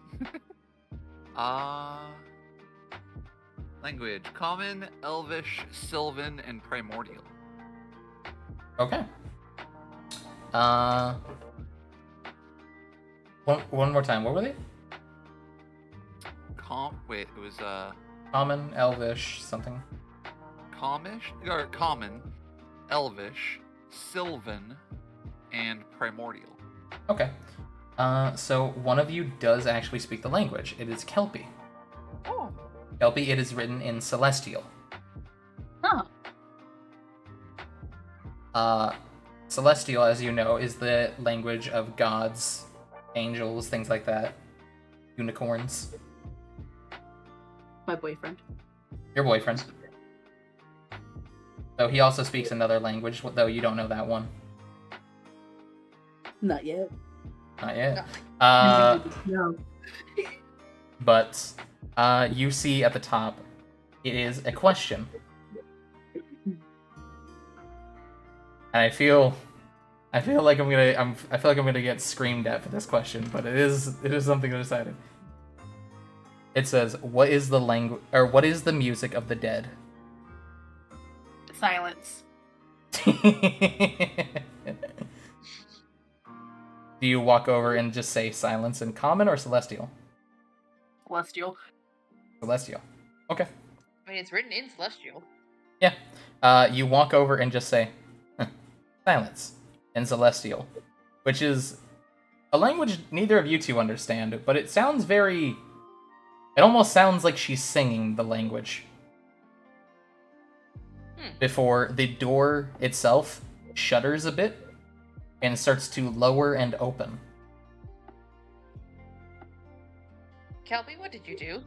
Language: Common, Elvish, Sylvan, and Primordial. Okay. One more time. What were they? Wait, it was Common, Elvish, something. Common, Elvish, Sylvan, and Primordial. Okay. So one of you does actually speak the language. It is Kelpie. Oh. Kelpie, it is written in Celestial. Huh. Celestial, as you know, is the language of gods, angels, things like that. Unicorns. My boyfriend. Your boyfriend. So he also speaks another language, though you don't know that one. Not yet. Not yet. No. But you see at the top, it is a question. And I feel like I'm gonna get screamed at for this question, but it is something decided. It says, "What is the language, or what is the music of the dead?" Silence. Do you walk over and just say silence in Common or Celestial? Celestial. Celestial. Okay. I mean, it's written in Celestial. Yeah. You walk over and just say silence in Celestial, which is a language neither of you two understand, but it sounds very. It almost sounds like she's singing the language. Before the door itself shudders a bit and starts to lower and open. Kelpie, what did you do?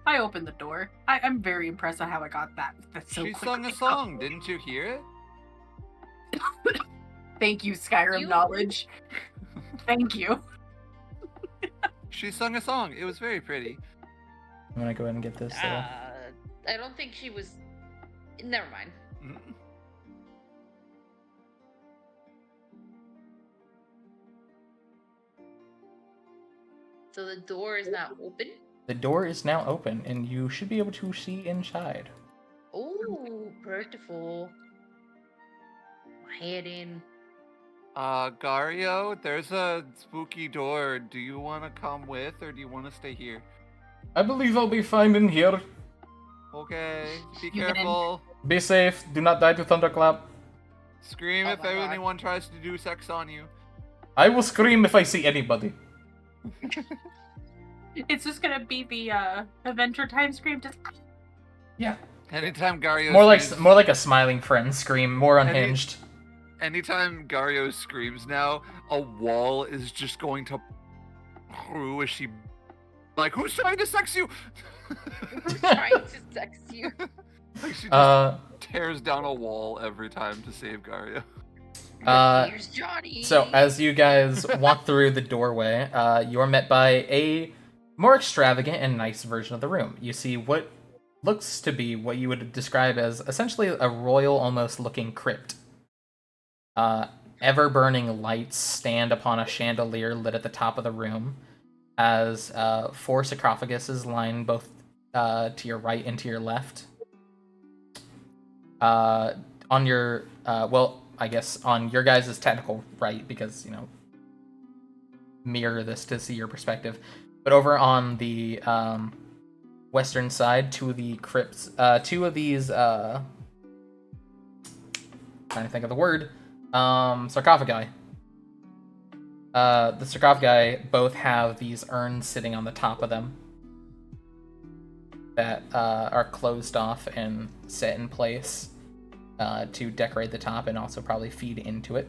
I opened the door. I'm very impressed on how I got that. That's so She quick. sung a song. Didn't you hear it? Thank you, Skyrim knowledge. Thank you. She sung a song. It was very pretty. I'm gonna go ahead and get this. I don't think she was. Never mind. Mhm. So the door is not open? The door is now open, and you should be able to see inside. Oh, beautiful. Head in. Gario, there's a spooky door. Do you want to come with, or do you want to stay here? I believe I'll be fine in here. Okay, be You get in. careful. Be safe. Do not die to Thunderclap. Scream Oh if my God. anyone tries to do sex on you. I will scream if I see anybody. It's just gonna be the Adventure Time scream. Just Yeah. Anytime Gario More screams, like a smiling friend scream, more unhinged. anytime Gario screams now, a wall is just going to through as she like, who's trying to sex you? Who's trying to sex you? Like she just tears down a wall every time to save Gario. Here's Johnny. So as you guys walk through the doorway, you're met by a more extravagant and nice version of the room. You see what looks to be what you would describe as essentially a royal, almost looking crypt. Ever-burning lights stand upon a chandelier lit at the top of the room, as 4 sarcophaguses line both to your right and to your left. On your, I guess on your guys' technical right, because, mirror this to see your perspective. But over on the western side, two of these, trying to think of the word, sarcophagi. The sarcophagi both have these urns sitting on the top of them. that are closed off and set in place to decorate the top and also probably feed into it.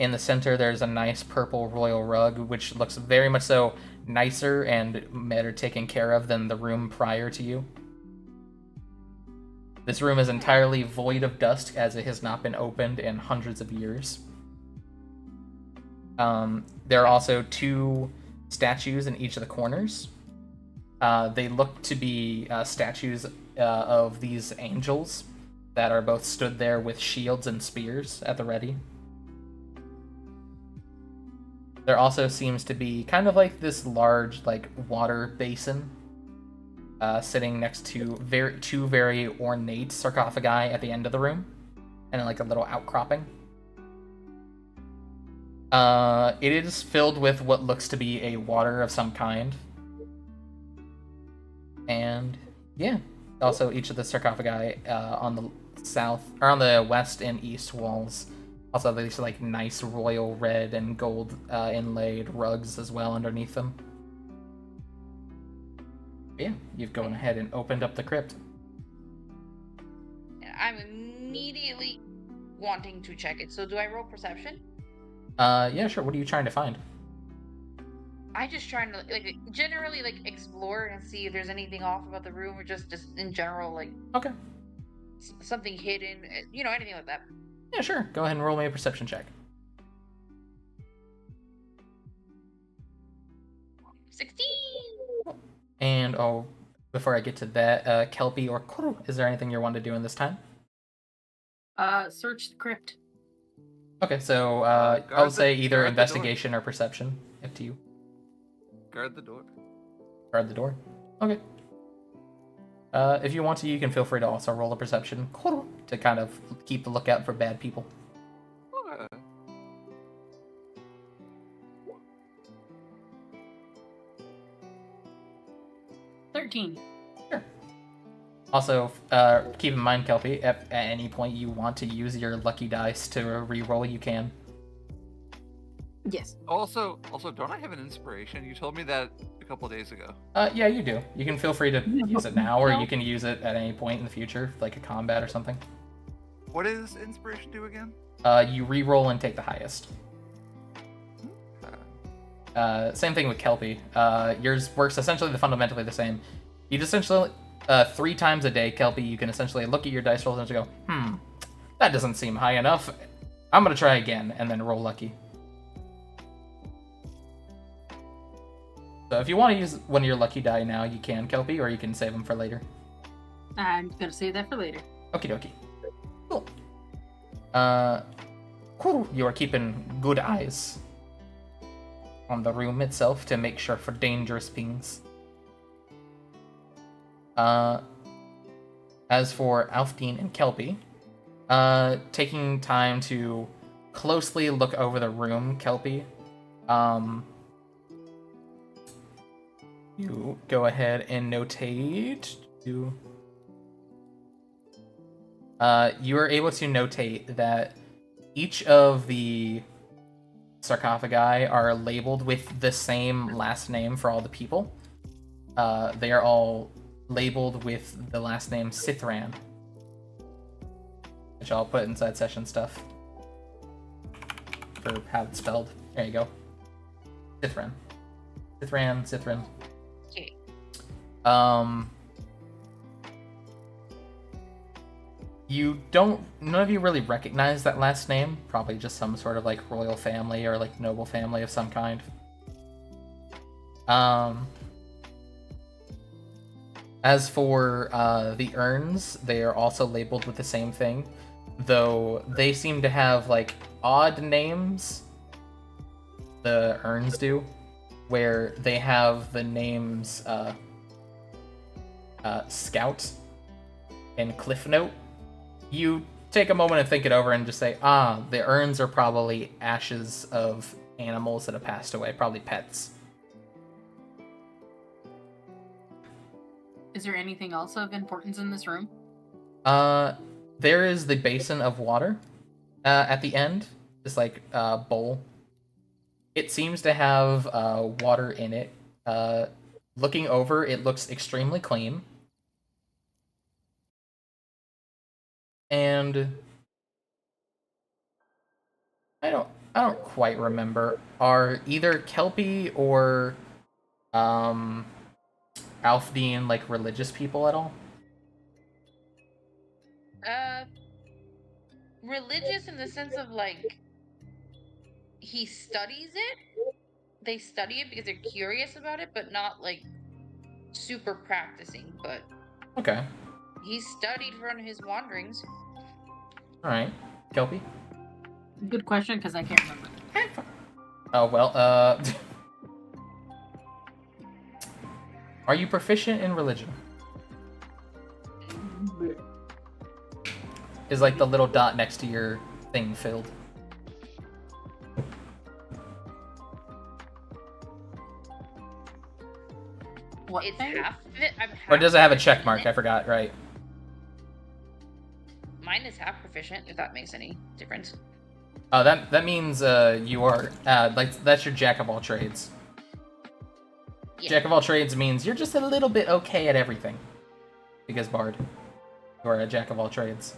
In the center, there's a nice purple royal rug, which looks very much so nicer and better taken care of than the room prior to you. This room is entirely void of dust, as it has not been opened in hundreds of years. There are also 2 statues in each of the corners. They look to be statues of these angels that are both stood there with shields and spears at the ready. There also seems to be kind of like this large, like, water basin sitting next to 2 very ornate sarcophagi at the end of the room, and like a little outcropping. It is filled with what looks to be a water of some kind. And yeah, also each of the sarcophagi on the south, or on the west and east walls, also these like nice royal red and gold inlaid rugs as well underneath them. But yeah, you've gone ahead and opened up the crypt. I'm immediately wanting to check it. So do I roll perception? Yeah, sure. What are you trying to find? I just trying to like generally like explore and see if there's anything off about the room, or just in general, like Okay. something hidden, anything like that. Yeah, sure. Go ahead and roll me a perception check. 16. And before I get to that, Kelpie or Kuru, is there anything you're wanting to do in this time? Search the crypt. Okay, so guard I'll the- say either guard the door. investigation or perception, up to you. Guard the door. Guard the door. Okay. If you want to, you can feel free to also roll a perception to kind of keep the lookout for bad people. Okay. 13. Sure. Also, keep in mind, Kelpie, if at any point you want to use your lucky dice to re-roll, you can. Yes. Also, don't I have an inspiration? You told me that a couple days ago. Yeah, you do. You can feel free to use it now, or No. you can use it at any point in the future, like a combat or something. What does inspiration do again? You re-roll and take the highest. Same thing with Kelpie. Yours works essentially fundamentally the same. You just essentially, 3 times a day, Kelpie, you can essentially look at your dice rolls and just go, that doesn't seem high enough. I'm gonna try again, and then roll lucky. So if you want to use one of your lucky die now, you can, Kelpie, or you can save them for later. I'm gonna save that for later. Okie dokie. Cool. Cool. You are keeping good eyes on the room itself to make sure for dangerous things. As for Alfdean and Kelpie, taking time to closely look over the room, Kelpie, you go ahead and notate to... you are able to notate that each of the sarcophagi are labeled with the same last name for all the people. They are all labeled with the last name Sithran, which I'll put inside session stuff for how it's spelled. There you go. Sithran. Sithran. Okay. None of you really recognize that last name. Probably just some sort of like royal family or like noble family of some kind. As for the urns, they are also labeled with the same thing, though they seem to have like odd names. The urns do, where they have the names Scout and Cliff Note. You take a moment and think it over and just say, the urns are probably ashes of animals that have passed away, probably pets. Is there anything else of importance in this room? There is the basin of water at the end, this like bowl. It seems to have water in it. looking over, it looks extremely clean. And I don't quite remember. Are either Kelpie or Alfdean like religious people at all? Religious in the sense of like he studies it. They study it because they're curious about it, but not like super practicing. But Okay. he studied for his wanderings. Alright. Kelpie? Good question, because I can't remember. Oh, well, are you proficient in religion? Is like the little dot next to your thing filled? What It's thing? half of it. I'm half Or does it have a proficient check in mark? it. I forgot, right. Mine is half proficient, if that makes any difference. Oh, that means you are like that's your jack of all trades. Yeah. Jack of all trades means you're just a little bit okay at everything. Because Bard, you are a jack of all trades.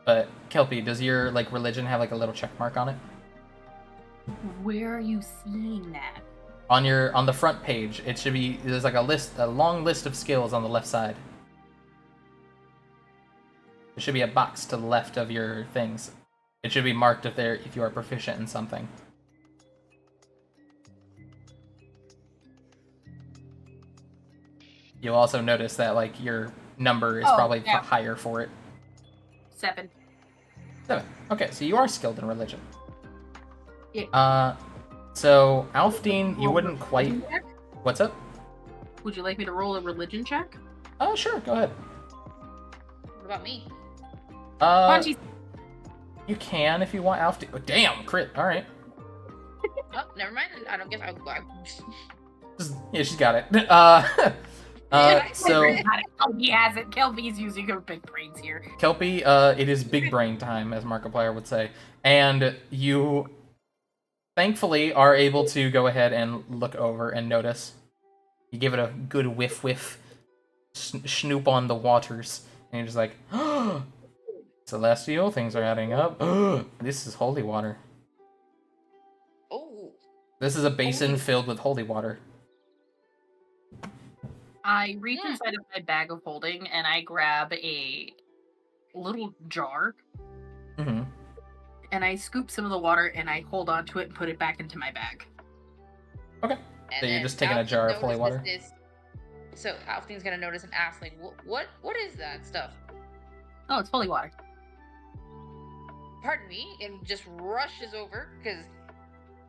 But Kelpie, does your like religion have like a little check mark on it? Where are you seeing that? On the front page, it should be there's like a long list of skills on the left side. There should be a box to the left of your things. It should be marked if you are proficient in something. You'll also notice that like your number is Oh, probably yeah. higher for it. 7. 7. Okay, so you are skilled in religion. Yeah. So Alfdean, you wouldn't quite. Religion check? What's up? Would you like me to roll a religion check? Sure, go ahead. What about me? Punchy. You can if you want Alfdean. Oh, damn, crit. All right. Oh, never mind. I don't guess I. Yeah, she's got it. So Kelpie has it. Kelpie's using her big brains here. Kelpie, it is big brain time, as Markiplier would say, and you thankfully are able to go ahead and look over and notice. You give it a good whiff, snoop on the waters, and you're just like, oh, celestial, things are adding up. This is holy water. Oh. This is a basin filled with holy water. I reach inside of my bag of holding and I grab a little jar Mm-hmm. and I scoop some of the water and I hold on to it and put it back into my bag. Okay. So you're just taking a jar of holy water? So Alfdean's gonna notice and ask, like, what is that stuff? Oh, it's holy water. Pardon me, and just rushes over because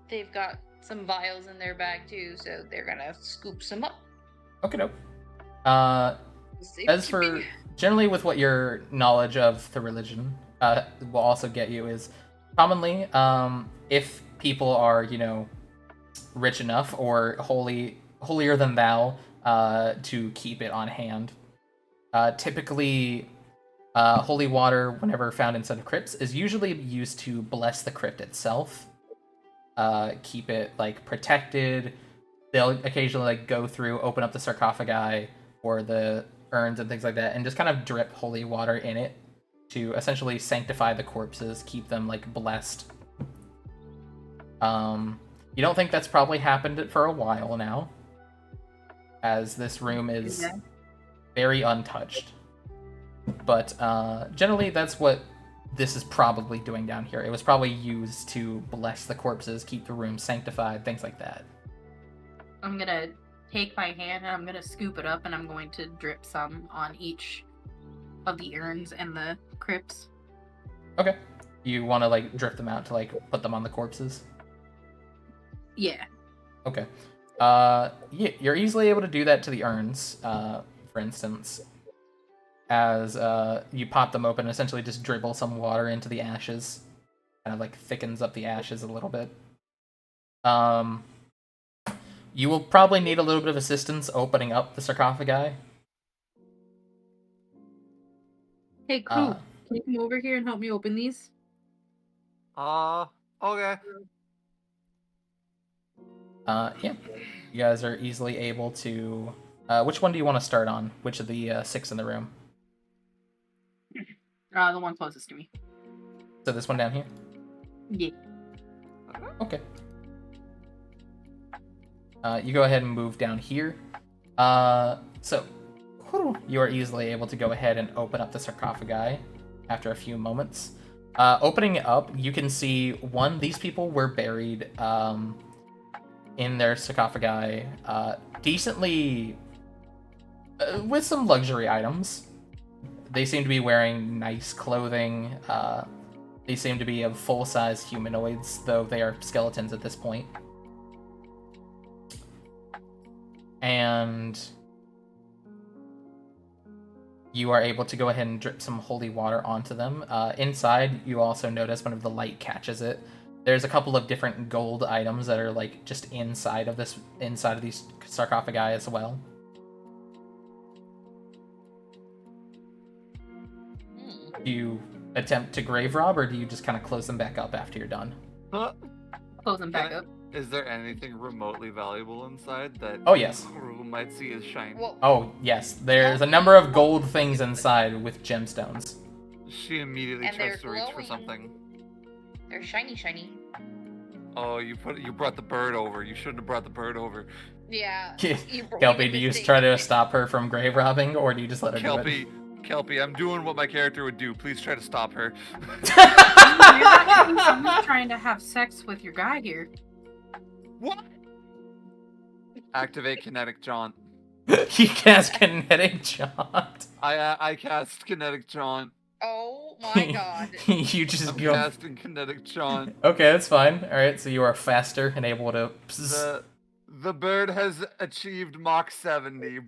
they've got some vials in their bag too, so they're gonna scoop some up. Okay, nope. As for generally with what your knowledge of the religion will also get you is commonly if people are rich enough or holier than thou to keep it on hand, typically holy water, whenever found inside of crypts, is usually used to bless the crypt itself, keep it like protected. They'll occasionally like go through, open up the sarcophagi or the urns and things like that, and just kind of drip holy water in it to essentially sanctify the corpses, keep them like blessed. You don't think that's probably happened for a while now, as this room is very untouched. But generally, that's what this is probably doing down here. It was probably used to bless the corpses, keep the room sanctified, things like that. I'm gonna take my hand and I'm gonna scoop it up and I'm going to drip some on each of the urns and the crypts. Okay. You want to like drip them out to like put them on the corpses? Yeah. Okay. Yeah, you're easily able to do that to the urns, for instance. As you pop them open, essentially just dribble some water into the ashes. Kind of like thickens up the ashes a little bit. You will probably need a little bit of assistance opening up the sarcophagi. Hey, crew, can you come over here and help me open these? Okay. Yeah. You guys are easily able to. Which one do you want to start on? Which of the 6 in the room? The one closest to me. So this one down here. Yeah. Okay. You go ahead and move down here. So you are easily able to go ahead and open up the sarcophagi after a few moments. Opening it up, you can see these people were buried in their sarcophagi, decently with some luxury items. They seem to be wearing nice clothing. They seem to be of full-size humanoids, though they are skeletons at this point. And you are able to go ahead and drip some holy water onto them. Inside, you also notice whenever the light catches it, there's a couple of different gold items that are like just inside of these sarcophagi as well. Do you attempt to grave rob, or do you just kind of close them back up after you're done? Close them back up. Is there anything remotely valuable inside that Oh, yes. who might see as shiny? Well, Oh, yes. There's a number of gold things inside with gemstones. She immediately And tries to they're reach for glowing. something. they're shiny. Oh, you brought the bird over. You shouldn't have brought the bird over. Yeah. Kelpie, do you try to stop her from grave robbing, or do you just let her do Kelpie, I'm doing what my character would do. Please try to stop her. You're not getting someone trying to have sex with your guy here. What? Activate kinetic jaunt. it? He casts kinetic jaunt. I cast kinetic jaunt. Oh my god. You just I'm go. casting kinetic jaunt. Okay, that's fine. All right, so you are faster and able to. The bird has achieved Mach 70.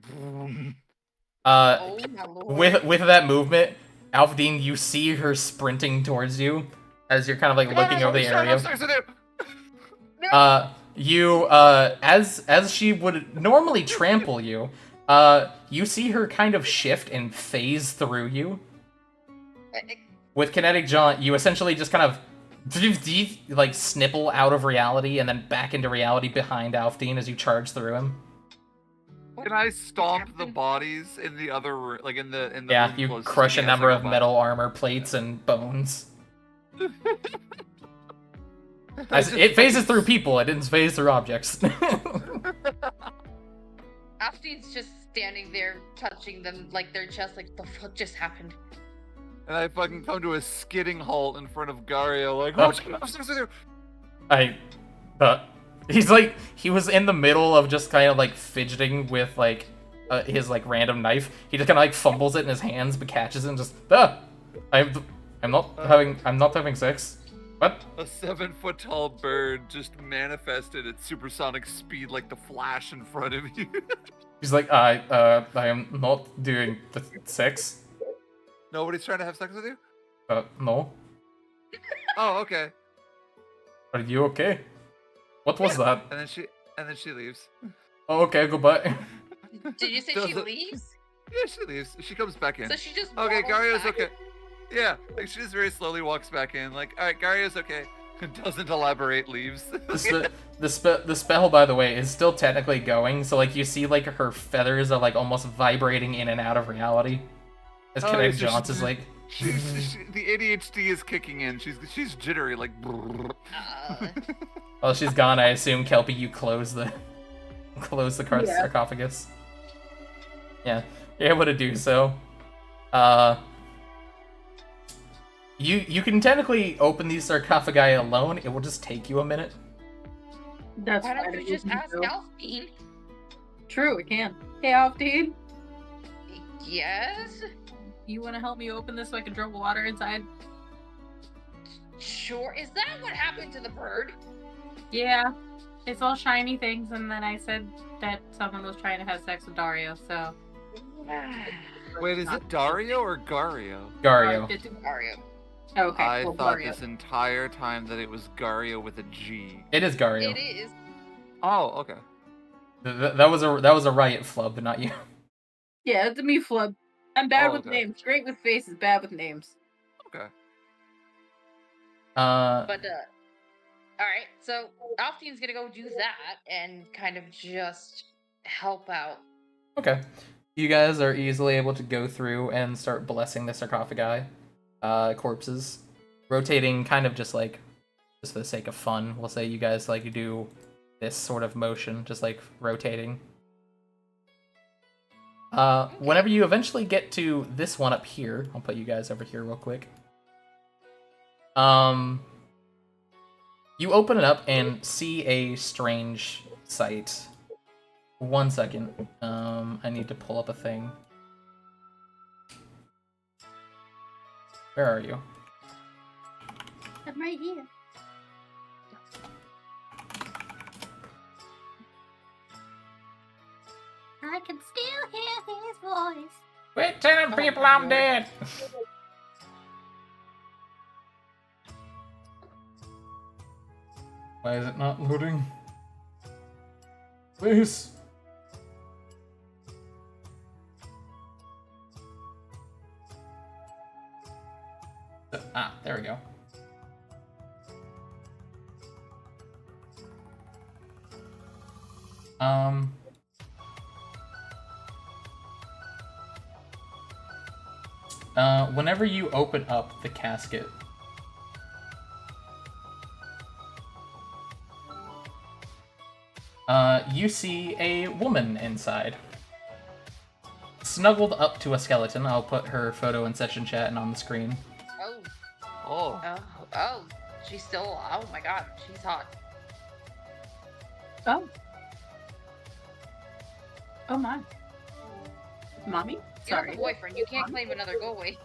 Oh my lord. With that movement, Alfdean, you see her sprinting towards you as you're kind of like looking over the area. As she would normally trample you, you see her kind of shift and phase through you. With kinetic jaunt, you essentially just kind of like snipple out of reality and then back into reality behind Alfdean as you charge through him. Can I stomp the bodies in the other room, like in the Yeah, room you closest to crush a me as number I of go by? metal armor plates and bones. It phases through people, it didn't phase through objects. Afton's just standing there touching them like their chest, like the fuck just happened. And I fucking come to a skidding halt in front of Gario, like, He's like, he was in the middle of just kind of like fidgeting with like his like random knife. He just kind of like fumbles it in his hands, but catches it and just, I'm not having sex. What? A 7-foot tall bird just manifested at supersonic speed like the Flash in front of you. He's like, I am not doing the sex. Nobody's trying to have sex with you? No. Oh, okay. Are you okay? What was that? And then she leaves. Oh, okay, goodbye. Did you say Does she it- leaves? Yeah, she leaves. She comes back in. So she just Okay, waddles Gario's back? okay. Yeah, like she just very slowly walks back in, like, alright, Gario's okay. Doesn't elaborate, leaves. The spell, by the way, is still technically going, so like you see like her feathers are like almost vibrating in and out of reality. As Oh, Kinetic so Jaunt is like, the ADHD is kicking in. She's jittery, like. well, she's gone. I assume Kelpie, you close the sarcophagus. Yeah, you're able to do so. You can technically open these sarcophagi alone. It will just take you a minute. That's Why don't fine, you it just will ask do. Alfie? True, it can. Hey, Alfdean, Yes? you want to help me open this so I can dribble water inside? Sure. Is that what happened to the bird? Yeah, it's all shiny things, and then I said that someone was trying to have sex with Dario, so... Wait, is it Dario or Gario? Gario. Mario. Okay, I well, thought Dario. this entire time that it was Gario with a G. It is Gario. It is. Oh, okay. That was a riot flub, but not you. Yeah, it's me, Flub. I'm bad Oh, with okay. names. Great with faces, bad with names. Okay. But Alright, so Alfion's gonna go do that and kind of just help out. Okay. You guys are easily able to go through and start blessing the sarcophagi, corpses, rotating kind of just for the sake of fun. We'll say you guys like do this sort of motion, just like rotating. Whenever you eventually get to this one up here, I'll put you guys over here real quick. You open it up and see a strange sight. 1 second. I need to pull up a thing. Where are you? I'm right here. I can still hear his voice. Quit telling people I'm dead! Why is it not loading? Please. There we go. Whenever you open up the casket, you see a woman inside. Snuggled up to a skeleton. I'll put her photo in session chat and on the screen. Oh, she's still. Oh my god, she's hot. Oh. Oh my. Mommy? You Sorry. have a boyfriend. You can't claim another. Go away.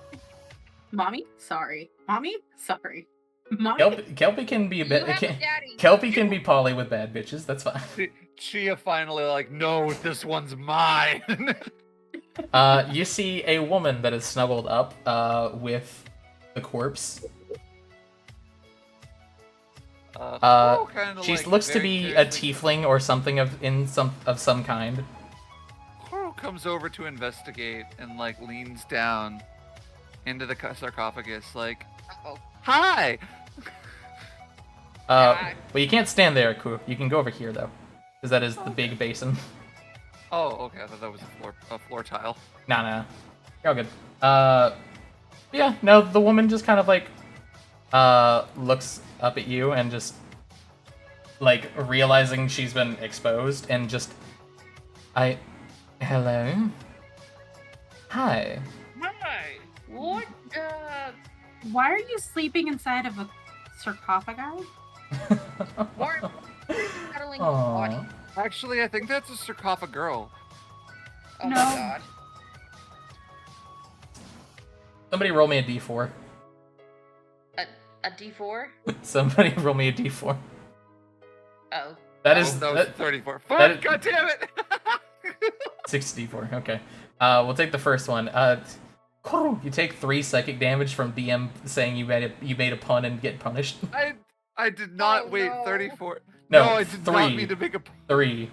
Mommy? Sorry. Mommy? Sorry. Mommy? Kelpie can be a You bit. have a daddy. Kelpie can be poly with bad bitches. That's fine. Chia finally like, no, this one's mine. You see a woman that is snuggled up with the corpse. She looks to be a tiefling or something of some kind. Koro comes over to investigate and like leans down into the sarcophagus, like, Uh-oh. "Hi." Well, you can't stand there, Ku. You can go over here though, because that is the big basin. Oh, okay. I thought that was a floor tile. Nah. You're all good. Yeah, no, the woman just kind of like, looks up at you and just, like, realizing she's been exposed and just, hello? Hi. Hi. What? Why are you sleeping inside of a sarcophagi? Or cuddling his Aw. body. Actually, I think that's a sarcophagus girl. Oh No. my god. Somebody roll me a d4. A D4? Somebody roll me a d4. Oh. That is that was that, 34. that Fuck! is- God damn it! 64. Okay. We'll take the first one. You take 3 psychic damage from DM saying you made a pun and get punished. I did not Oh, wait. no. 34. No, I did not 3. mean to make a. 3.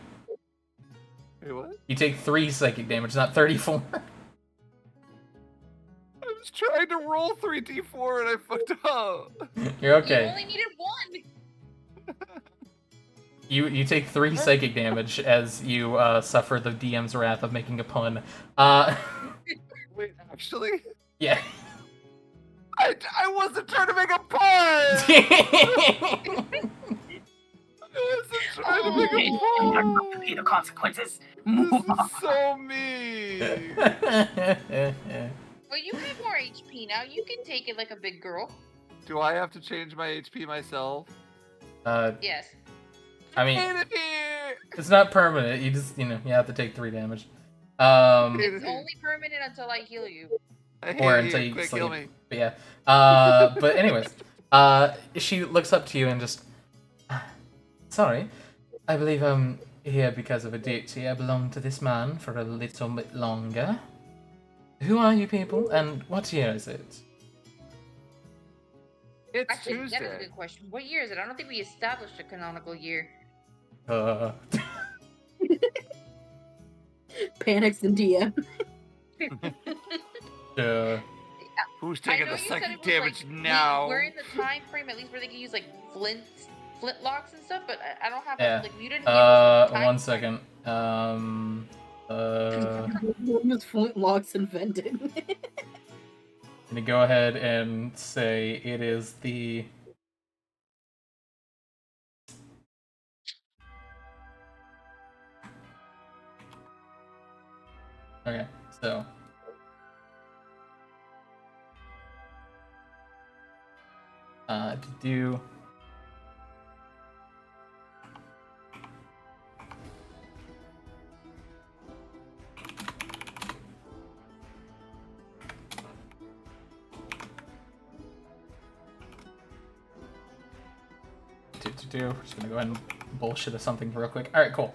Wait, what? You take 3 psychic damage, not 34. I was trying to roll 3d4 and I fucked up. You're You okay. only needed one. You take 3 psychic damage as you suffer the DM's wrath of making a pun. Wait, actually, Yeah. I wasn't trying to make a pun. I wasn't trying to make a I'm pun. not gonna pay the consequences. This is so mean. Well, you have more HP now. You can take it like a big girl. Do I have to change my HP myself? Yes. I mean, Hate it here. it's not permanent. You just, you have to take 3 damage. Hate it It's here. only permanent until I heal you. I hate Or it until here. you Quick, sleep. kill me. But yeah. But anyways, she looks up to you and just, sorry, I believe I'm here because of a duty. I belong to this man for a little bit longer. Who are you people, and what year is it? It's Actually, that is a Tuesday. good question. What year is it? I don't think we established a canonical year. Panics the DM. Who's I taking know the you said it psychic was, damage like, now? We're in the time frame at least where they can use like flint flintlocks and stuff, but I don't have Yeah. like you didn't give us like, 1 second. When was flintlocks invented? Gonna go ahead and say it is the. Okay, so. To do. We're just gonna go ahead and bullshit or something real quick. Alright, cool.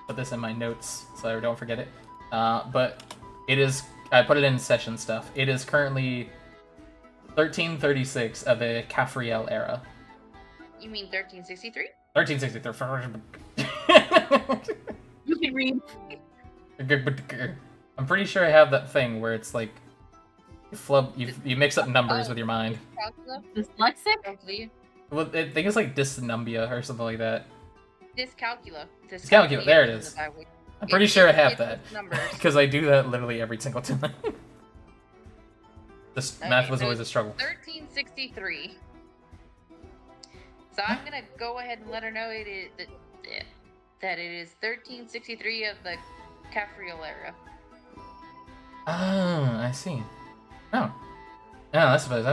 Put this in my notes so I don't forget it. But it is. I put it in session stuff. It is currently 1336 of the Caphriel era. You mean 1363? 1363. You can read. I'm pretty sure I have that thing where it's like you mix up numbers with your mind. Dyslexic? Calcula. Well, I think it's like dysnumbia or something like that. Dyscalcula. Dyscalcula, there it is. I'm pretty sure I have that. Numbers. Because I do that literally every single time. This math was always a struggle. 1363. So I'm gonna go ahead and let her know it is that it is 1363 of the Caphriel era. Oh, I see. Oh. No, I suppose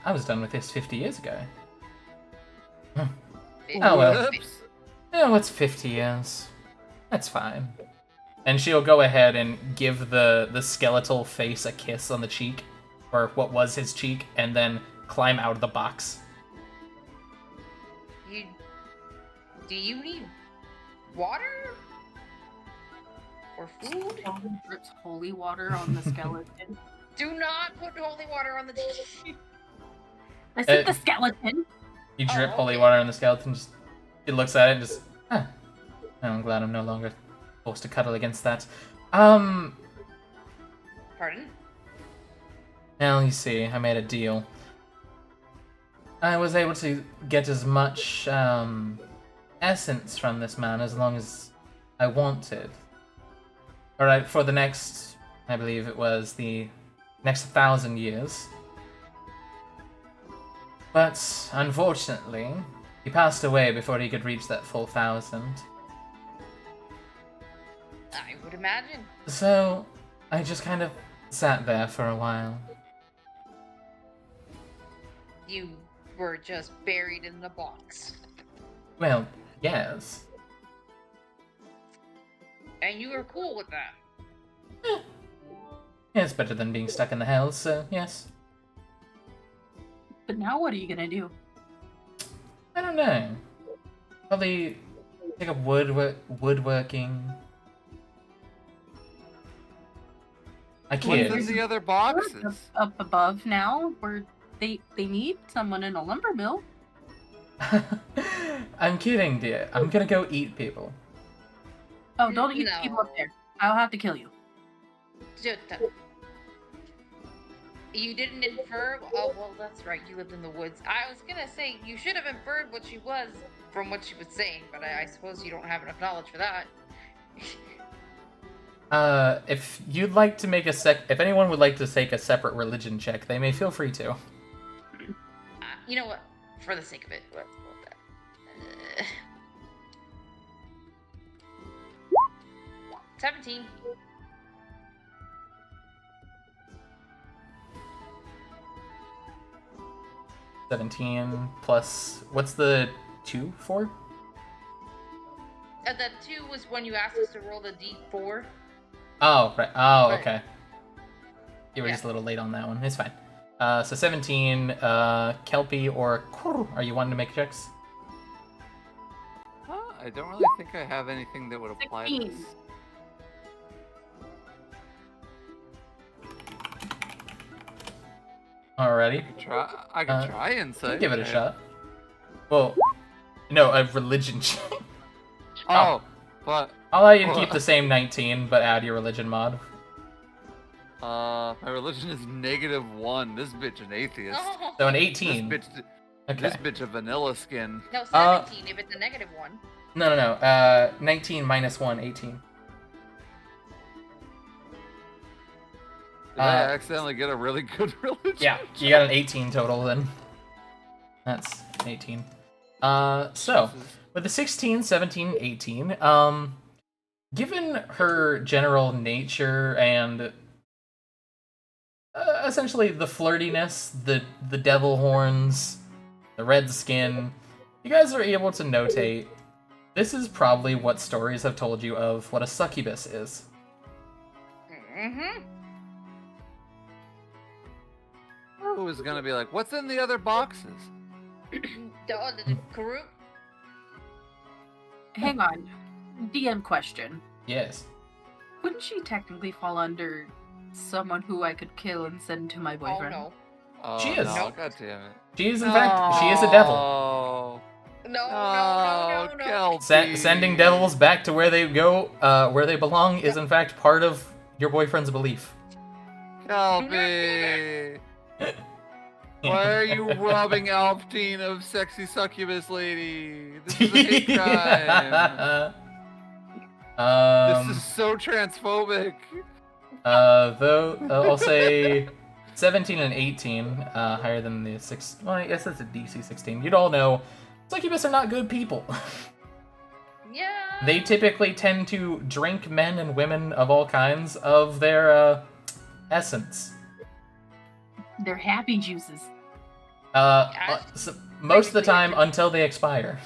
I was done with this 50 years ago. Oh well. Whoops. Yeah, what's 50 years? That's fine. And she'll go ahead and give the skeletal face a kiss on the cheek, or what was his cheek, and then climb out of the box. Do you need water? Or food? Drips holy water on the skeleton. Do not put holy water on the I said the skeleton. You drip Oh, holy okay. water on the skeleton, just he looks at it and just, oh, I'm glad I'm no longer forced to cuddle against that. Pardon? Well, you see, I made a deal. I was able to get as much, essence from this man as long as I wanted. Alright, for the next, I believe it was the next 1,000 years. But, unfortunately, he passed away before he could reach that full 1,000. I would imagine. So, I just kind of sat there for a while. You were just buried in the box. Well, yes. And you were cool with that. Yeah, it's better than being stuck in the hells, so yes. But now what are you gonna do? I don't know. Probably take up woodworking. I What's kid. in the other boxes? Up above now, where they need someone in a lumber mill. I'm kidding, dear. I'm gonna go eat people. Oh, don't eat No. the people up there. I'll have to kill you. You didn't infer? Oh, well, that's right. You lived in the woods. I was gonna say, you should have inferred what she was from what she was saying, but I suppose you don't have enough knowledge for that. If you'd like to make if anyone would like to take a separate religion check, they may feel free to. You know what? For the sake of it, let's go with that. 17. — 17 plus, what's the 2 for? The 2 was when you asked us to roll the d4. Oh, right. Oh, Right. okay. You were Yeah. just a little late on that one. It's fine. So 17, Kelpie or Kur, are you wanting to make checks? I don't really think I have anything that would apply to 16. this. Alrighty. I could try You insight. can give it a shot. Well, no, a religion check. Oh, but I'll allow you to keep the same 19, but add your religion mod. My religion is -1. This bitch an atheist. Oh. So an This 18. bitch, Okay. this bitch a vanilla skin. No, 17 if it's a -1. No. 19 minus 1, 18. Did I accidentally get a really good religion? Yeah, you got an 18 total then. That's 18. So, Jesus. with the 16, 17, 18, given her general nature and essentially the flirtiness, the devil horns, the red skin, you guys are able to notate this is probably what stories have told you of what a succubus is. Mm-hmm. Who was gonna be like, what's in the other boxes? The Karuk? Hang on. DM question. Yes. Wouldn't she technically fall under someone who I could kill and send to my Oh boyfriend? no. Oh, She is. No, God damn it. She is, in fact, she is a devil. Oh, No. Kelpie. Sending devils back to where they go, where they belong, is in fact part of your boyfriend's belief. Kelpie. Why are you robbing Alptine of sexy succubus lady? This is a hate crime. This is so transphobic. Though I'll say 17 and 18, higher than the 6. Well, I guess that's a DC 16. You'd all know succubus are not good people. Yeah. They typically tend to drink men and women of all kinds of their essence. They're happy juices. Most of the time until they expire.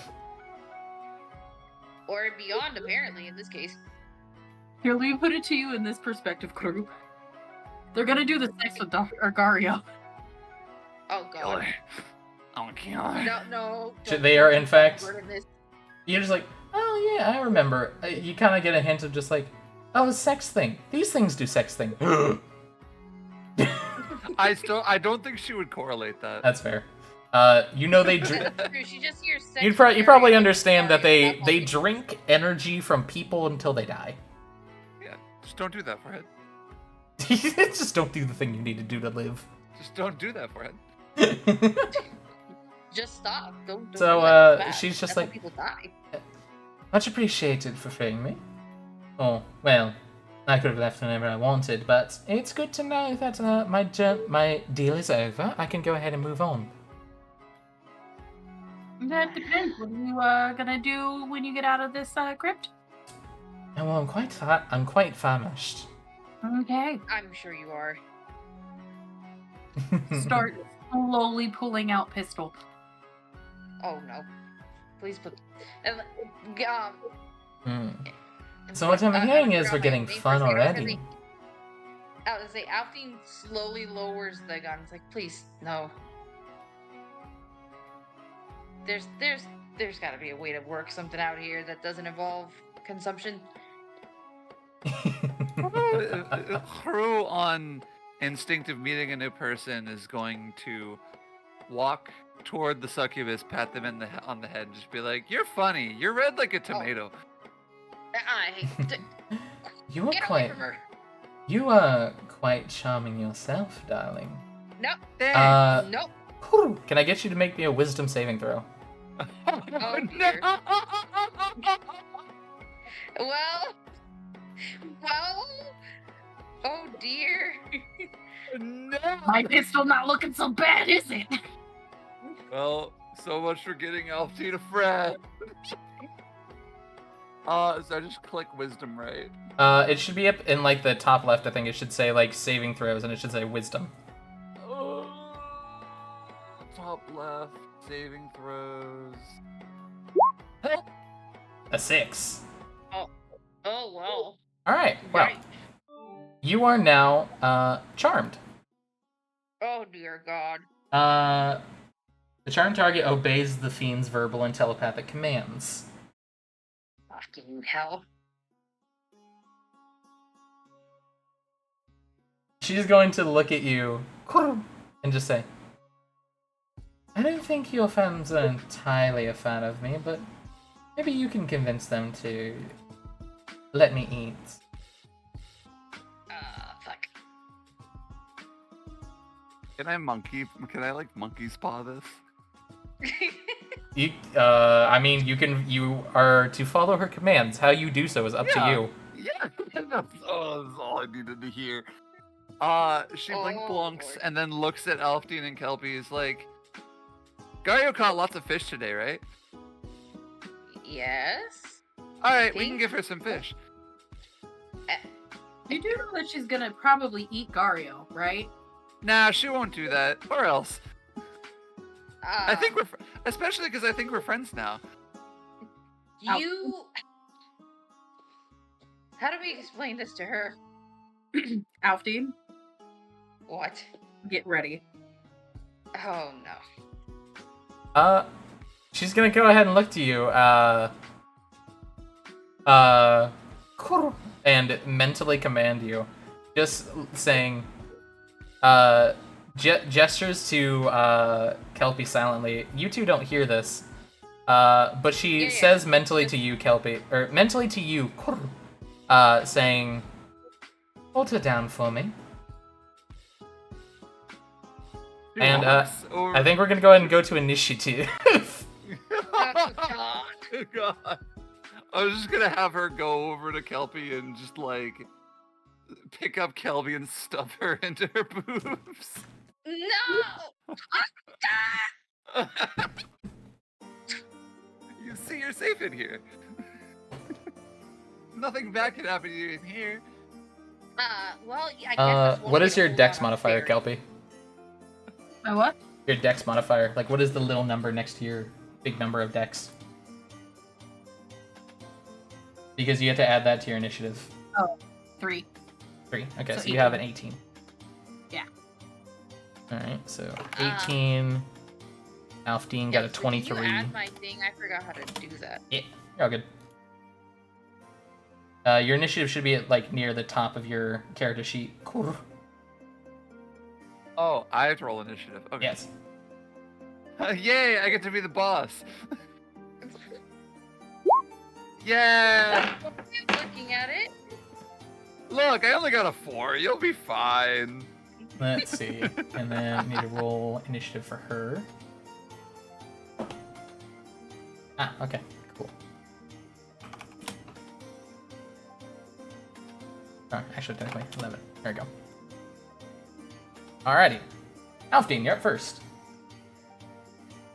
Or beyond, apparently, in this case. Here, let me put it to you in this perspective, crew. They're gonna do the sex with Argario. Oh god. Oh, kill her. No. They are, in fact. Word in this. You're just like, oh yeah, I remember. You kind of get a hint of just like, oh, sex thing. These things do sex thing. I don't think she would correlate that. That's fair. You know they drink. That's true, she just hears sex You with probably Harry. understand that Sorry, they drink energy from people until they die. Yeah, just don't do that, forehead. Just don't do the thing you need to do to live. Just don't do that, forehead. Just stop. Don't So, do that. It's bad. she's just That's how like- people die. Much appreciated for freeing me. Oh, well, I could have left whenever I wanted, but it's good to know that my deal is over. I can go ahead and move on. That depends. What are you gonna do when you get out of this crypt? Oh, well, I'm quite famished. Okay. I'm sure you are. Start slowly pulling out pistol. Oh no. Please put. Hmm. So what I'm hearing is we're getting fun already. I was gonna say, Alfie slowly lowers the gun. It's like, please, no. There's got to be a way to work something out here that doesn't involve consumption. Crew on instinctive meeting a new person is going to walk toward the succubus, pat them on the head, and just be like, "You're funny. You're red like a tomato." You are Get away quite. from her. You are quite charming yourself, darling. No. Nope. Nope. Can I get you to make me a wisdom saving throw? Oh, dear. Well. Oh dear. No. My pistol not looking so bad, is it? Well, so much for getting Alfie to Fred. So I just click wisdom, right? It should be up in like the top left. I think it should say like saving throws, and it should say wisdom. Top left, saving throws. A 6. Oh well. All right. Well, Right. you are now charmed. Oh dear God. The charmed target obeys the fiend's verbal and telepathic commands. Fucking hell. She's going to look at you and just say, I don't think your fans are entirely a fan of me, but maybe you can convince them to let me eat. Fuck. Can I like monkey paw this? I mean, you are to follow her commands. How you do so is up to Yeah. you. Yeah, that's all I needed to hear. She blink Oh, blunks Lord. and then looks at Alfdean and Kelpie. Is like, Gario caught lots of fish today, right? Yes. All right, we can think- give her some fish. You do know that she's gonna probably eat Gario, right? Nah, she won't do that. Or else. I think Um, especially because I think we're friends now. you. How do we explain this to her? Alfdean, What? get ready. Oh no. She's gonna go ahead and look to you, and mentally command you, just saying, gestures to Kelpie silently. You two don't hear this, but she Yeah. says mentally to you, Kelpie, or mentally to you, saying, "Hold her down for me." She And, walks over- I think we're gonna go ahead and go to initiative. Oh, God. God. I was just gonna have her go over to Kelpie and just like pick up Kelpie and stuff her into her boobs. No. You see, you're safe in here. Nothing bad can happen to you in here. Well, yeah, I guess that's one What way is to your hold dex on a modifier, fairy. Kelpie? My what? Your dex modifier. Like, what is the little number next to your big number of dex? Because you have to add that to your initiative. 3. 3. Okay, So so you have an 18. Yeah. Alright, so 18. Alfdean got a Yeah, so 23. Can you add my thing? I forgot how to do that. Yeah, you're all good. Your initiative should be at, like, near the top of your character sheet. Oh, I have to roll initiative. Okay. Yes. Yay! I get to be the boss. Yeah. Looking at it. Look, I only got a 4. You'll be fine. Let's see. And then I need to roll initiative for her. Ah, okay. Cool. Oh, actually, technically, 11. There we go. Alrighty. Alfdean, you're up first.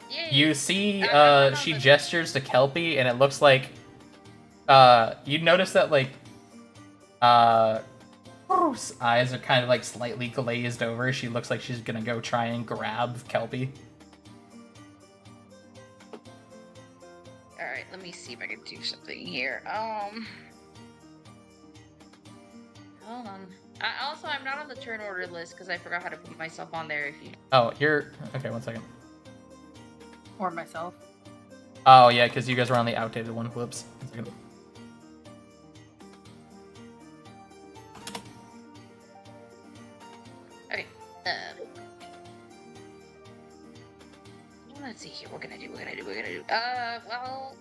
Yay. You see, I'm she on the- gestures to Kelpie, and it looks like, you notice that, like, Rose eyes are kind of, like, slightly glazed over. She looks like she's gonna go try and grab Kelpie. Alright, let me see if I can do something here. Hold on. I'm not on the turn order list because I forgot how to put myself on there if you... Oh, you're... Okay, one second. Or myself. Oh, yeah, because you guys were on the outdated one. Whoops. One second. Okay, let's see here. What can I do? Well...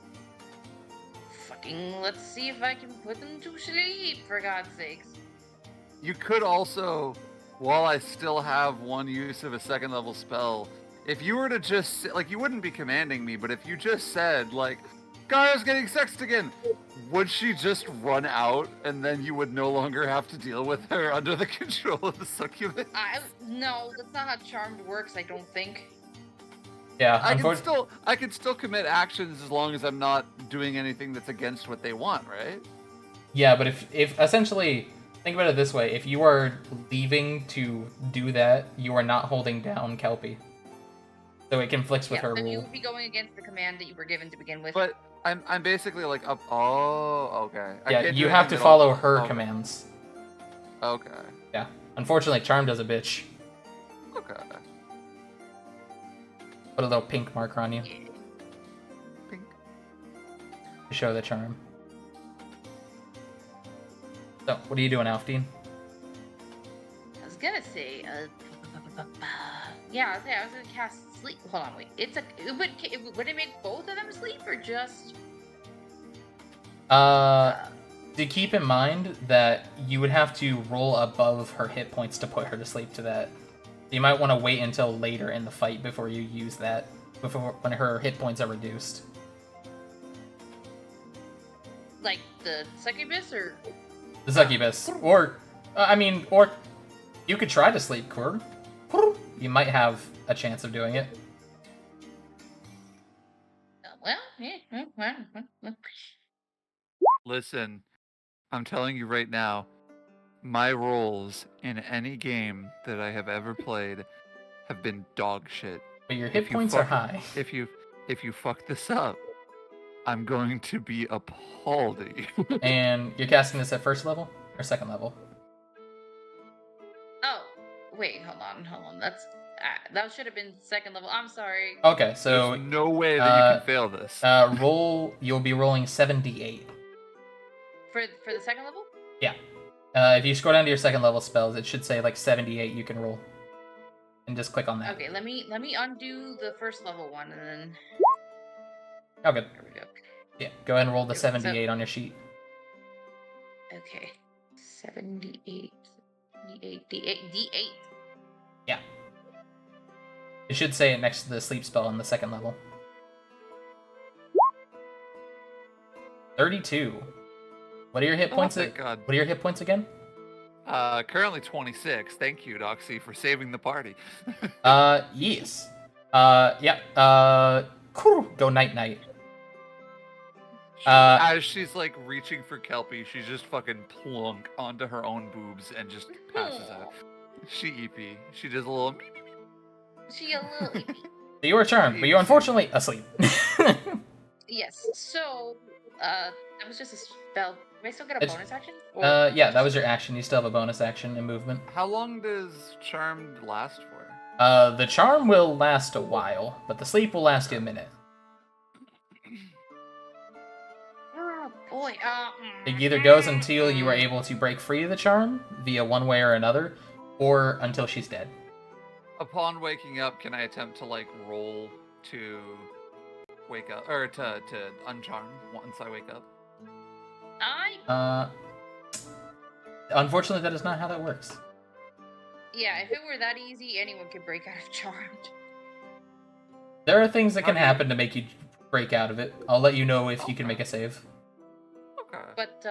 Fucking, let's see if I can put them to sleep, for God's sakes. You could also, while I still have one use of a second level spell, if you were to just, like, you wouldn't be commanding me, but if you just said, like, Gaia's getting sexed again, would she just run out and then you would no longer have to deal with her under the control of the succubus? No, that's not how Charmed works, I don't think. Yeah, I can still commit actions as long as I'm not doing anything that's against what they want, right? Yeah, but if essentially, think about it this way. If you are leaving to do that, you are not holding down Kelpie. So it conflicts with her then you rule. would be going against the command that you were given to begin with. But I'm basically like up. Oh, okay. I Yeah, can't do you have anything to that'll- follow her okay. commands. Okay. Yeah. Unfortunately, Charm does a bitch. Okay. Put a little pink marker on you Pink. to show the charm. So, what are you doing, Alfdean? I was gonna say, yeah, I was gonna cast sleep. Hold on, wait. Would it make both of them sleep or just? To keep in mind that you would have to roll above her hit points to put her to sleep to that. You might want to wait until later in the fight before you use that, before when her hit points are reduced. Like the succubus, or The succubus, or or you could try to sleep, Kur. You might have a chance of doing it. well, yeah. Well. Listen, I'm telling you right now, my rolls in any game that I have ever played have been dog shit. But your hit If you points are fuck- high. If you fuck this up, I'm going to be appalled at you. And you're casting this at first level or second level? Oh, wait, hold on. That should have been second level. I'm sorry. Okay, so There's no way that you can fail this. you'll be rolling 7d8. For the second level? Yeah. If you scroll down to your second level spells, it should say like 78 you can roll. And just click on that. Okay, let me undo the first level one and then Oh, good. there we go. Yeah, go ahead and roll the So- 78 on your sheet. Okay. 78. D8. Yeah. It should say it next to the sleep spell on the second level. 32. What are your hit points? thank God. What are your hit points again? Currently 26. Thank you, Doxy, for saving the party. Yes. Yeah. Go night. As she's like reaching for Kelpie, she's just fucking plunk onto her own boobs and just passes out. She EP. She does a little. She a little iffy. You were charmed, but you're unfortunately asleep. Yes. So, that was just a spell. Do I still get a It's- bonus action? Yeah, that was your action. You still have a bonus action and movement. How long does Charmed last for? The charm will last a while, but the sleep will last you a minute. Oh boy. It either goes until you are able to break free of the charm via one way or another, or until she's dead. Upon waking up, can I attempt to like roll to wake up or to uncharm once I wake up? Unfortunately, that is not how that works. Yeah, if it were that easy, anyone could break out of Charmed. There are things that can How do you- happen to make you break out of it. I'll let you know if you can make a save. Okay. But,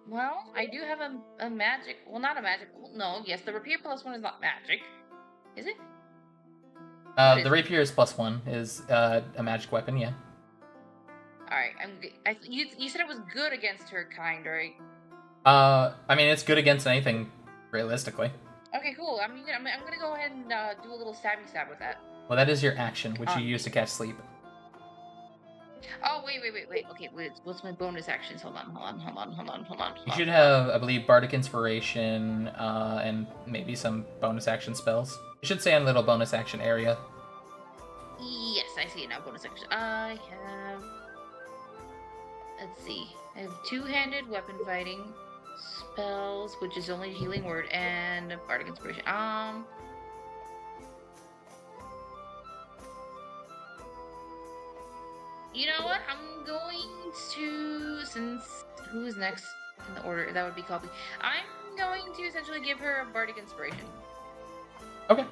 well, I do have a magic. Well, not a magic. Well, no, yes, the rapier +1 is not magic. Is it? The rapier is +1, is a magic weapon, yeah. Alright, you said it was good against her kind, right? I mean, it's good against anything, realistically. Okay, cool. I'm gonna go ahead and do a little stabby stab with that. Well, that is your action, which you use to catch sleep. Oh, wait. Okay, wait, what's my bonus actions? Hold on. You should have, I believe, Bardic Inspiration, and maybe some bonus action spells. It should say on little bonus action area. Yes, I see it now. Bonus action. I have. Let's see. I have two-handed weapon fighting spells, which is only healing word, and bardic inspiration. You know what? I'm going to, since who's next in the order? That would be Kelpie. I'm going to essentially give her a bardic inspiration. Okay.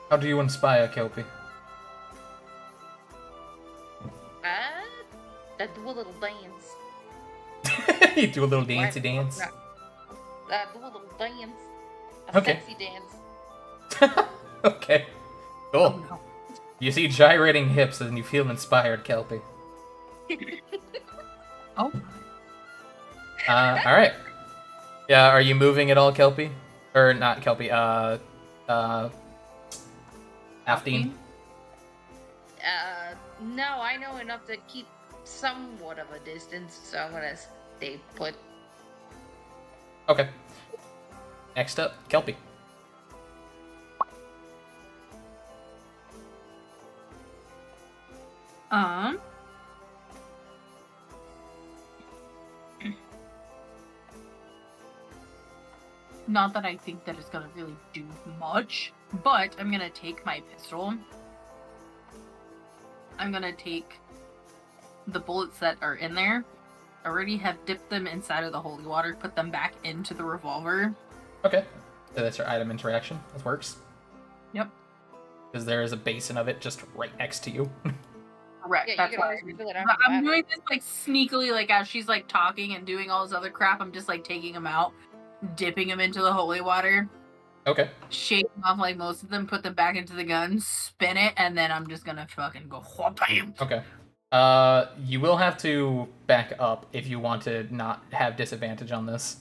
How do you inspire Kelpie? Do a little dance. You do a little dancey dance. Do a little dance. Okay. Sexy dance. Okay. Cool. no. You see gyrating hips and you feel inspired, Kelpie. Oh. Alright. Yeah, are you moving at all, Kelpie? Or not Kelpie, Afdeen? No, I know enough to keep somewhat of a distance, so I'm gonna stay put. Okay. Next up, Kelpie. Not that I think that it's gonna really do much, but I'm gonna take my pistol. I'm gonna take the bullets that are in there. Already have dipped them inside of the holy water, put them back into the revolver. Okay. So that's your item interaction. That works. Yep. Because there is a basin of it just right next to you. Correct. Yeah, you That's can why. always refill it But after the I'm battle. doing this like sneakily, like as she's like talking and doing all this other crap. I'm just like taking them out, dipping them into the holy water, Okay. shaking off like most of them, put them back into the gun, spin it, and then I'm just gonna fucking go bam. Okay. You will have to back up if you want to not have disadvantage on this.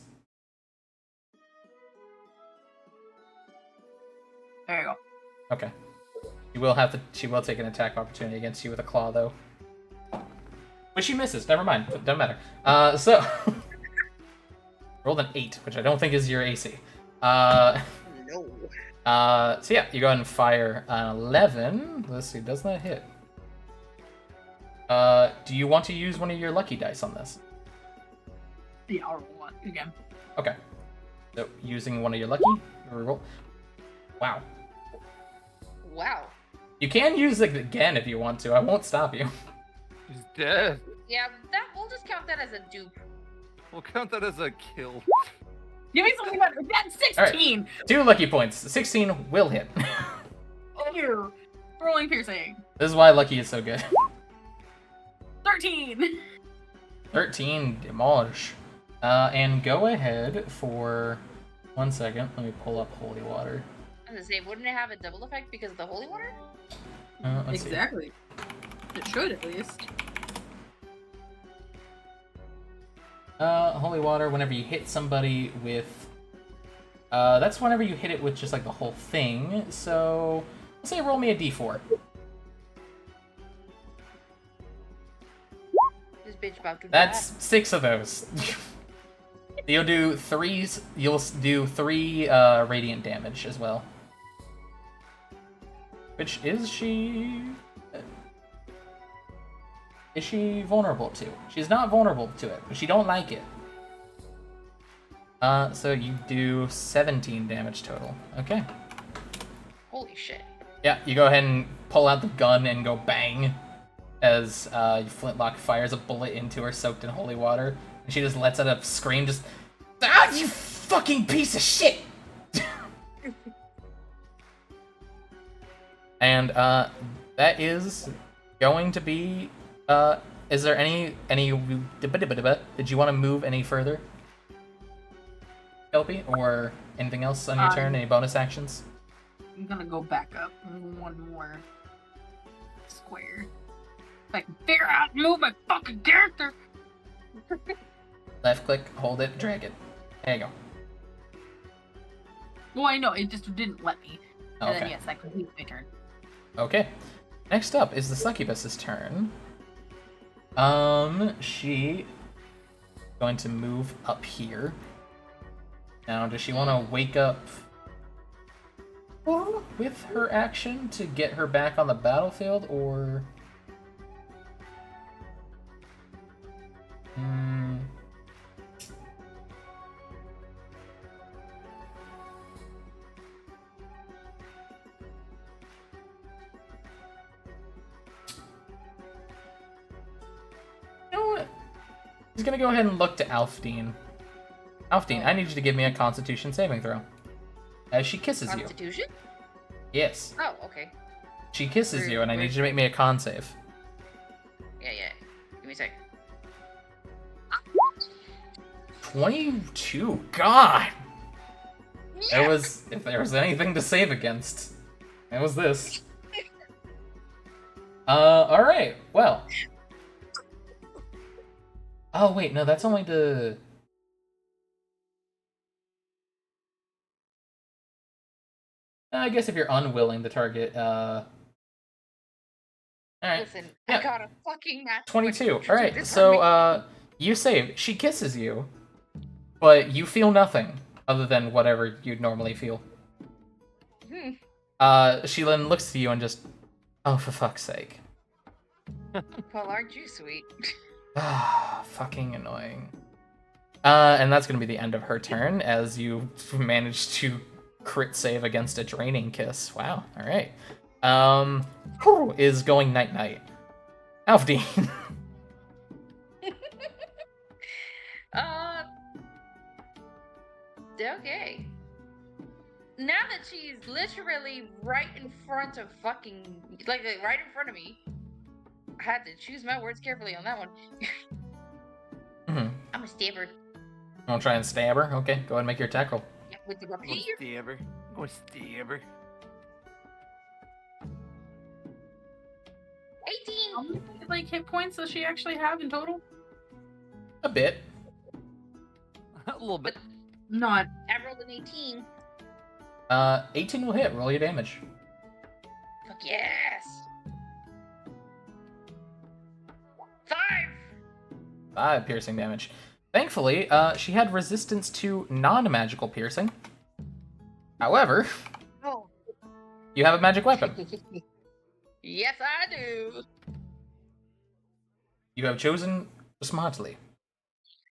There you go. Okay. She will take an attack opportunity against you with a claw, though. But she misses. Never mind. Doesn't matter. So rolled an 8, which I don't think is your AC. No. So yeah, you go ahead and fire an 11. Let's see, does that hit? Do you want to use one of your lucky dice on this? Yeah, I'll roll one again. Okay. So using one of your lucky, roll. Wow. Wow. You can use it again if you want to. I won't stop you. He's dead. Yeah, we'll just count that as a dupe. We'll count that as a kill. Give me something better. That's 16. 2 lucky points. 16 will hit. Ew. Rolling piercing. This is why lucky is so good. 13. 13 demolish. And go ahead for 1 second. Let me pull up holy water. I was gonna say, wouldn't it have a double effect because of the holy water? Let's see. Exactly. It should at least. Holy water, whenever you hit somebody with... that's whenever you hit it with just like the whole thing. So, let's say roll me a d4. This bitch about to That's die. 6 of those. You'll do 3. You'll do 3 radiant damage as well. Which is she? Is she vulnerable to? She's not vulnerable to it, but she don't like it. So you do 17 damage total. Okay. Holy shit. Yeah, you go ahead and pull out the gun and go bang as Flintlock fires a bullet into her soaked in holy water. And she just lets out a scream, just, ah, you fucking piece of shit! And that is going to be, is there any, did you want to move any further? Kelpie, or anything else on your turn? Any bonus actions? I'm gonna go back up one more square. If I can figure out and move my fucking character. Left click, hold it, drag it. There you go. Well, I know, it just didn't let me. And Okay. then yes, that completes my turn. Okay. Next up is the succubus's turn. She going to move up here. Now, does she want to wake up with her action to get her back on the battlefield, or? You know what? He's gonna go ahead and look to Alfdean. Alfdean, I need you to give me a Constitution saving throw. As she kisses you. Constitution? Yes. Oh, okay. She kisses you, and I need you to make me a con save. Yeah. Give me a sec. 22. God. It was, if there was anything to save against, it was this. All right. Well. Oh wait, no, that's only the. I guess if you're unwilling to target, all right. Listen, Yeah. I got a fucking nat 22. 20. All right. This So, time you save. She kisses you, but you feel nothing other than whatever you'd normally feel. She then looks to you and just, oh, for fuck's sake. Well, aren't you sweet? Ah, fucking annoying. And that's gonna be the end of her turn as you managed to crit save against a draining kiss. Wow. All right. Is going night night. Alfdean. Okay. now that she's literally right in front of fucking, like right in front of me, I had to choose my words carefully on that one. Mhm. I'm a stabber. Want to try and stab her? Okay, go ahead and make your attack roll. Yeah, with the Go rapier. stab her. Go stab her. 18. How many like hit points does she actually have in total? A bit. A little bit. Not. I rolled an 18. 18 will hit. Roll your damage. Fuck yes. 5. 5 piercing damage. Thankfully, she had resistance to non-magical piercing. However, Oh. you have a magic weapon. Yes, I do. You have chosen smartly.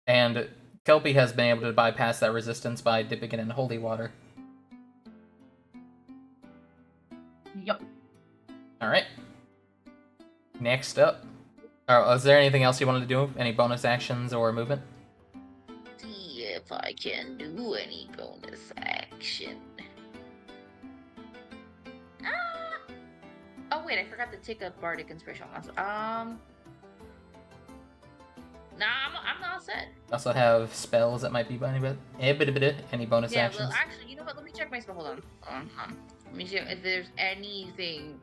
And Kelpie has been able to bypass that resistance by dipping it in holy water. Yep. Alright. Next up. Is there anything else you wanted to do? Any bonus actions or movement? See if I can do any bonus action. Oh wait, I forgot to take a bardic inspiration. Nah, I'm not set. Also have spells that might be any bonus Yeah, actions. well, actually, you know what? Let me check my spell. Hold on. Let me see if there's anything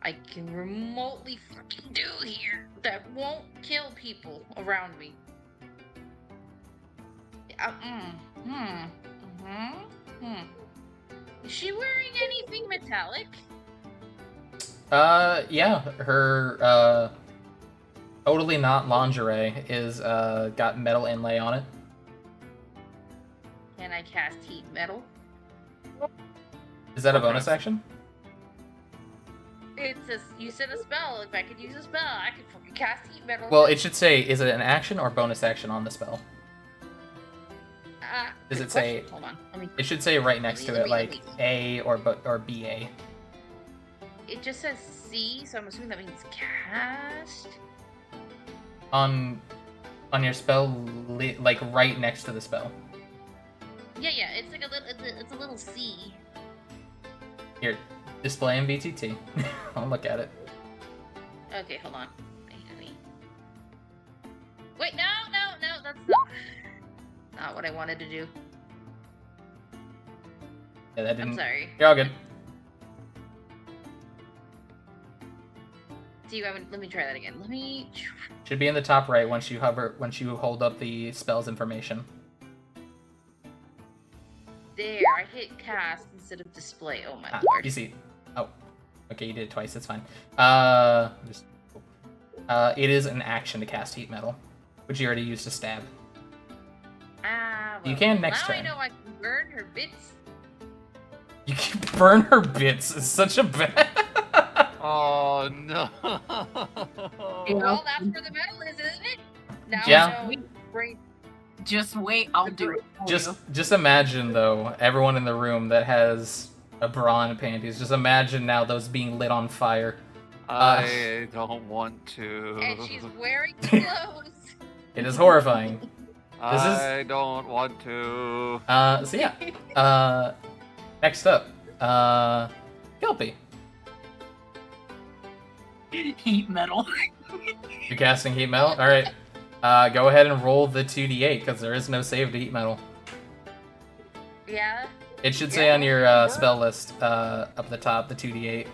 I can remotely fucking do here that won't kill people around me. Is she wearing anything metallic? Yeah, her, totally not lingerie is, got metal inlay on it. Can I cast heat metal? Is that a bonus action? It says you said a spell. If I could use a spell, I could fucking cast heat metal. Well, it should say, is it an action or bonus action on the spell? Does good it say- question. Hold on. Let me. It should say right next to Let it, me- like, A or BA. It just says C, so I'm assuming that means cast. On your spell, like, right next to the spell. Yeah, it's like a little. It's a little C. Here, display in VTT. I'll look at it. Okay, hold on. Wait, no, that's not what I wanted to do. Yeah, that didn't. I'm sorry. You're all good. Do you haven't? Let me try that again. Let me. Should be in the top right once you hold up the spell's information. There, I hit cast instead of display. Oh my Ah, lord. you see. Oh, okay, you did it twice. That's fine. It is an action to cast heat metal, which you already used to stab. You can next now turn. I know I can burn her bits. You can burn her bits. It's such a bad. Oh no. Well, that's where the metal is, isn't it? Now Yeah. I know. Great. Just wait, I'll do it. for you. Just imagine though, everyone in the room that has a bra and panties. Just imagine now those being lit on fire. I don't want to. And she's wearing clothes. It is horrifying. I don't want to. So yeah. Next up, Kelpie. Heat metal. You're casting heat metal. All right. Go ahead and roll the 2d8 because there is no save to heat metal. Yeah. It should say on your spell list up at the top the 2d8.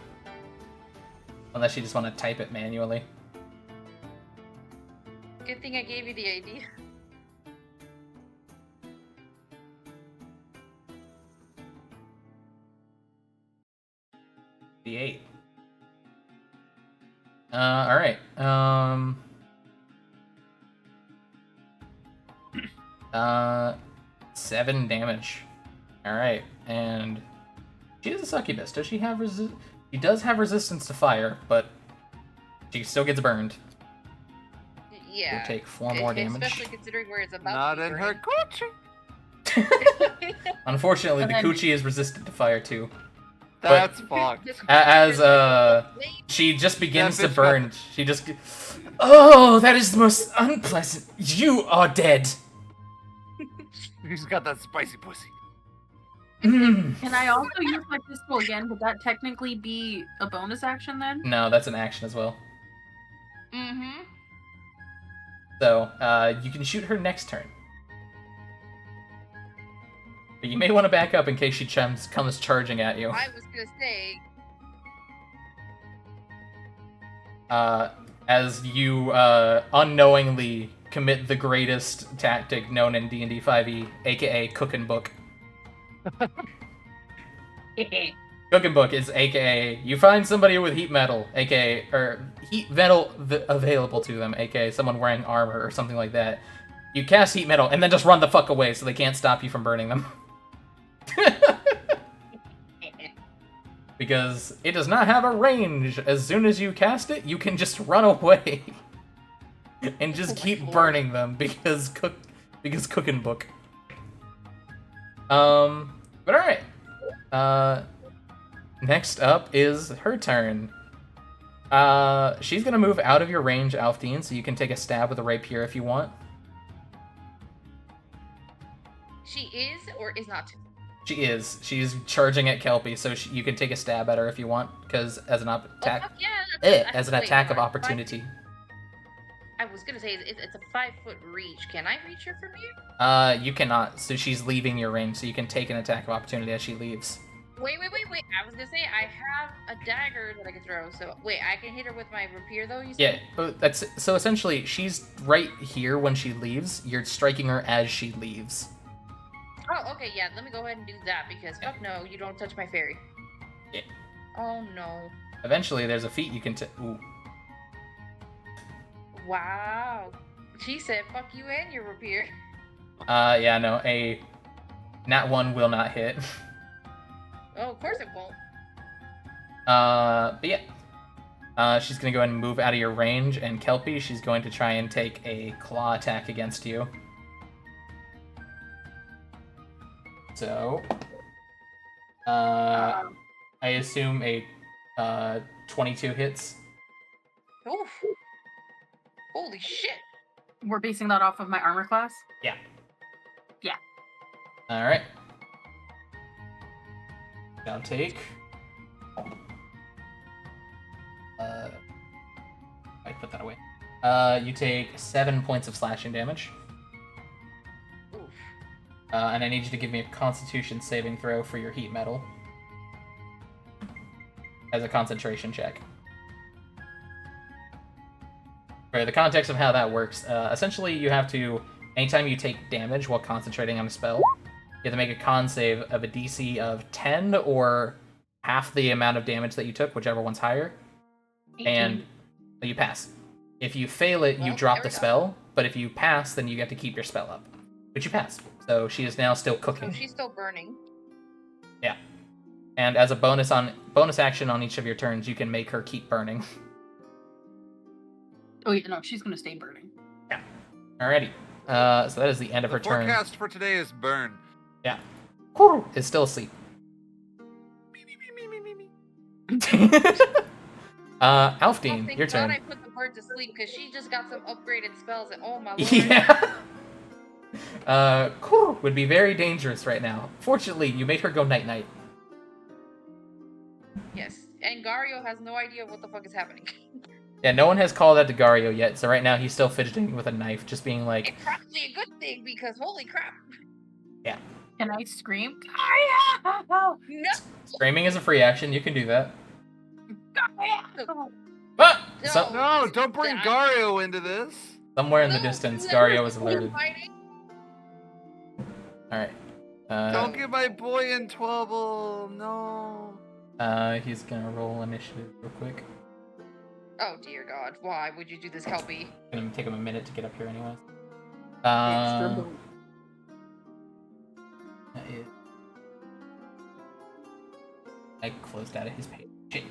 Unless you just want to type it manually. Good thing I gave you the idea. D8. Alright. 7 damage. Alright, and she is a succubus. Does she have She does have resistance to fire, but she still gets burned. Yeah. You'll take 4 more damage. Especially considering where it's about Not to be in her burning. coochie. Unfortunately, the And then- coochie is resistant to fire too. That's fucked. As she just begins That to bitch burn, she just. Oh, that is the most unpleasant. You are dead. He's got that spicy pussy. Can I also use my pistol again? Would that technically be a bonus action then? No, that's an action as well. Mm-hmm. So, you can shoot her next turn. But you may want to back up in case she comes charging at you. I was gonna say. As you unknowingly commit the greatest tactic known in D&D 5e, aka Cook and Book. Cook and Book is aka you find somebody with heat metal, aka or heat metal available to them, aka someone wearing armor or something like that. You cast heat metal and then just run the fuck away so they can't stop you from burning them. Because it does not have a range. As soon as you cast it, you can just run away and just keep burning them because Cook and Book. But all right. Next up is her turn. She's gonna move out of your range, Alfdean, so you can take a stab with a rapier if you want. She is or is not. She is. She's charging at Kelpie, so you can take a stab at her if you want, because as an attack, Oh, yeah, as an attack of opportunity. I was gonna say it's a 5-foot reach. Can I reach her from here? You cannot. So she's leaving your range, so you can take an attack of opportunity as she leaves. Wait. I was gonna say I have a dagger that I can throw. So wait, I can hit her with my rapier though. You said? Yeah. That's so essentially she's right here when she leaves. You're striking her as she leaves. Oh, okay, yeah. Let me go ahead and do that because fuck no, you don't touch my fairy. Yeah. Oh no. Eventually, there's a feat you can ooh. Wow. She said, "Fuck you and your rapier." Yeah, no, a nat 1 will not hit. Oh, of course it won't. But yeah. She's gonna go ahead and move out of your range, and Kelpie, she's going to try and take a claw attack against you. So, I assume a 22 hits. Oof. Holy shit. We're basing that off of my armor class? Yeah. Yeah. Alright. Now take... I put that away. You take 7 points of slashing damage. Oof. And I need you to give me a Constitution saving throw for your heat metal. As a concentration check. For the context of how that works, essentially you have to, anytime you take damage while concentrating on a spell, you have to make a con save of a DC of 10 or half the amount of damage that you took, whichever one's higher. 18. And you pass. If you fail it, you Well, drop there the we go. spell, but if you pass, then you get to keep your spell up. But you pass. So she is now still So cooking. she's still burning. Yeah. And as a bonus action on each of your turns, you can make her keep burning. Oh yeah, no, she's gonna stay burning. Alrighty. So that is the end of her The turn. forecast for today is burn. Yeah. Is still asleep. Alfdean, Thank your God turn. I put the bird to sleep because she just got some upgraded spells. And oh my lord. Yeah. Would be very dangerous right now. Fortunately, you made her go night-night. Yes. And Gario has no idea what the fuck is happening. Yeah, no one has called out to Gario yet, so right now he's still fidgeting with a knife, just being like, It's probably a good thing because holy crap. Can I scream? No. screaming is a free action, you can do that. Oh, Ah! No. No, don't bring Gario into this. Somewhere in the No, distance, let her Gario is keep alerted. fighting. Alright. Don't get my boy in trouble. No. He's gonna roll initiative real quick. Oh dear God, why would you do this, Kelpie? Gonna take him a minute to get up here anyways. extra boom. That is... I closed out of his page. Shit.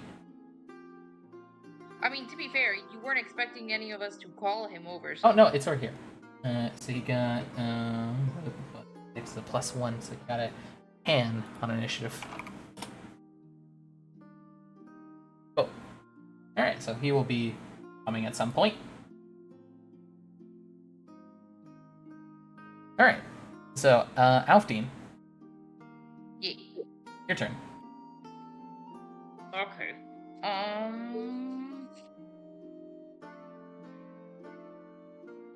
I mean, to be fair, you weren't expecting any of us to call him over. So. Oh no, it's right here. So he got it's the +1, so he got a 10 on initiative. Oh. Alright, so he will be coming at some point. Alright. So, Alfdean, Yeah. Your turn. Okay.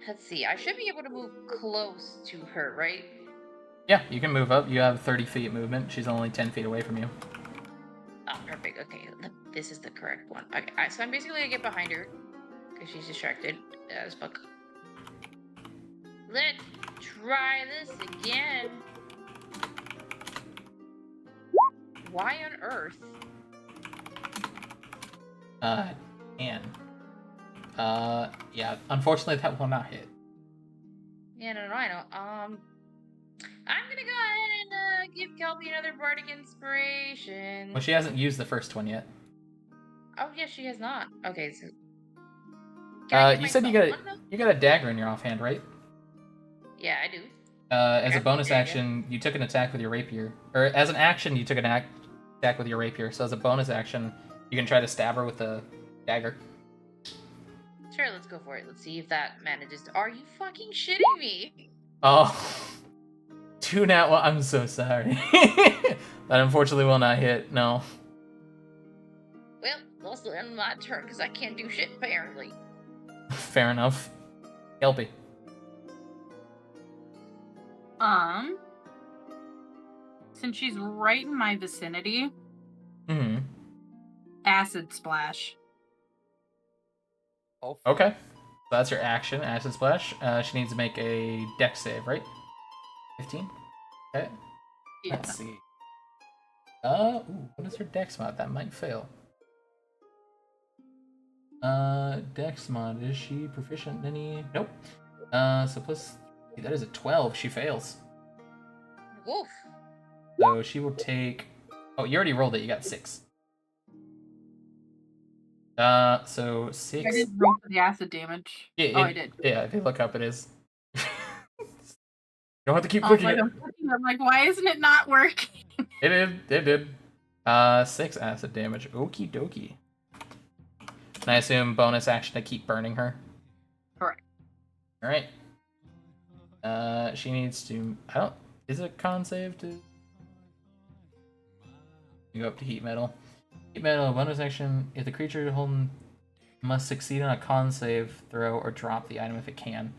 Let's see. I should be able to move close to her, right? Yeah, you can move up. You have 30 feet movement. She's only 10 feet away from you. Oh, perfect. Okay, this is the correct one. Okay, so I'm basically gonna get behind her because she's distracted as fuck. Let's try this again. Why on earth? And yeah, unfortunately that will not hit. Yeah, no, I know. I'm gonna go ahead and give Kelpie another bardic inspiration. Well, she hasn't used the first one yet. Oh, yes, she has not. Okay, so. You said you got a dagger in your offhand, right? Yeah, I do. As a bonus action, you took an attack with your rapier. Or as an action, you took an attack with your rapier. So as a bonus action, you can try to stab her with the dagger. Sure, let's go for it. Let's see if that manages to. Are you fucking shitting me? Oh. 2 nat 1. I'm so sorry. That unfortunately will not hit. No. Well, that's the end of my turn because I can't do shit, apparently. Fair enough. Kelpie. Since she's right in my vicinity, Mm-hmm. acid splash. Oh, Okay. So that's your action, Acid Splash. She needs to make a dex save, right? 15? Okay. Yeah. Let's see. What is her dex mod? That might fail. Dex mod, is she proficient in any? Nope. So plus, that is a 12. She fails. Woof. So she will take. Oh, you already rolled it. You got 6. So 6. I didn't roll for the acid damage. I did. Yeah, if you look up, it is. You don't have to keep I was clicking like, I'm like, why isn't it not working? it. It did. 6 acid damage. Okie dokie. And I assume bonus action to keep burning her. Correct. All right. She needs to. I don't. Is it a con save to? You go up to heat metal. Heat metal bonus action. If the creature you're holding must succeed on a con save throw or drop the item if it can.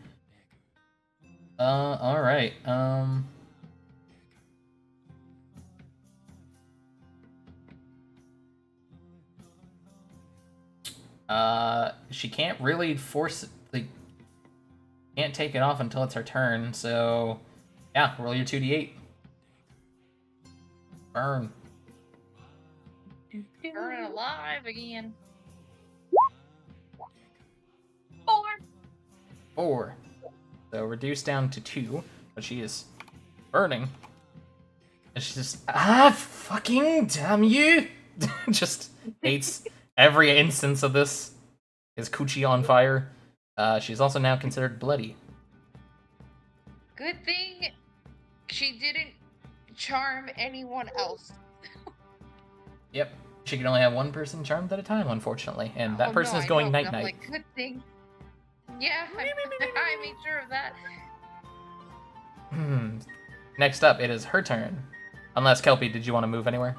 All right. She can't really force like can't take it off until it's her turn, so yeah, roll your 2d8. Burn. Burn alive again. 4. 4. So reduced down to 2, but she is burning. And she just fucking damn you! Just hates every instance of this. Is coochie on fire? She's also now considered bloody. Good thing she didn't charm anyone else. Yep. She can only have one person charmed at a time, unfortunately, and that person is I going know, night but I'm night. like, good thing. Yeah, I made sure of that. Next up, it is her turn. Unless Kelpie, did you want to move anywhere?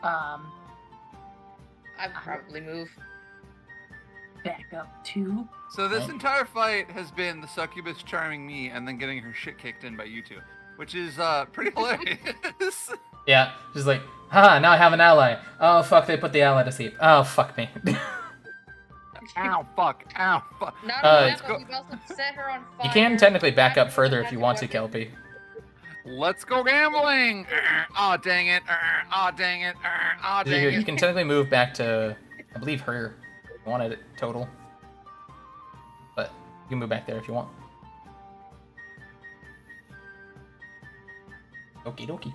I'd probably move. Back up 2. So this Right. entire fight has been the succubus charming me and then getting her shit kicked in by you two, which is pretty hilarious. Yeah, she's like, haha, now I have an ally. Oh fuck, they put the ally to sleep. Oh fuck me. Ow, fuck, ow, fuck. Not only let's that, go- but we've also set her on fire. You can technically back up After further the if you magic want to, weapon. Kelpie. Let's go gambling! Aw, dang it. Aw, dang it. Aw, dang You it. can technically move back to, I believe, her. If you wanted it total. But you can move back there if you want. Okie dokie.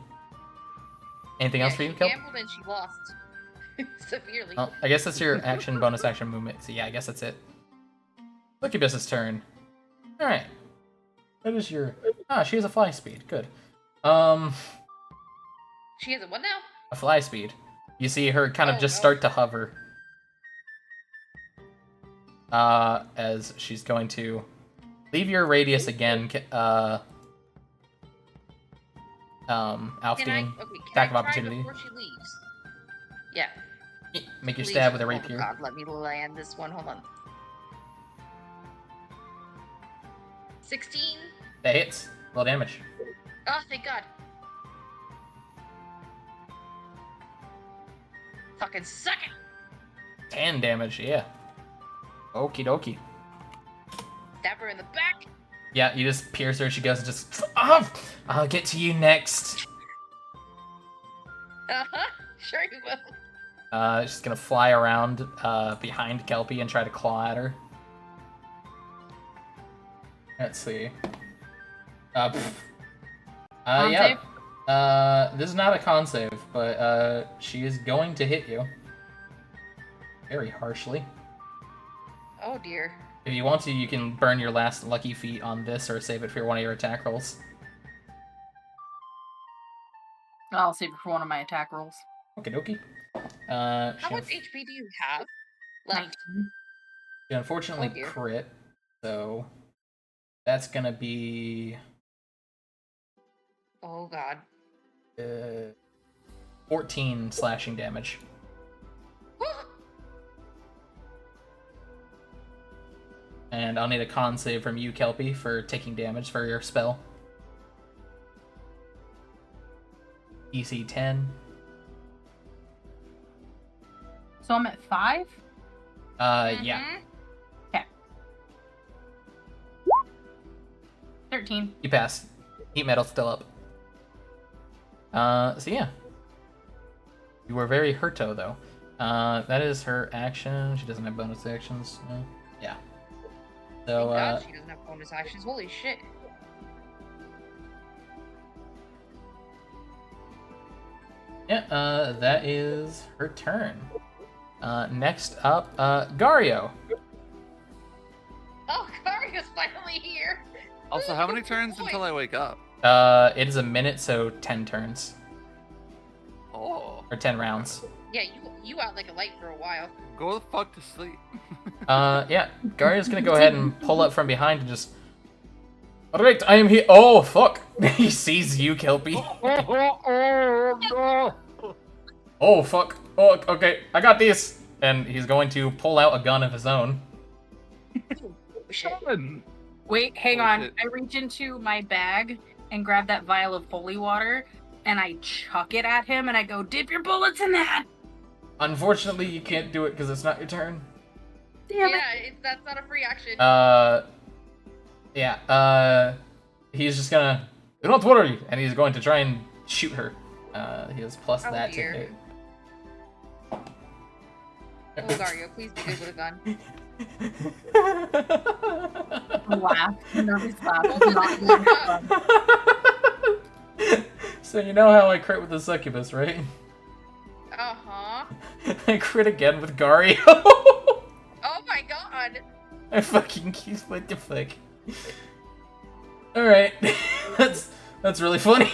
Anything else for you, She Kelp? gambled and she lost. Severely. Well, I guess that's your action, bonus action movement. So yeah, I guess that's it. Succubus's turn. Alright. What is your... she has a fly speed. Good. She has a what now? A fly speed. You see her kind of Oh, just no. start to hover. As she's going to leave your radius again. Can I? Alfdean. Okay. Can Attack of I try opportunity. before she leaves? Yeah. Make your Please. stab with a Oh rapier. God, let me land this one. Hold on. 16. That hits. Low damage. Oh, thank God. Fucking suck it. 10 damage, yeah. Okie dokie. Stab her in the back. Yeah, you just pierce her, she goes just, oh, I'll get to you next. Uh-huh. Sure you will. She's gonna fly around behind Kelpie and try to claw at her. Let's see. Con Yeah. save? This is not a con save, but she is going to hit you. Very harshly. Oh dear. If you want to, you can burn your last lucky feat on this or save it for one of your attack rolls. I'll save it for one of my attack rolls. Okie dokie. How much HP do you have left? 19. She unfortunately Oh, dear. crit, so that's gonna be Oh God. 14 slashing damage. And I'll need a con save from you, Kelpie, for taking damage for your spell. DC 10. So I'm at 5? Yeah. Mhm. Okay. 13. You pass. Heat metal's still up. So yeah. You were very hurto, though. That is her action. She doesn't have bonus actions. Yeah. So, Thank God she doesn't have bonus actions. Holy shit. yeah, that is her turn. Next up, Gario. Oh, Karya's finally here. Also, how many turns Boy. until I wake up? It is a minute, so 10 turns. Oh, Or 10 rounds. Yeah, you out like a light for a while. go the fuck to sleep. Yeah, Gario's gonna go ahead and pull up from behind and just... Alright, I am here. Oh, fuck. He sees you, Kelpie. Oh, fuck. Oh, okay, I got this. And he's going to pull out a gun of his own. Oh, shit. Wait, hang Holy on. shit. I reach into my bag and grab that vial of holy water, and I chuck it at him, and I go, dip your bullets in that! Unfortunately, you can't do it because it's not your turn. Damn it. Yeah, that's not a free action. Yeah, he's just gonna... Do not worry! And he's going to try and shoot her. He has plus Oh, that dear. to hit. Oh, Gario, please be good with a gun. Laugh. Nervous laugh. Not good fun. So you know how I crit with the succubus, right? Uh-huh. I crit again with Gario. Oh my God. I fucking keep what the fuck. Alright. that's really funny.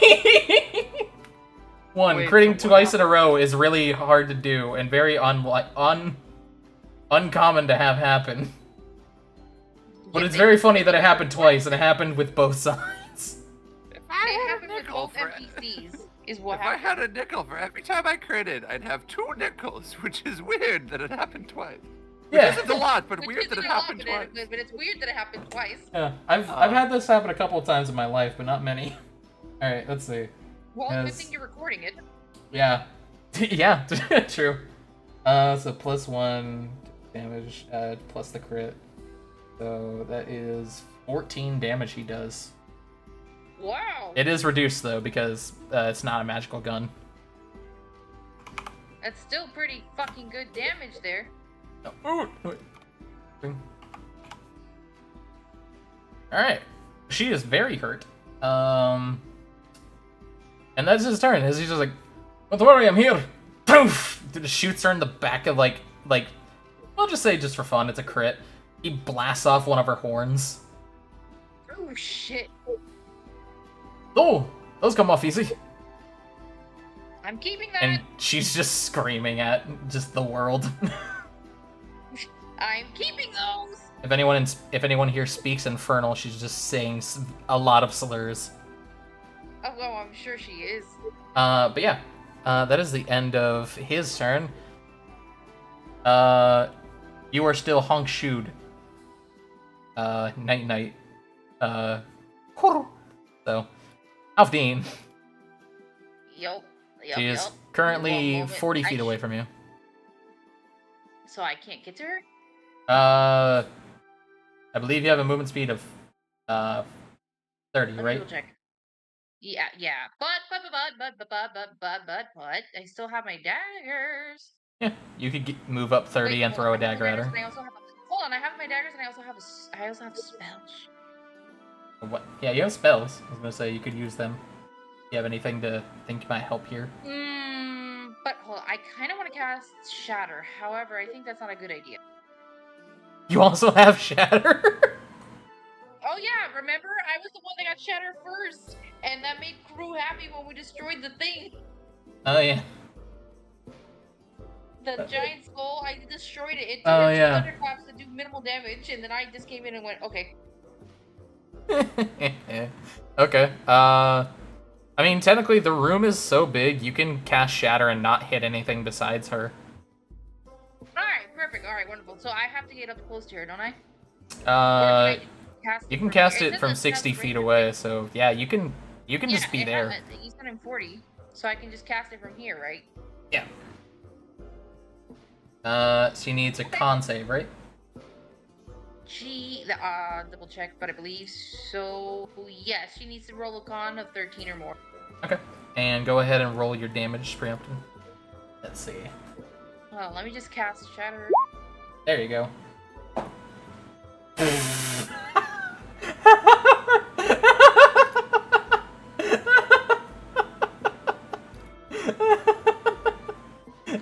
One, Wait, critting so what twice in a row is really hard to do and very uncommon to have happen. But Yeah, it's they- very funny that it happened twice and it happened with both sides. It I happened with nickel both for NPCs, is what If I happened. had a nickel for every time I critted, I'd have 2 nickels, which is weird that it happened twice. Which Yeah. isn't a lot, but Which weird that isn't it a lot, happened but twice. but it's weird that it happened twice. Yeah, I've had this happen a couple of times in my life, but not many. Alright, let's see. Well, good Yes. thing you're recording it. Yeah. Yeah, true. So plus 1 damage, plus the crit. So that is 14 damage he does. Wow. It is reduced though, because it's not a magical gun. That's still pretty fucking good damage there. Alright. She is very hurt. And that's his turn. He's just like, don't worry, I'm here. Poof! Just shoots her in the back of like, I'll just say just for fun, it's a crit. He blasts off one of her horns. Oh shit. Oh, those come off easy. I'm keeping that. And she's just screaming at just the world. I'm keeping those. If anyone here speaks Infernal, she's just saying a lot of slurs. Oh, well, I'm sure she is. But yeah, that is the end of his turn. You are still honk shooed. Night night. So, Alfdean. Yup. She is One currently moment. 40 feet away from you. So I can't get to her? I believe you have a movement speed of 30, Let me right? double check. Yeah. But, I still have my daggers. Yeah, you could move up 30 Wait, and hold throw on. a dagger at her. And I also have hold on, I have my daggers and I also have spells. What? Yeah, you have spells. I was gonna say you could use them. You have anything to think might help here? But hold on, I kind of want to cast Shatter. However, I think that's not a good idea. You also have Shatter. Oh yeah, remember? I was the one that got Shatter first, and that made Crew happy when we destroyed the thing. Oh yeah. The giant skull, I destroyed it. It Oh, took yeah. thunderclaps to do minimal damage, and then I just came in and went, okay. Okay. I mean, technically, the room is so big, you can cast Shatter and not hit anything besides her. Alright, perfect. Alright, wonderful. So I have to get up close to her, don't I? You can cast it from 60 feet away, so yeah, you can just be there. You said I'm 40, so I can just cast it from here, right? Yeah. She needs a con save, right? Double check, but I believe so. Yes, she needs to roll a con of 13 or more. Okay. And go ahead and roll your damage, Preempton. Let's see. Well, let me just cast Shatter. There you go.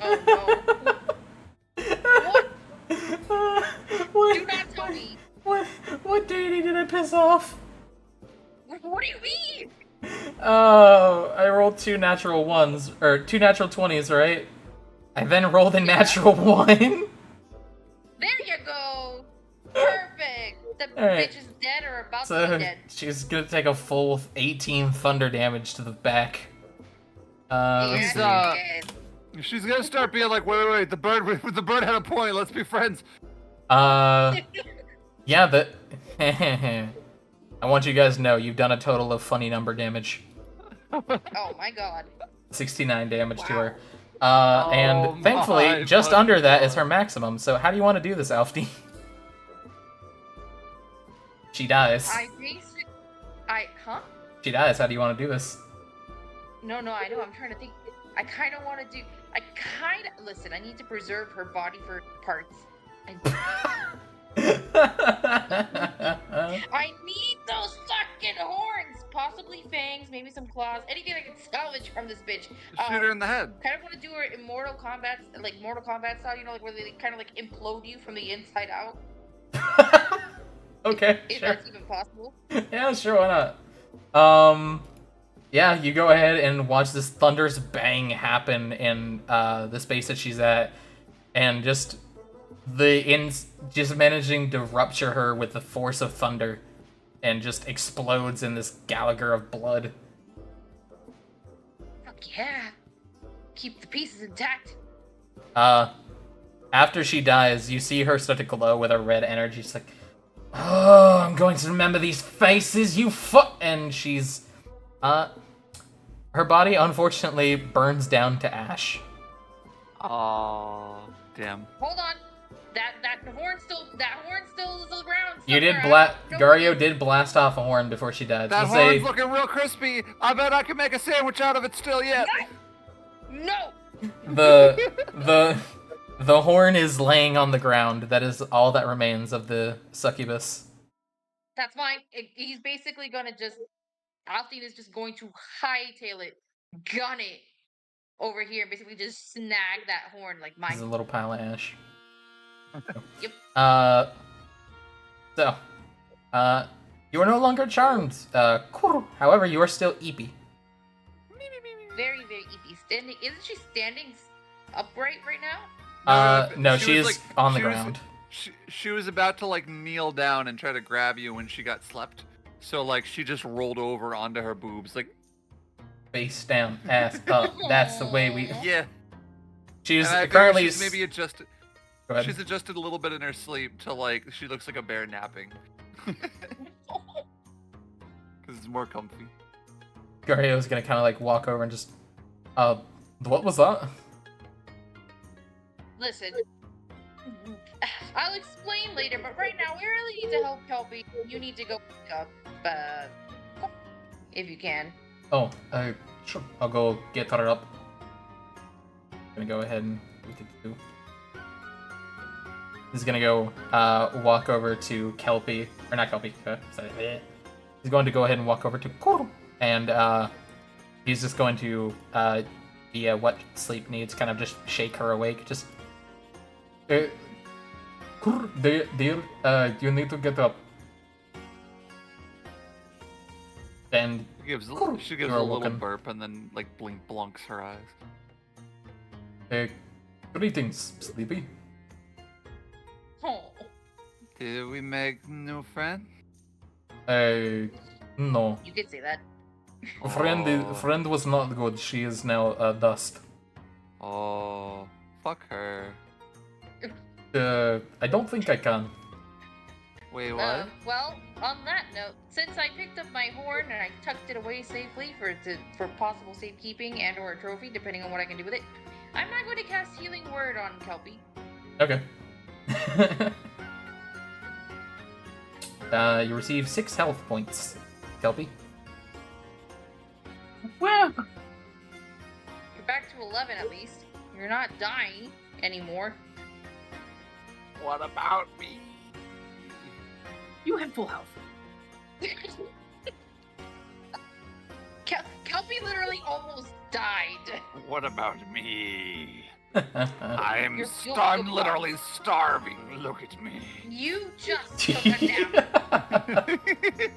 Oh no. What? Do not tell me. What deity did I piss off? What do you mean? Oh, I rolled two natural 20s, right? I then rolled a natural 1. There you go. Perfect. The Alright. bitch is dead or about to So be dead. she's gonna take a full 18 thunder damage to the back. Let's see. Yes. She's gonna start being like, wait, the bird had a point. Let's be friends. Yeah, I want you guys to know you've done a total of funny number damage. Oh my god. 69 damage to her. Oh And thankfully, my just fucking under that is God. her maximum. So how do you want to do this, Alfie? She dies. Huh? She dies. How do you want to do this? No, I know. I'm trying to think. I kind of want to do. Listen, I need to preserve her body for parts. I need those fucking horns! Possibly fangs, maybe some claws, anything I can salvage from this bitch. Shoot her in the head. Kind of want to do her in Mortal Kombat style, you know, like where they kind of like implode you from the inside out. Okay, If sure. that's even possible. Yeah, sure, why not? Yeah, you go ahead and watch this thunderous bang happen in the space that she's at, and just managing to rupture her with the force of thunder, and just explodes in this Gallagher of blood. Fuck yeah. Keep the pieces intact. After she dies, you see her start to glow with a red energy. She's like, "Oh, I'm going to remember these faces, you fuck!" And she's, her body unfortunately burns down to ash. Oh, damn. Hold on. That horn still is around. You did somewhere. Gario did blast off a horn before she died. That So horn's looking real crispy. I bet I can make a sandwich out of it still yet. No. the horn is laying on the ground. That is all that remains of the succubus. That's fine. He's basically gonna just. Alfie is just going to hightail it, gun it over here, and basically just snag that horn like This is a mine. little pile of ash. Yep. So, you are no longer charmed. However, you are still Eepy. Very, very eepy. Isn't she standing upright right now? No, she was, is like, on the she was- ground. She was about to like kneel down and try to grab you when she got slept. So like she just rolled over onto her boobs, like face down, ass up. That's the way we. Yeah. She's And I figure currently. she's maybe adjusted. Go ahead. She's adjusted a little bit in her sleep to like she looks like a bear napping. Because it's more comfy. Gario's gonna kind of like walk over and just. What was that? Listen, I'll explain later, but right now we really need to help Kelpie. You need to go pick up, if you can. Oh, sure. I'll go get her up. Gonna go ahead and we could do. He's gonna go walk over to Kelpie, or not Kelpie. Sorry. He's going to go ahead and walk over to Koro, and he's just going to via what sleep needs, kind of just shake her awake. Just, Koro, dear, you need to get up. And She gives You're a little welcome. burp and then like blunks her eyes. Greetings, Sleepy. Oh, Did we make new friend? No. you did say that. Friend was not good. She is now dust. Oh, fuck her. I don't think I can. Wait, what? Well, on that note, since I picked up my horn and I tucked it away safely for possible safekeeping and or a trophy, depending on what I can do with it, I'm not going to cast Healing Word on Kelpie. Okay. You receive 6 health points, Kelpie. Well, You're back to 11 at least. You're not dying anymore. What about me? you have full health. Kelpie literally almost died. What about me? I'm I'm literally starving. Look at me. You just took a nap.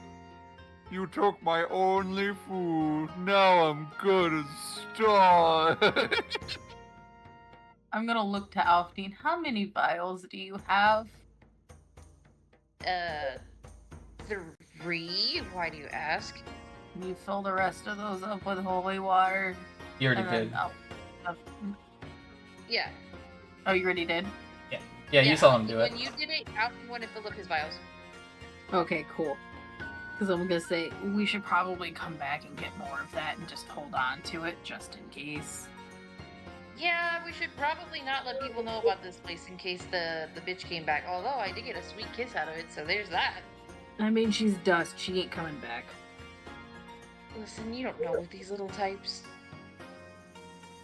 You took my only food. Now I'm gonna starve. I'm gonna look to Alfdean. How many vials do you have? 3. Why do you ask? Can you fill the rest of those up with holy water? You already And then did. Yeah. Oh, you already did? Yeah, you saw him do it. When you did it, Alfie went and filled up his vials. Okay, cool. Because I'm gonna say we should probably come back and get more of that and just hold on to it just in case. Yeah, we should probably not let people know about this place in case the bitch came back. Although I did get a sweet kiss out of it, so there's that. I mean, she's dust. She ain't coming back. Listen, you don't know with these little types.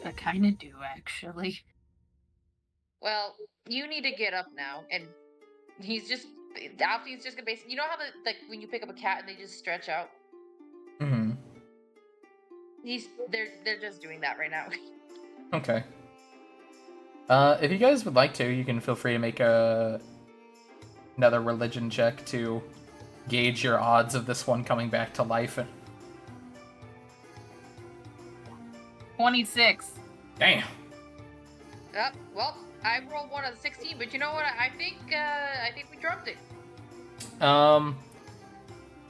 I kind of do, actually. Well, you need to get up now, and Alfie's just gonna basically, you know how when you pick up a cat and they just stretch out? Mm-hmm. They're just doing that right now. Okay. If you guys would like to, you can feel free to make another religion check to gauge your odds of this one coming back to life. 26. Damn. Well, I rolled one of the 16, but you know what? I think we dropped it.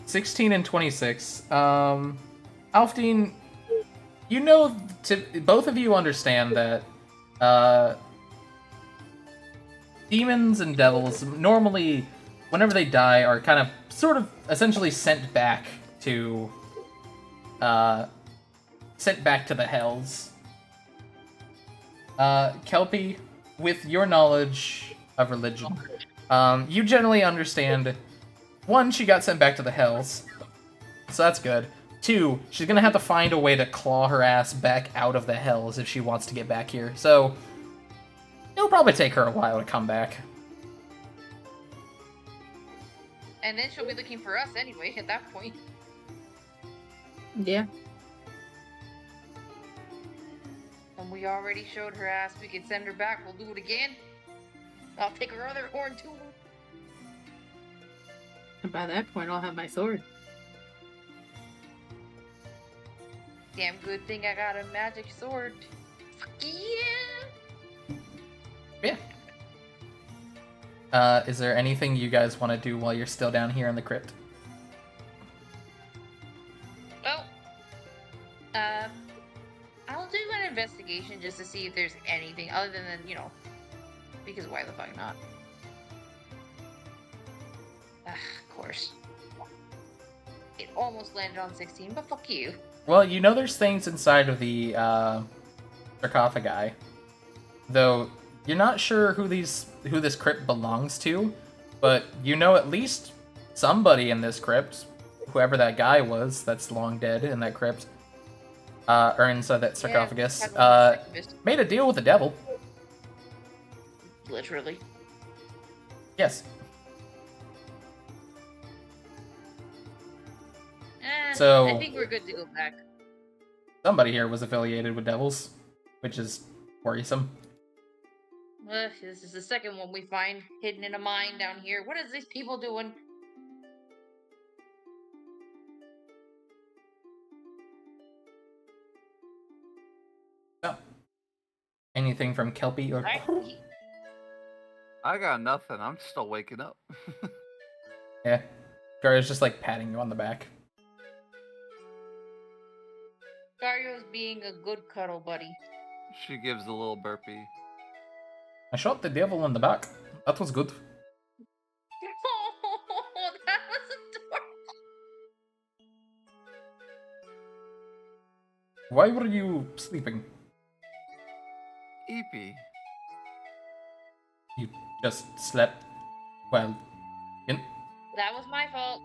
16 and 26. Alfdean, you know, both of you understand that demons and devils normally, whenever they die, are kind of, sort of, essentially sent back to the hells. Kelpie, with your knowledge of religion, you generally understand, 1, she got sent back to the hells, so that's good. 2, she's gonna have to find a way to claw her ass back out of the hells if she wants to get back here, so it'll probably take her a while to come back. And then she'll be looking for us anyway at that point. Yeah. And we already showed her ass. We could send her back. We'll do it again. I'll take her other horn too. And by that point, I'll have my sword. Damn good thing I got a magic sword. Fuck yeah! Yeah. Is there anything you guys want to do while you're still down here in the crypt? Well, I'll do an investigation just to see if there's anything other than, because why the fuck not? Of course. It almost landed on 16, but fuck you. Well, you know there's things inside of the sarcophagi, though you're not sure who this crypt belongs to, but you know at least somebody in this crypt, whoever that guy was that's long dead in that crypt, or inside that sarcophagus, made a deal with the devil. Literally. Yes. So I think we're good to go back. Somebody here was affiliated with devils, which is worrisome. This is the second one we find hidden in a mine down here. What is these people doing? So, anything from Kelpie or? I got nothing. I'm still waking up. Yeah, Gario's just like patting you on the back. Gario's being a good cuddle buddy. She gives a little burpee. I shot the devil in the back. That was good. Oh, that was adorable. Why were you sleeping? Eepy. You just slept. Well, That was my fault.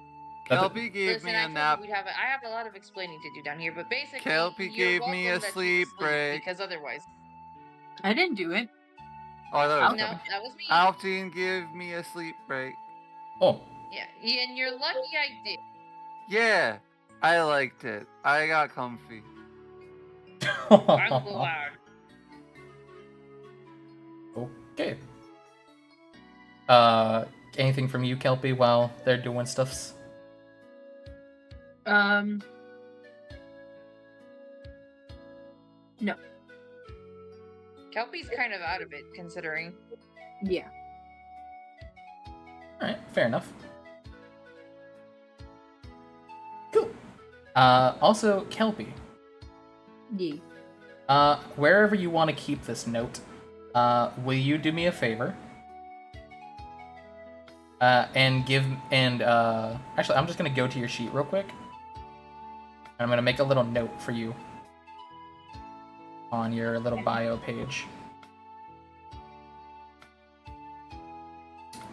Kelpie gave Listen, me I a told nap. you I have a lot of explaining to do down here, but basically, Kelpie you're gave me welcome a that you sleep sleep break. because otherwise, I didn't do it. Oh, I thought it was no, Kelpie. that was me. Alpine give me a sleep break. oh, Yeah, and you're lucky I did. Yeah, I liked it. I got comfy. I'm glad. Okay. Anything from you, Kelpie, while they're doing stuffs? No. Kelpie's kind of out of it, considering. Yeah. Alright, fair enough. Cool. Also, Kelpie. Yeah. Wherever you want to keep this note, will you do me a favor? Actually, I'm just gonna go to your sheet real quick. And I'm gonna make a little note for you on your little bio page.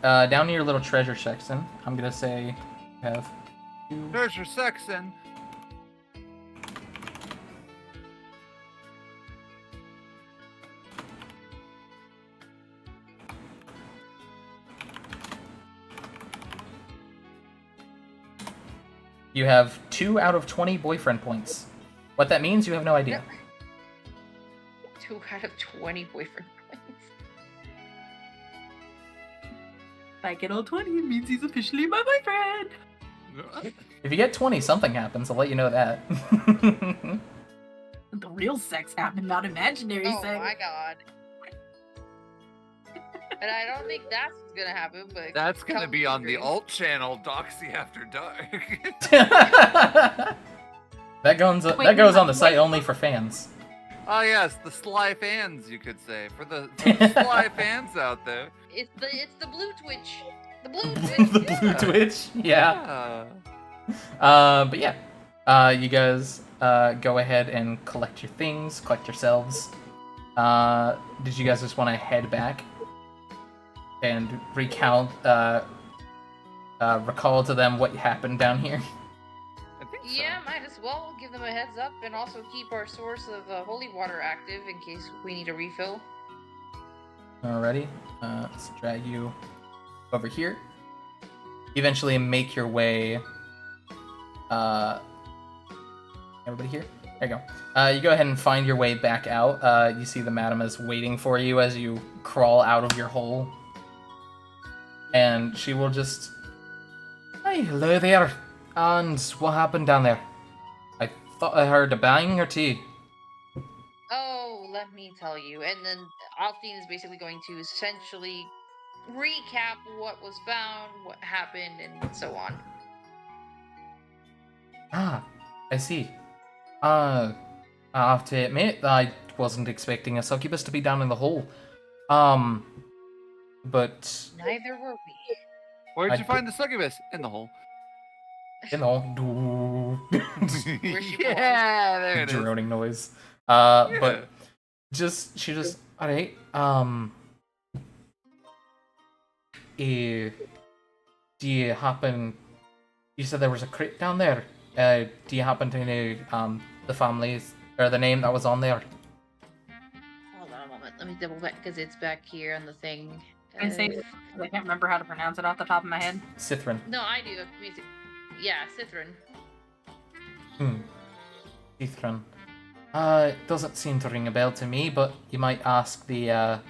Down to your little treasure section, I'm gonna say you have two. Treasure section. You have 2 out of 20 boyfriend points. What that means, you have no idea. 2 out of 20 boyfriend points. If I get all 20, it means he's officially my boyfriend. If you get 20, something happens. I'll let you know that. The real sex happened, not imaginary Oh sex. my god. And I don't think that's what's gonna happen, but That's gonna be on the dreams. alt channel, Doxy After Dark. that goes on the site only for fans. Oh yes, the sly fans, you could say, for the sly fans out there. It's the blue Twitch. The blue the Twitch. blue yeah. Twitch, yeah. But yeah, you guys go ahead and collect your things, collect yourselves. Did you guys just want to head back and recount, recall to them what happened down here? I think so. Yeah, might as well give them a heads up and also keep our source of holy water active in case we need a refill. Alrighty, let's drag you over here. Eventually make your way, everybody here? There you go. You go ahead and find your way back out. You see the madam is waiting for you as you crawl out of your hole. And she will just... Hi, hello there. And what happened down there? I thought I heard a bang or tea. Oh, let me tell you. And then Alfine is basically going to essentially recap what was found, what happened, and so on. Ah, I see. I have to admit, I wasn't expecting a succubus to be down in the hole. But Neither were we. Where'd I you find the succubus? In the hole. you know, Where she Yeah, there it is. droning noise. Yeah. But she just alright. Do you happen? You said there was a crypt down there. Do you happen to know the families or the name that was on there? Hold on a moment. Let me double back because it's back here on the thing. And say, I can't remember how to pronounce it off the top of my head. Sithrin. No, I do. Yeah, Cithrin. Sithrin. It doesn't seem to ring a bell to me, but you might ask the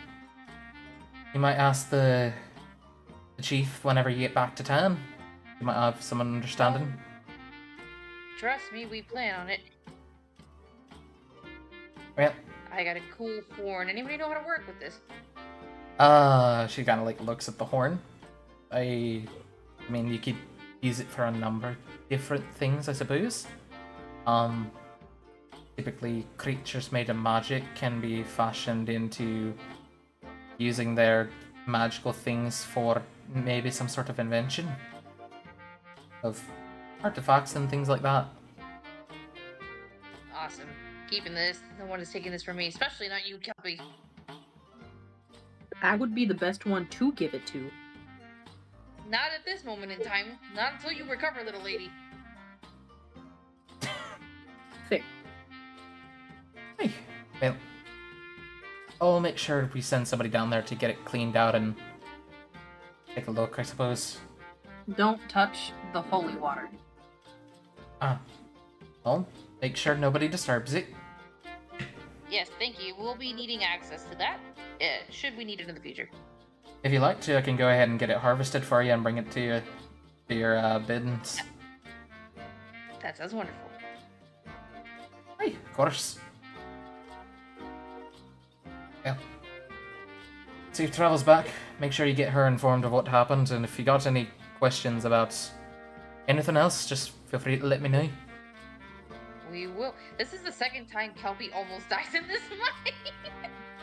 chief whenever you get back to town. You might have some understanding. Trust me, we plan on it. Well, I got a cool horn. Anybody know how to work with this? she kind of like looks at the horn. I mean, you could use it for a number of different things, I suppose. Typically, creatures made of magic can be fashioned into using their magical things for maybe some sort of invention of artifacts and things like that. Awesome. Keeping this. No one is taking this from me, especially not you, Kelpie. I would be the best one to give it to. Not at this moment in time. Not until you recover, little lady. Fair. Hey, well, I'll make sure we send somebody down there to get it cleaned out and take a look, I suppose. Don't touch the holy water. I'll make sure nobody disturbs it. Yes, thank you. We'll be needing access to that. Should we need it in the future? If you like to, I can go ahead and get it harvested for you and bring it to your biddings. That sounds wonderful. Hey, of course. Yeah. Safe travels back. Make sure you get her informed of what happened, and if you got any questions about anything else, just feel free to let me know. We will. This is the second time Kelpie almost dies in this fight.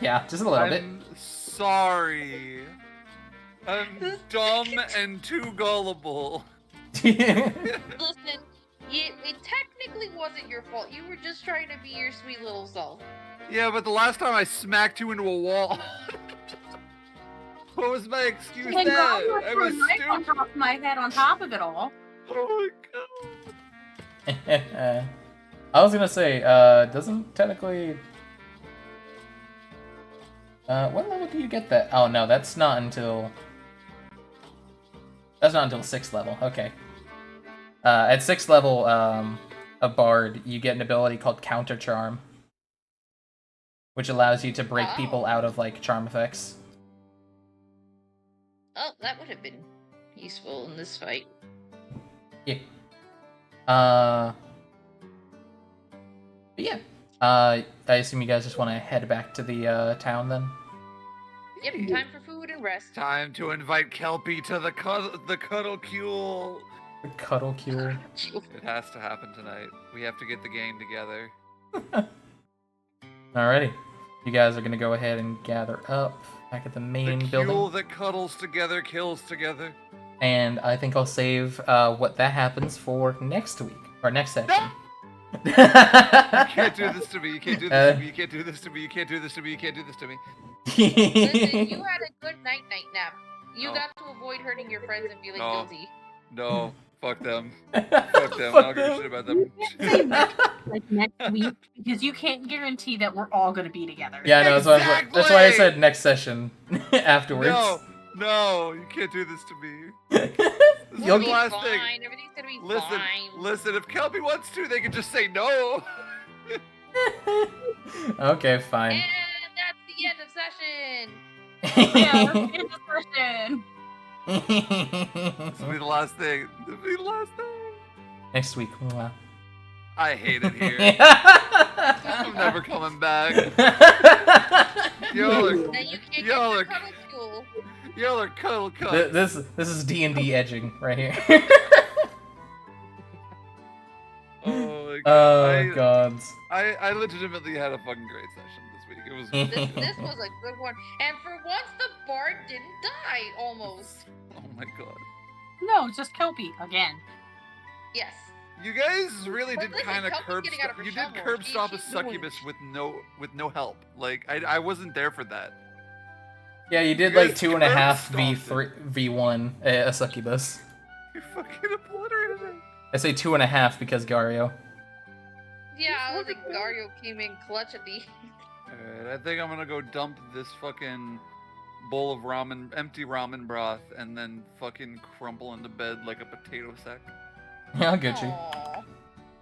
Yeah, just a little bit. I'm sorry. I'm dumb and too gullible. Listen, it technically wasn't your fault. You were just trying to be your sweet little self. Yeah, but the last time I smacked you into a wall. What was my excuse And then? God, I was on stupid. top of my head on top of it all. Oh my god. I was gonna say, doesn't technically... what level do you get that? Oh no, that's not until 6th level, okay. At 6th level, a bard, you get an ability called Counter Charm, which allows you to break people out of, like, charm effects. Oh, that would have been useful in this fight. Yeah. But yeah. I assume you guys just want to head back to the town then? Yep, time for food and rest. Time to invite Kelpie to the cuddle cule. The cuddle cure. It has to happen tonight. We have to get the gang together. Alrighty. You guys are gonna go ahead and gather up back at the main The building. cule that cuddles together kills together. And I think I'll save what that happens for next week. Or next section. You can't do this to me. You can't do this to me. You can't do this to me. You can't do this to me. You can't do this to me. Listen, you had a good night nap. You No. got to avoid hurting your friends and feeling No. guilty. No. Fuck them. Fuck them. I don't give a shit about them. Like next week, because you can't guarantee that we're all gonna be together. Yeah, no, that's why I Exactly! said next session afterwards. No, you can't do this to me. This You'll is the Be last fine. thing. Everything's gonna be Listen, fine. listen. If Kelpie wants to, they can just say no. Okay, fine. And that's the end of session. Yeah, let's end the session. This will be the last thing. This will be the last thing. Next week. Wow. I hate it here. I'm never coming back. Y'all are, Then you can't Y'all get are- the cuddle fuel. y'all are cuddle cuts. This is D&D edging right here. Oh my Oh god. I legitimately had a fucking great session this week. It was This was a good one. And for once, the bard didn't die, almost. oh my god. No, just Kelpie again. Yes. You guys really But did listen, kind of Kelpie's curb getting out of her you shell did more. curb stop a She's doing- succubus with no help. Like I wasn't there for that. Yeah, you did You like guys 2.5 curb-stomped V1 a succubus. You fucking obliterated it. I say 2.5 because Gario. Yeah, I was like, Gario came in clutch at the. Alright, I think I'm gonna go dump this fucking bowl of ramen, empty ramen broth, and then fucking crumple into bed like a potato sack. Yeah, I'll get you. Aw.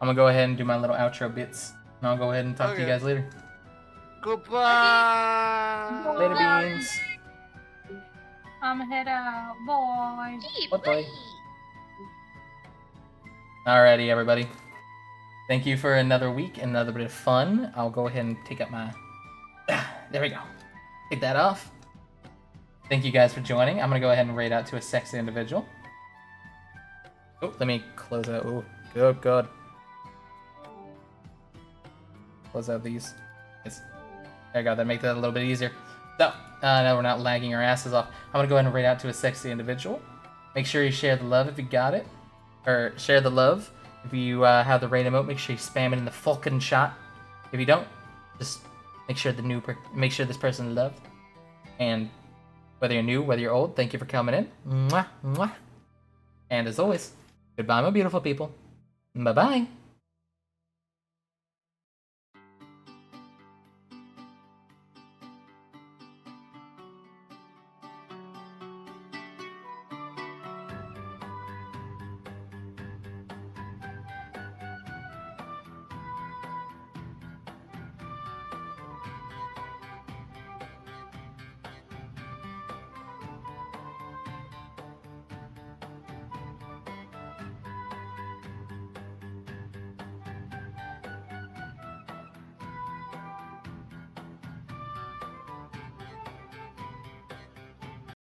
I'm gonna go ahead and do my little outro bits. And I'll go ahead and talk to you Okay. guys later. Goodbye. Later, beans. I'm head out, boy. Hey, What buddy. boy? Alrighty, everybody. Thank you for another week, another bit of fun. I'll go ahead and take up my... There we go. Take that off. Thank you guys for joining. I'm gonna go ahead and raid out to a sexy individual. Oh, let me close out. Oh, good, good. Close out these. Yes. There we go. That make that a little bit easier. So, now we're not lagging our asses off. I'm gonna go ahead and raid out to a sexy individual. Make sure you share the love if you got it. Or share the love. If you have the raid emote, make sure you spam it in the fucking chat. If you don't, just make sure make sure this person is loved. And whether you're new, whether you're old, thank you for coming in. Mwah, mwah. And as always, goodbye, my beautiful people. Bye-bye.